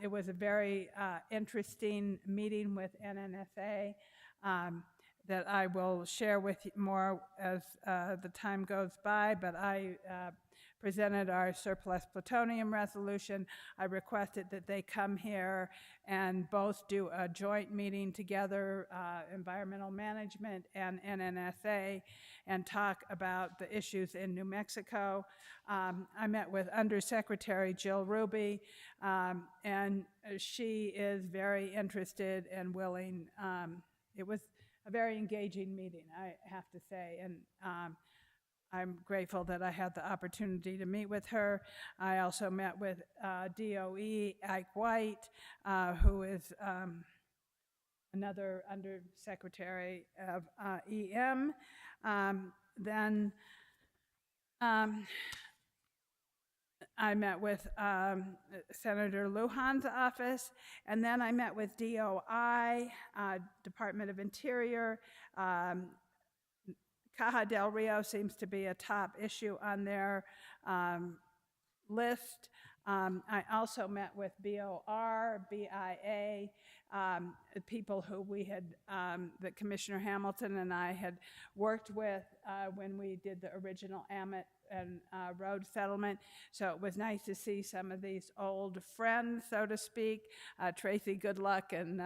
It was a very interesting meeting with NNSA that I will share with you more as the time goes by, but I presented our surplus plutonium resolution. I requested that they come here and both do a joint meeting together, environmental management and NNSA, and talk about the issues in New Mexico. I met with Undersecretary Jill Ruby, and she is very interested and willing. It was a very engaging meeting, I have to say, and I'm grateful that I had the opportunity to meet with her. I also met with DOE, Ike White, who is another Undersecretary of EM. Then I met with Senator Lujan's office, and then I met with DOI, Department of Interior. Caja del Rio seems to be a top issue on their list. I also met with BOR, BIA, people who we had, that Commissioner Hamilton and I had worked with when we did the original Amet and road settlement. So it was nice to see some of these old friends, so to speak, Tracy Goodluck and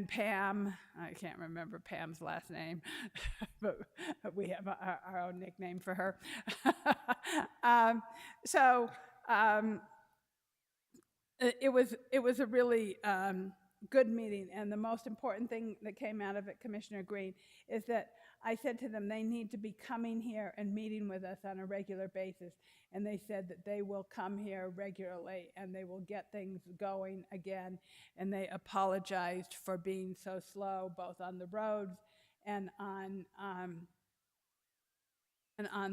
Pam. I can't remember Pam's last name, but we have our own nickname for her. It was a really good meeting, and the most important thing that came out of it, Commissioner Green, is that I said to them they need to be coming here and meeting with us on a regular basis, and they said that they will come here regularly and they will get things going again, and they apologized for being so slow both on the roads and on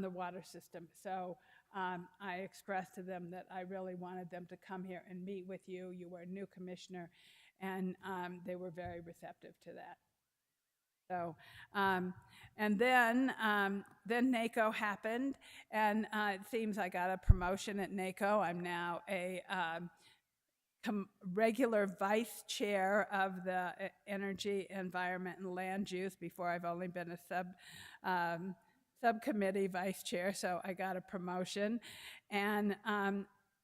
the water system. So I expressed to them that I really wanted them to come here and meet with you. You were a new commissioner, and they were very receptive to that. So, and then NACO happened, and it seems I got a promotion at NACO. I'm now a regular vice chair of the Energy, Environment, and Land Use. Before, I've only been a subcommittee vice chair, so I got a promotion. And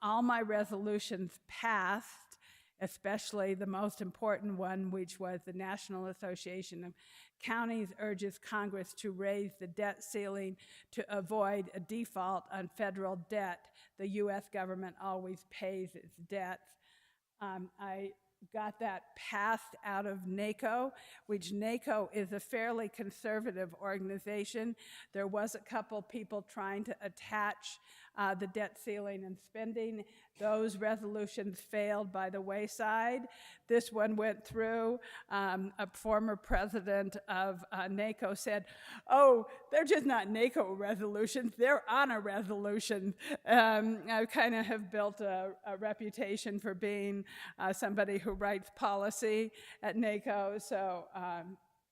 all my resolutions passed, especially the most important one, which was the National Association of Counties urges Congress to raise the debt ceiling to avoid a default on federal debt. The U.S. government always pays its debts. I got that passed out of NACO, which NACO is a fairly conservative organization. There was a couple people trying to attach the debt ceiling and spending. Those resolutions failed by the wayside. This one went through. A former president of NACO said, "Oh, they're just not NACO resolutions, they're honor resolutions." I kind of have built a reputation for being somebody who writes policy at NACO, so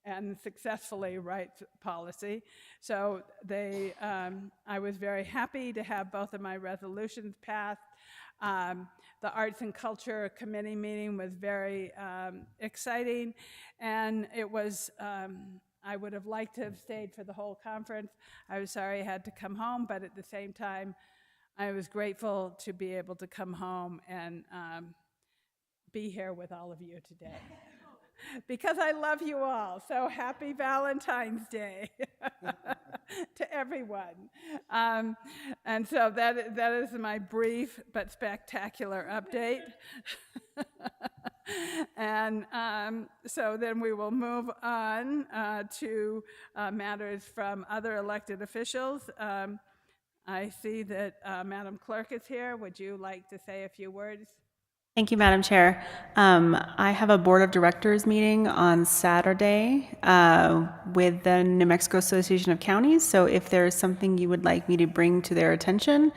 and successfully writes policy. So I was very happy to have both of my resolutions passed. The Arts and Culture Committee meeting was very exciting, and it was, I would have liked to have stayed for the whole conference. I was sorry I had to come home, but at the same time, I was grateful to be able to come home and be here with all of you today. Because I love you all. So happy Valentine's Day to everyone. And so that is my brief but spectacular update. And so then we will move on to matters from other elected officials. I see that Madam Clerk is here. Would you like to say a few words? Thank you, Madam Chair. I have a Board of Directors meeting on Saturday with the New Mexico Association of Counties. So if there's something you would like me to bring to their attention,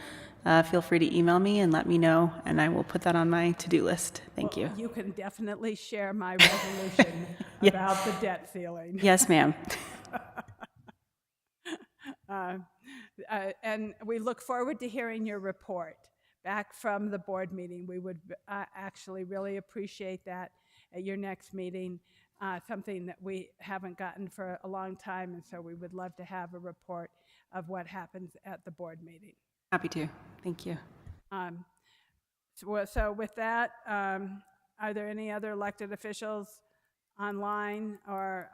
feel free to email me and let me know, and I will put that on my to-do list. Thank you. You can definitely share my resolution about the debt ceiling. Yes, ma'am. And we look forward to hearing your report back from the board meeting. We would actually really appreciate that at your next meeting, something that we haven't gotten for a long time, and so we would love to have a report of what happens at the board meeting. Happy to. Thank you. So with that, are there any other elected officials online or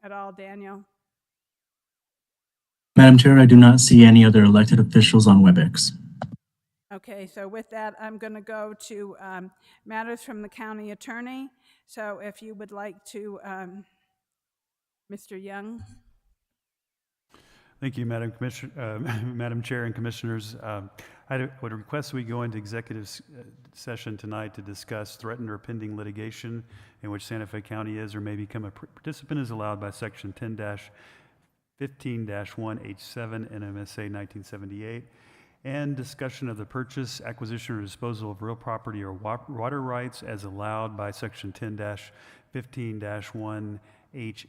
at all, Daniel? Madam Chair, I do not see any other elected officials on WebEx. Okay, so with that, I'm going to go to matters from the county attorney. So if you would like to, Mr. Young. Thank you, Madam Madam Chair and Commissioners. I would request we go into executive session tonight to discuss threatened or pending litigation in which Santa Fe County is or may become a participant as allowed by Section 10-15-1H7 NMSA 1978, and discussion of the purchase, acquisition, or disposal of real property or water rights as allowed by Section 10-15-1H8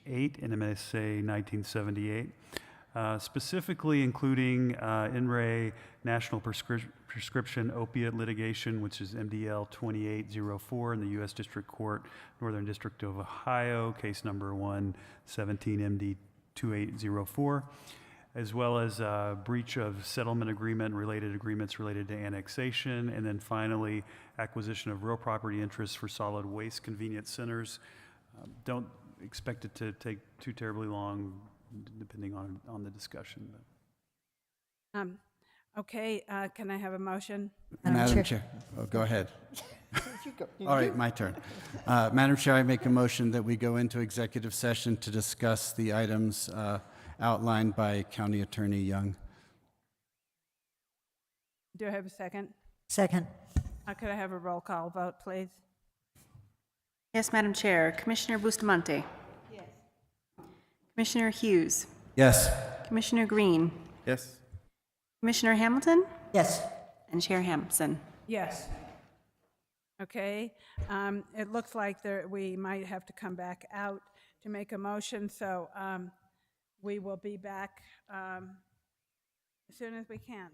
NMSA 1978. Specifically including In re National Prescription Opiate Litigation, which is MDL 2804 in the U.S. District Court, Northern District of Ohio, case number 117 MD 2804, as well as breach of settlement agreement and related agreements related to annexation, and then finally acquisition of real property interests for solid waste convenience centers. Don't expect it to take too terribly long, depending on the discussion. Okay, can I have a motion? Madam Chair. Oh, go ahead. All right, my turn. Madam Chair, I make a motion that we go into executive session to discuss the items outlined by County Attorney Young. Do I have a second? Second. Could I have a roll call vote, please? Yes, Madam Chair. Commissioner Bustamante. Yes. Commissioner Hughes. Yes. Commissioner Green. Yes. Commissioner Hamilton. Yes. And Chair Hampson. Yes. Okay, it looks like we might have to come back out to make a motion, so we will be back as soon as we can.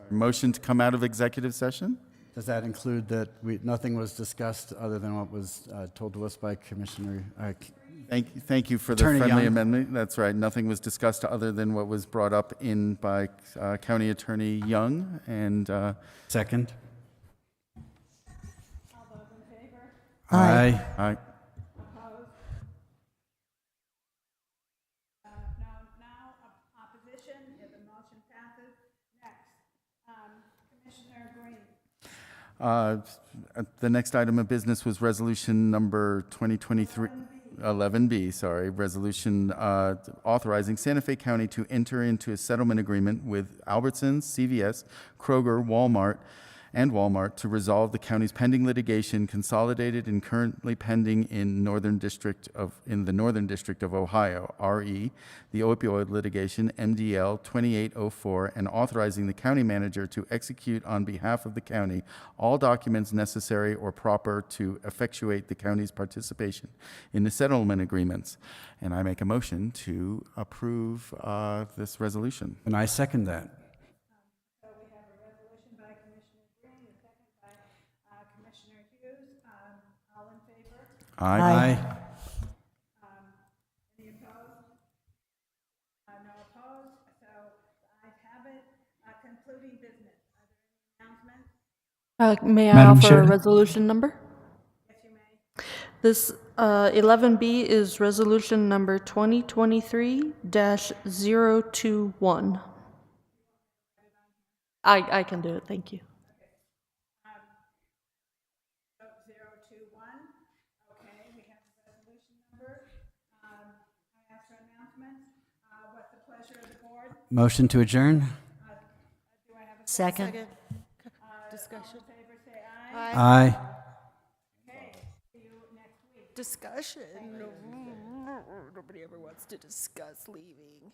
Motion to come out of executive session? Does that include that nothing was discussed other than what was told to us by Commissioner? Thank you for the Attorney friendly Young. amendment. That's right. Nothing was discussed other than what was brought up by County Attorney Young. And Second. Aye. Aye. Now, opposition, if the motion passes. Next, Commissioner Green. The next item of business was resolution number 2023, 11B, sorry, resolution authorizing Santa Fe County to enter into a settlement agreement with Albertsons, CVS, Kroger, Walmart to resolve the county's pending litigation consolidated and currently pending in the Northern District of Ohio, RE, the opioid litigation, MDL 2804, and authorizing the county manager to execute on behalf of the county all documents necessary or proper to effectuate the county's participation in the settlement agreements. And I make a motion to approve this resolution. And I second that. Aye. Any opposed? No opposed, so the ayes have it. Concluding business. Are there any announcements? May I Madam offer Chair? a resolution number? Yes, you may. This 11B is resolution number 2023-021. I can do it, thank you. 021. Okay, we have the resolution number. I ask for announcements. What's the pleasure of the board? Motion to adjourn? Do I have a Second. Discussion. All in favor, say aye. Aye. Okay, see you next week. Discussion. Nobody ever wants to discuss leaving.